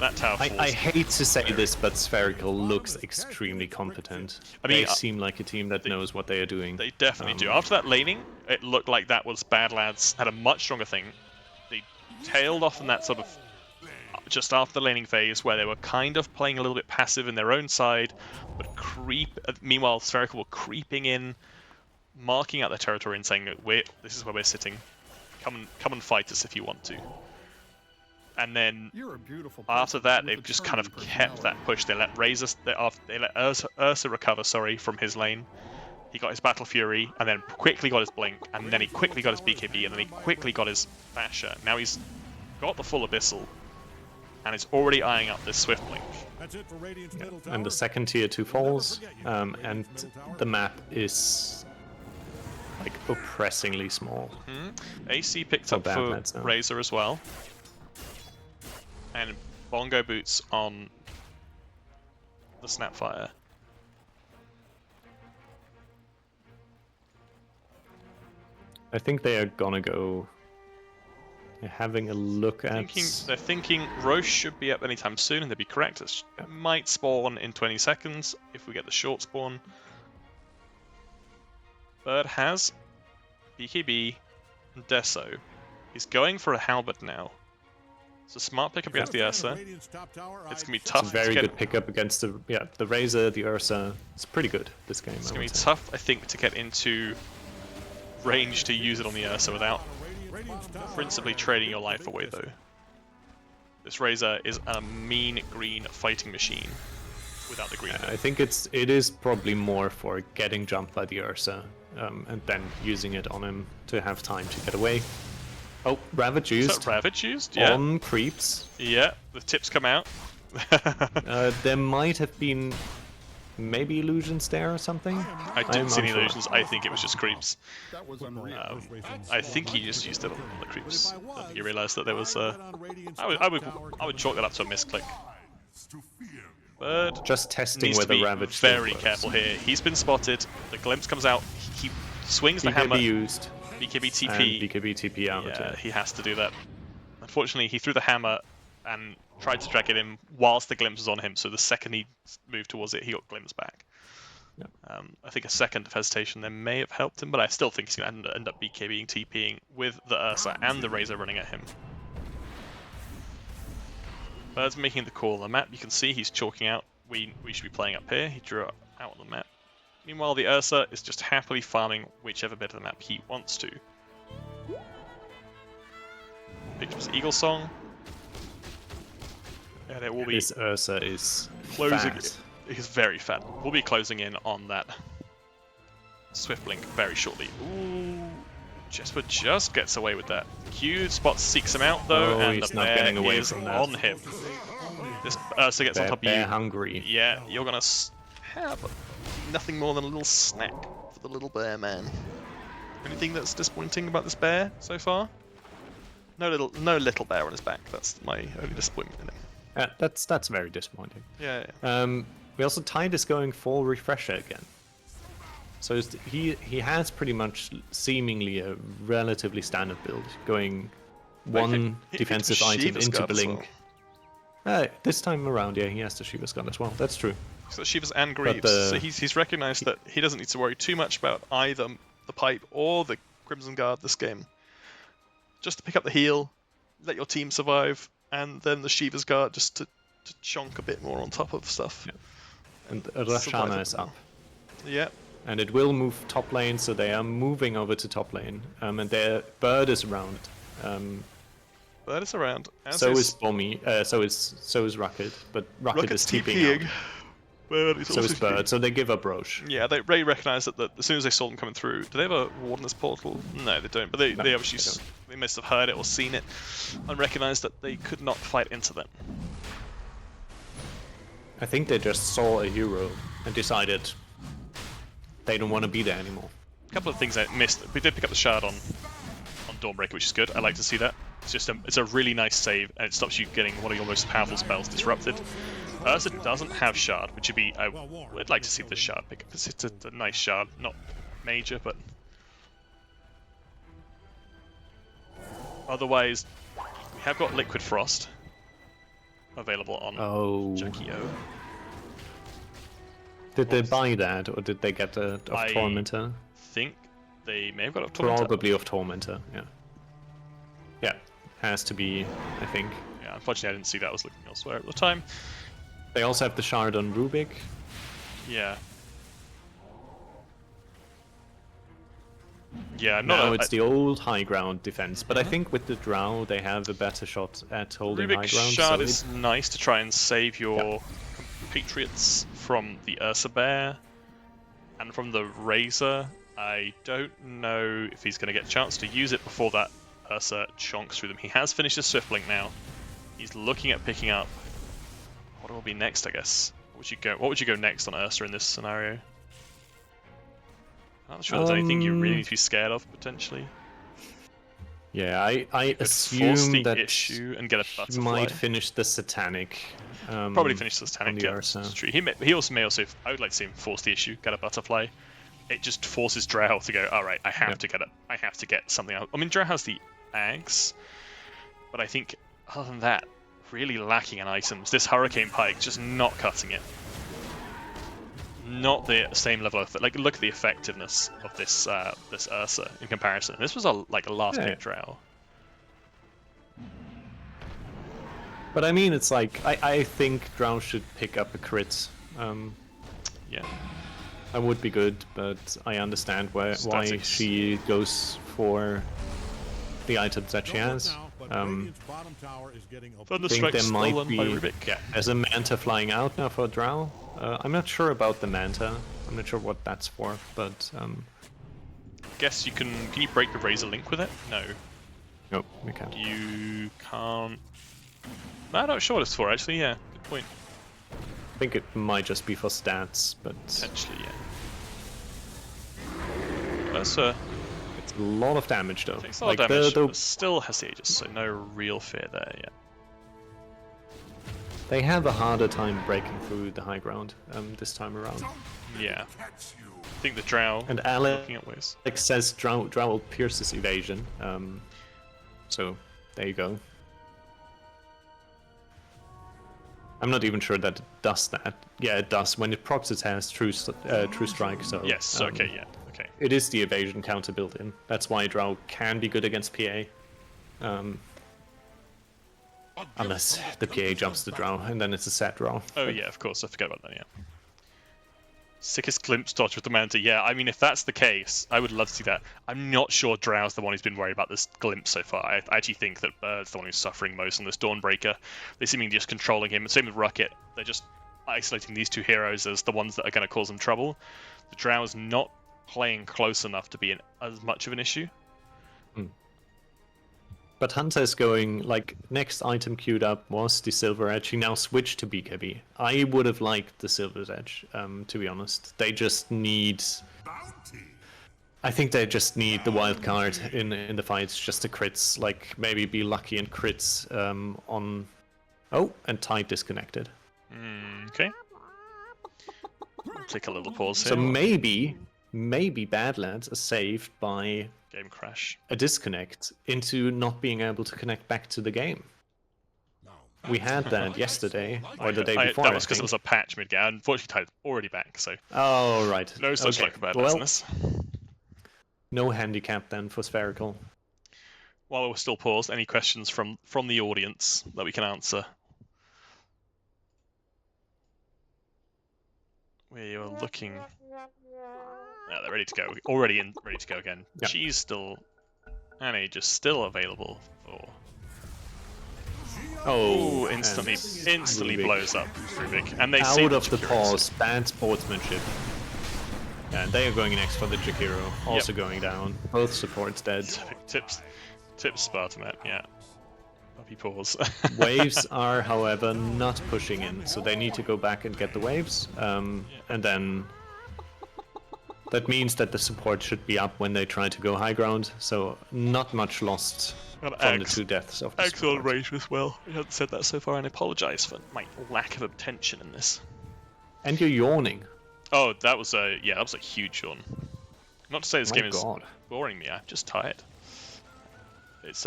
That tower falls. I hate to say this, but Spherical looks extremely competent. I mean, they seem like a team that knows what they are doing. They definitely do. After that laning, it looked like that was Badlads had a much stronger thing. They tailed off in that sort of just after the laning phase, where they were kind of playing a little bit passive in their own side, but meanwhile, Spherical were creeping in, marking out their territory and saying, "This is where we're sitting. Come and fight us if you want to." And then after that, they've just kind of kept that push. They let Ursa recover, from his lane. He got his Battle Fury, and then quickly got his Blink, and then he quickly got his BKB, and then he quickly got his Basher. Now he's got the full Abyssal, and is already eyeing up this Swift Blink. And the second tier 2 falls, and the map is like oppressingly small. AC picked For up for Badlads now. Razor as well. And Bongo Boots on the Snapfire. I think they are gonna go. They're having a look at. They're thinking Roche should be up anytime soon, and they'd be correct. It might spawn in 20 seconds if we get the short spawn. Bird has BKB and Deso. He's going for a Halberd now. It's a smart pickup against the Ursa. It's gonna be tough. It's a very to good pickup against the Razor, the Ursa. It's pretty good this game. It's gonna be tough, I think, to get into range to use it on the Ursa without principally trading your life away, though. This Razor is a mean green fighting machine without the green. I think it is probably more for getting jumped by the Ursa, and then using it on him to have time to get away. Oh, Ravage Is used that Ravage used? Yeah. on creeps. Yeah, the tips come out. There might have been maybe illusions there or something. I didn't see any unsure. illusions. I think it was just creeps. That was unreal. I think he just used it on the creeps. He realised that there was I would chalk that up to a misclick. Bird Just testing needs to whether be Ravage still very works. careful here. He's been spotted. The glimpse comes out. He swings the hammer. BKB used. BKB And TP. BKB TP out. Yeah, he has to do that. Unfortunately, he threw the hammer and tried to drag it in whilst the glimpse was on him. So the second he moved towards it, he got glimpse back. Yeah. I think a second of hesitation there may have helped him, but I still think he's going to end up BKBing, TPing with the Ursa and the Razor running at him. Bird's making the call on the map. You can see he's chalking out. We should be playing up here. He drew it out on the map. Meanwhile, the Ursa is just happily farming whichever bit of the map he wants to. Pictures Eagle Song. Yeah, there will be This Ursa is closing. fast. He's very fat. We'll be closing in on that Swift Blink very shortly. Ooh, Jesper just gets away with that. Q spots, seeks him out though, Oh, and he's the not bear getting away is from that. on him. This Ursa gets on top of Bear you. hungry. Yeah, you're gonna have nothing more than a little snack for the little bear man. Anything that's disappointing about this bear so far? No little bear on his back. That's my only disappointment in him. That's very disappointing. Yeah. We also Tide is going full refresher again. So he has pretty much seemingly a relatively standard build, going one he defensive picked item Shiva's into guard as blink. This time around, yeah, he has the Shiva's gun as well. That's true. So Shivas and Greaves. the- So he's recognised that he doesn't need to worry too much about either the pipe or the Crimson Guard this game. Just to pick up the heal, let your team survive, and then the Shiva's Guard just to chonk a bit more on top of stuff. Yeah. And Rashana is up. Yeah. And it will move top lane, so they are moving over to top lane. And their Bird is around. Bird is around. So is Bommy. So is Rocket, but Rocket is TPing out. Bird is So also is Bird. TPing. So they give up Roche. Yeah, they recognise that as soon as they saw them coming through. Do they have a Warden's portal? No, they don't. But they obviously they don't. they must have heard it or seen it, and recognised that they could not fight into them. I think they just saw a hero and decided they don't want to be there anymore. A couple of things I missed. We did pick up the shard on Dawnbreaker, which is good. I like to see that. It's a really nice save, and it stops you getting one of your most powerful spells disrupted. Ursa doesn't have shard, which would be I would like to see the shard pick up. It's a nice shard, not major, but otherwise we have got Liquid Frost available on Jackie O. Did they buy that, or did they get it of I Tormentor? think they may have got a Tormentor. Probably of Tormentor, yeah. Yeah, has to be, I think. Yeah, unfortunately I didn't see that. I was looking elsewhere at the time. They also have the shard on Rubik. Yeah. Yeah, I'm not. No, it's the old high ground defense, but I think with the Drow they have a better shot at holding high Rubik's ground. Shard so is nice to try and save your compatriots from the Ursa Bear and from the Razor. I don't know if he's going to get a chance to use it before that Ursa chonks through them. He has finished his Swift Blink now. He's looking at picking up. What will be next, I guess? What would you go next on Ursa in this scenario? I'm not sure there's anything you really need to be scared of, potentially. Yeah, I Force assume the that issue and get a he butterfly. might finish the Satanic. Probably finish the Satanic, on the yeah, Ursa. that's true. He also may also, I would like to see him force the issue, get a butterfly. It just forces Drow to go, alright, I have to get it. I have to get something out. I mean, Drow has the Ags, but I think, other than that, really lacking in items. This Hurricane Pike, just not cutting it. Not the same level of, like, look at the effectiveness of this this Ursa in comparison. This was a last pick Drow. But I mean, it's like, I think Drow should pick up a crit. Yeah. That would be good, but I understand why Statics. she goes for the items that she has. I think there might be there's a Manta flying out now for Drow. I'm not sure about the Manta. I'm not sure what that's for, but Guess you can you break the Razor Link with it? No. No, we can't. You can't. No, I'm not sure what it's for, actually, yeah. Good point. I think it might just be for stats, but Potentially, yeah. That's a. it's a lot of damage though. Takes a lot of damage, but still has the Aegis, so no real fear there yet. They have a harder time breaking through the high ground this time around. Yeah. I think the Drow And looking at ways. Alex says Drow will pierce this evasion. So there you go. I'm not even sure that it does that. Yeah, it does. When it procs, it has true strike. So Yes, okay, yeah. Okay. it is the evasion counter built in. That's why Drow can be good against PA. Unless the PA jumps the Drow, and then it's a sad Drow. Oh yeah, of course, I forgot about that, yeah. Sickest glimpse dodge with the Manta. Yeah, I mean, if that's the case, I would love to see that. I'm not sure Drow's the one who's been worried about this glimpse so far. I actually think that Bird's the one who's suffering most on this Dawnbreaker. They seemingly just controlling him. Same with Rucket. They're just isolating these two heroes as the ones that are going to cause them trouble. The Drow's not playing close enough to be as much of an issue. But Hunter is going, like, next item queued up was the Silver Edge. He now switched to BKB. I would have liked the Silver's Edge, to be honest. They just need... I think they just need the wild card in the fights, just the crits. Like, maybe be lucky and crits on... Oh, and Tide disconnected. Okay. Take a little pause here. So maybe Badlads are saved by... Game crash. A disconnect into not being able to connect back to the game. We had that yesterday, or the day before. That was because it was a patch mid-game. Unfortunately, Tide's already back, so... Oh, right. No such luck about business. No handicap then for Spherical. While we're still paused, any questions from the audience that we can answer? We are looking... Yeah, they're ready to go. Already ready to go again. Yep. She's still... And Aegis still available for... Oh, instantly blows up Kxavic. And they out of the pause, bad sportsmanship. And they are going next for the Jakiro, also going down. Both supports dead. Tips Spartomat, yeah. Puppy paws. Waves are, however, not pushing in, so they need to go back and get the waves. And then... That means that the support should be up when they try to go high ground, so not much lost from the two deaths of the Excellent rage as well. I haven't said that so far, and I apologise for my lack of attention in this. And you're yawning. Oh, that was a huge yawn. Not to say this game is God. boring me. I'm just tired. It's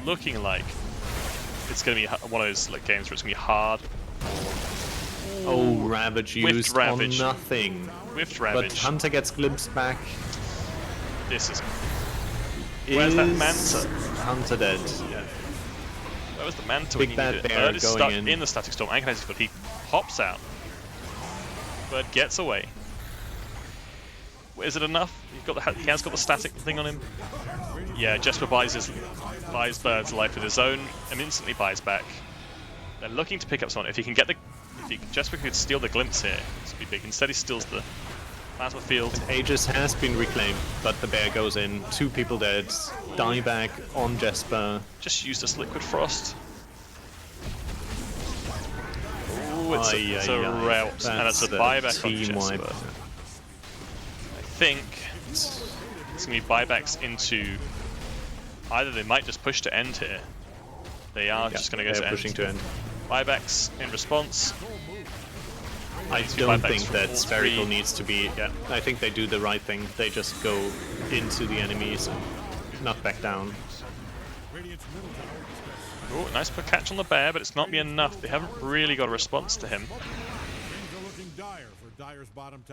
looking like it's going to be one of those games where it's going to be hard. Oh, Ravage used Ravage. on nothing. Whiffed Ravage. But Hunter gets glimpsed back. This is... Where's that Manta? Hunter dead. Yeah. Where was the Manta Big when he bad needed it? bear Bird is going stuck in. in the Static Storm. And but he hops out. Bird gets away. Is it enough? He has got the static thing on him. Yeah, Jesper buys Bird's life with his own and instantly buys back. They're looking to pick up someone. If he can get the... Jesper could steal the glimpse here. This would be big. Instead he steals the plasma field. Aegis has been reclaimed, but the bear goes in. 2 people dead. Dieback on Jesper. Just use this liquid frost. Ooh, it's a rout, and it's a buyback on Jesper. I think it's going to be buybacks into... Either they might just push to end here. They are just going to go to pushing to end. Buybacks in response. I don't think that Spherical needs to be... Yeah, I think they do the right thing. They just go into the enemies and not back down. Oh, nice catch on the bear, but it's not be enough. They haven't really got a response to him.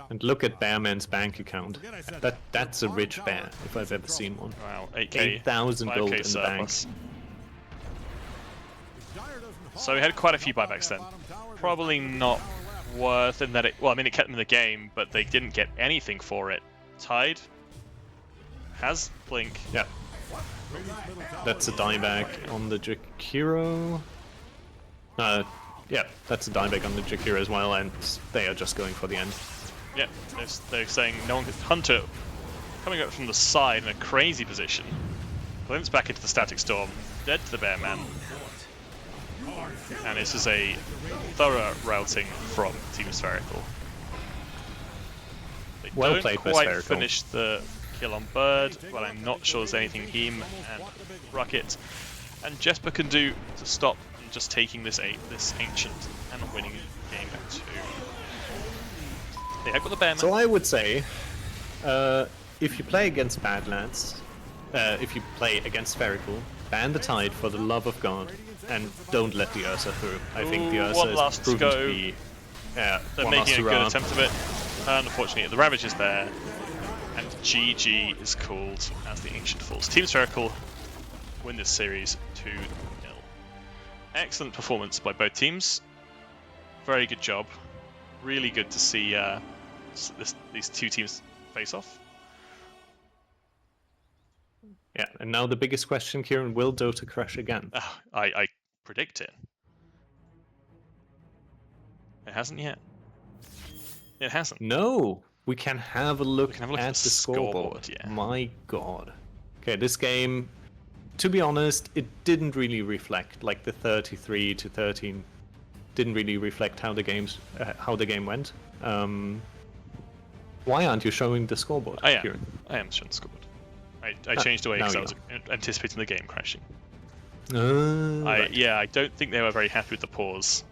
And look at Bearman's bank account. That's a rich bear, if I've ever seen one. Wow, 8,000 gold in the bank. So we had quite a few buybacks then. Probably not worth in that it... Well, I mean, it kept them in the game, but they didn't get anything for it. Tide has Blink. Yeah. That's a dieback on the Jakiro. Yeah, that's a dieback on the Jakiro as well, and they are just going for the end. Yeah, they're saying no one could... Hunter coming up from the side in a crazy position. glimpse back into the Static Storm, dead to the Bear Man. And this is a thorough routing from Team Spherical. They Well don't played by quite Spherical. finish the kill on Bird, but I'm not sure there's anything Heem and Rucket and Jesper can do to stop just taking this Ancient and winning game 2. Yeah, I've got the Bear Man. So I would say, if you play against Badlads, if you play against Spherical, ban the Tide for the love of God, and don't let the Ursa through. I think the Ooh, Ursa one is last proven go. to be They're one making last a good hurrah. attempt of it. Unfortunately, the Ravage is there, and GG is called as the Ancient falls. Team Spherical win this series 2-0. Excellent performance by both teams. Very good job. Really good to see these two teams face off. Yeah, and now the biggest question, Kieran, will Dota crash again? I predict it. It hasn't yet. It hasn't. No! We can have a look, can have a look at at the the scoreboard. scoreboard, yeah. My god. Okay, this game, to be honest, it didn't really reflect, like the 33 to 13 didn't really reflect how the game went. Why aren't you showing the scoreboard, Kieran? I am showing the scoreboard. I changed away now because I you was anticipating the game crashing. Right. Yeah, I don't think they were very happy with the pause.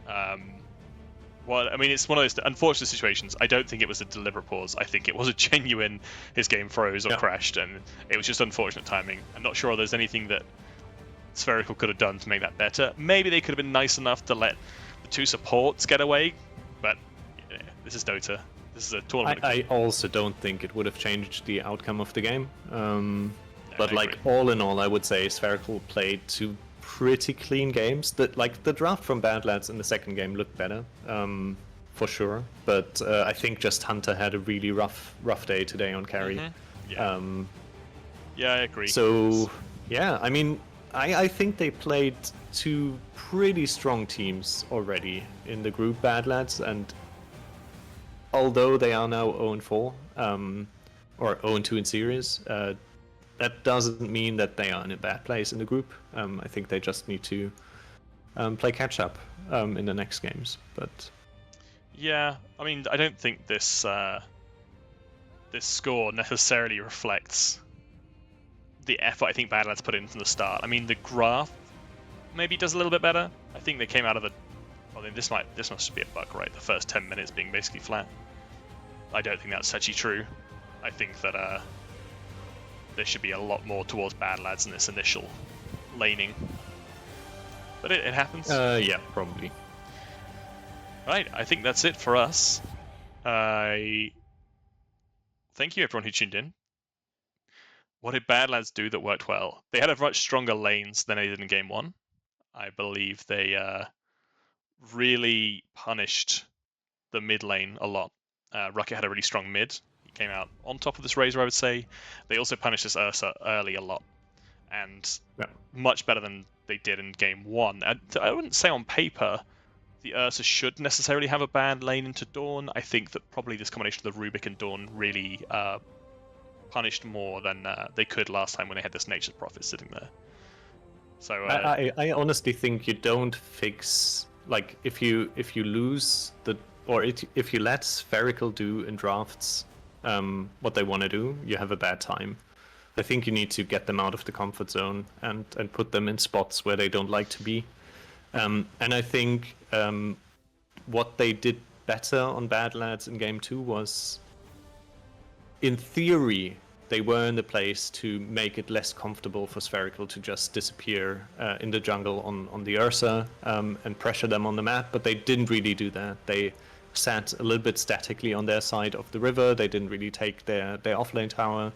Well, I mean, it's one of those unfortunate situations. I don't think it was a deliberate pause. I think it was a genuine, his game froze or crashed, and it was just unfortunate timing. I'm not sure there's anything that Spherical could have done to make that better. Maybe they could have been nice enough to let the two supports get away, but yeah, this is Dota. This is a tournament. I also don't think it would have changed the outcome of the game. But I like agree. all in all, I would say Spherical played two pretty clean games. That like the draft from Badlads in the second game looked better, for sure. But I think just Hunter had a really rough day today on carry. Yeah. Yeah, I agree. So yeah, I mean, I think they played two pretty strong teams already in the group, Badlads, and although they are now 0-4, or 0-2 in series, that doesn't mean that they are in a bad place in the group. I think they just need to play catch up in the next games. But yeah, I mean, I don't think this this score necessarily reflects the effort I think Badlands put in from the start. I mean, the graph maybe does a little bit better. I think they came out of the. Well, this must be a bug, right? The first 10 minutes being basically flat. I don't think that's actually true. I think that there should be a lot more towards Badlads in this initial laning. But it happens. yeah, probably. Right, I think that's it for us. Thank you everyone who tuned in. What did Badlads do that worked well? They had a much stronger lanes than they did in Game 1. I believe they really punished the mid lane a lot. Rucket had a really strong mid. He came out on top of this Razor, I would say. They also punished this Ursa early a lot. And much better than they did in Game 1. I wouldn't say on paper the Ursa should necessarily have a bad lane into Dawn. I think that probably this combination of the Rubik and Dawn really punished more than they could last time when they had this Nature's Prophet sitting there. So I honestly think you don't fix, like, if you lose the, or if you let Spherical do in drafts what they want to do, you have a bad time. I think you need to get them out of the comfort zone and put them in spots where they don't like to be. And I think what they did better on Badlads in Game 2 was, in theory, they were in the place to make it less comfortable for Spherical to just disappear in the jungle on the Ursa and pressure them on the map, but they didn't really do that. They sat a little bit statically on their side of the river. They didn't really take their offlane tower.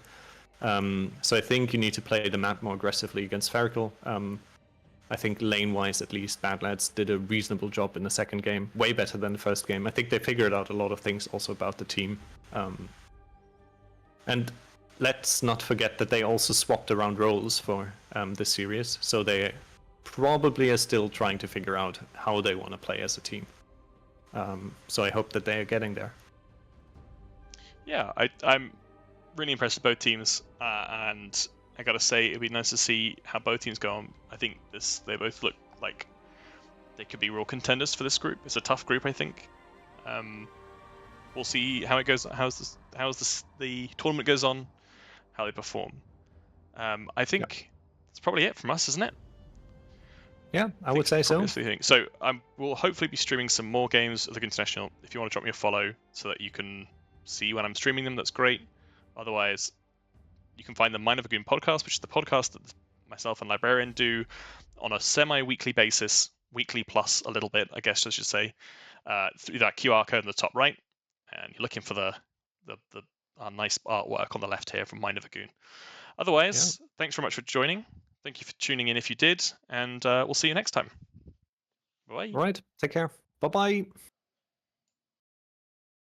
So I think you need to play the map more aggressively against Spherical. I think lane-wise, at least, Badlads did a reasonable job in the second game, way better than the first game. I think they figured out a lot of things also about the team. And let's not forget that they also swapped around roles for this series, so they probably are still trying to figure out how they want to play as a team. So I hope that they are getting there. Yeah, I'm really impressed with both teams, and I gotta say, it'd be nice to see how both teams go on. I think they both look like they could be real contenders for this group. It's a tough group, I think. We'll see how it goes. How's the tournament goes on, how they perform. I think that's probably it from us, isn't it? Yeah, I would say so. So we'll hopefully be streaming some more games of the International. If you want to drop me a follow so that you can see when I'm streaming them, that's great. Otherwise, you can find the Mind of a Goon podcast, which is the podcast that myself and Librarian do on a semi-weekly basis, weekly plus a little bit, I guess I should say, through that QR code in the top right. And you're looking for the nice artwork on the left here from Mind of a Goon. Otherwise, thanks very much for joining. Thank you for tuning in if you did, and we'll see you next time. Bye. All right, take care. Bye-bye.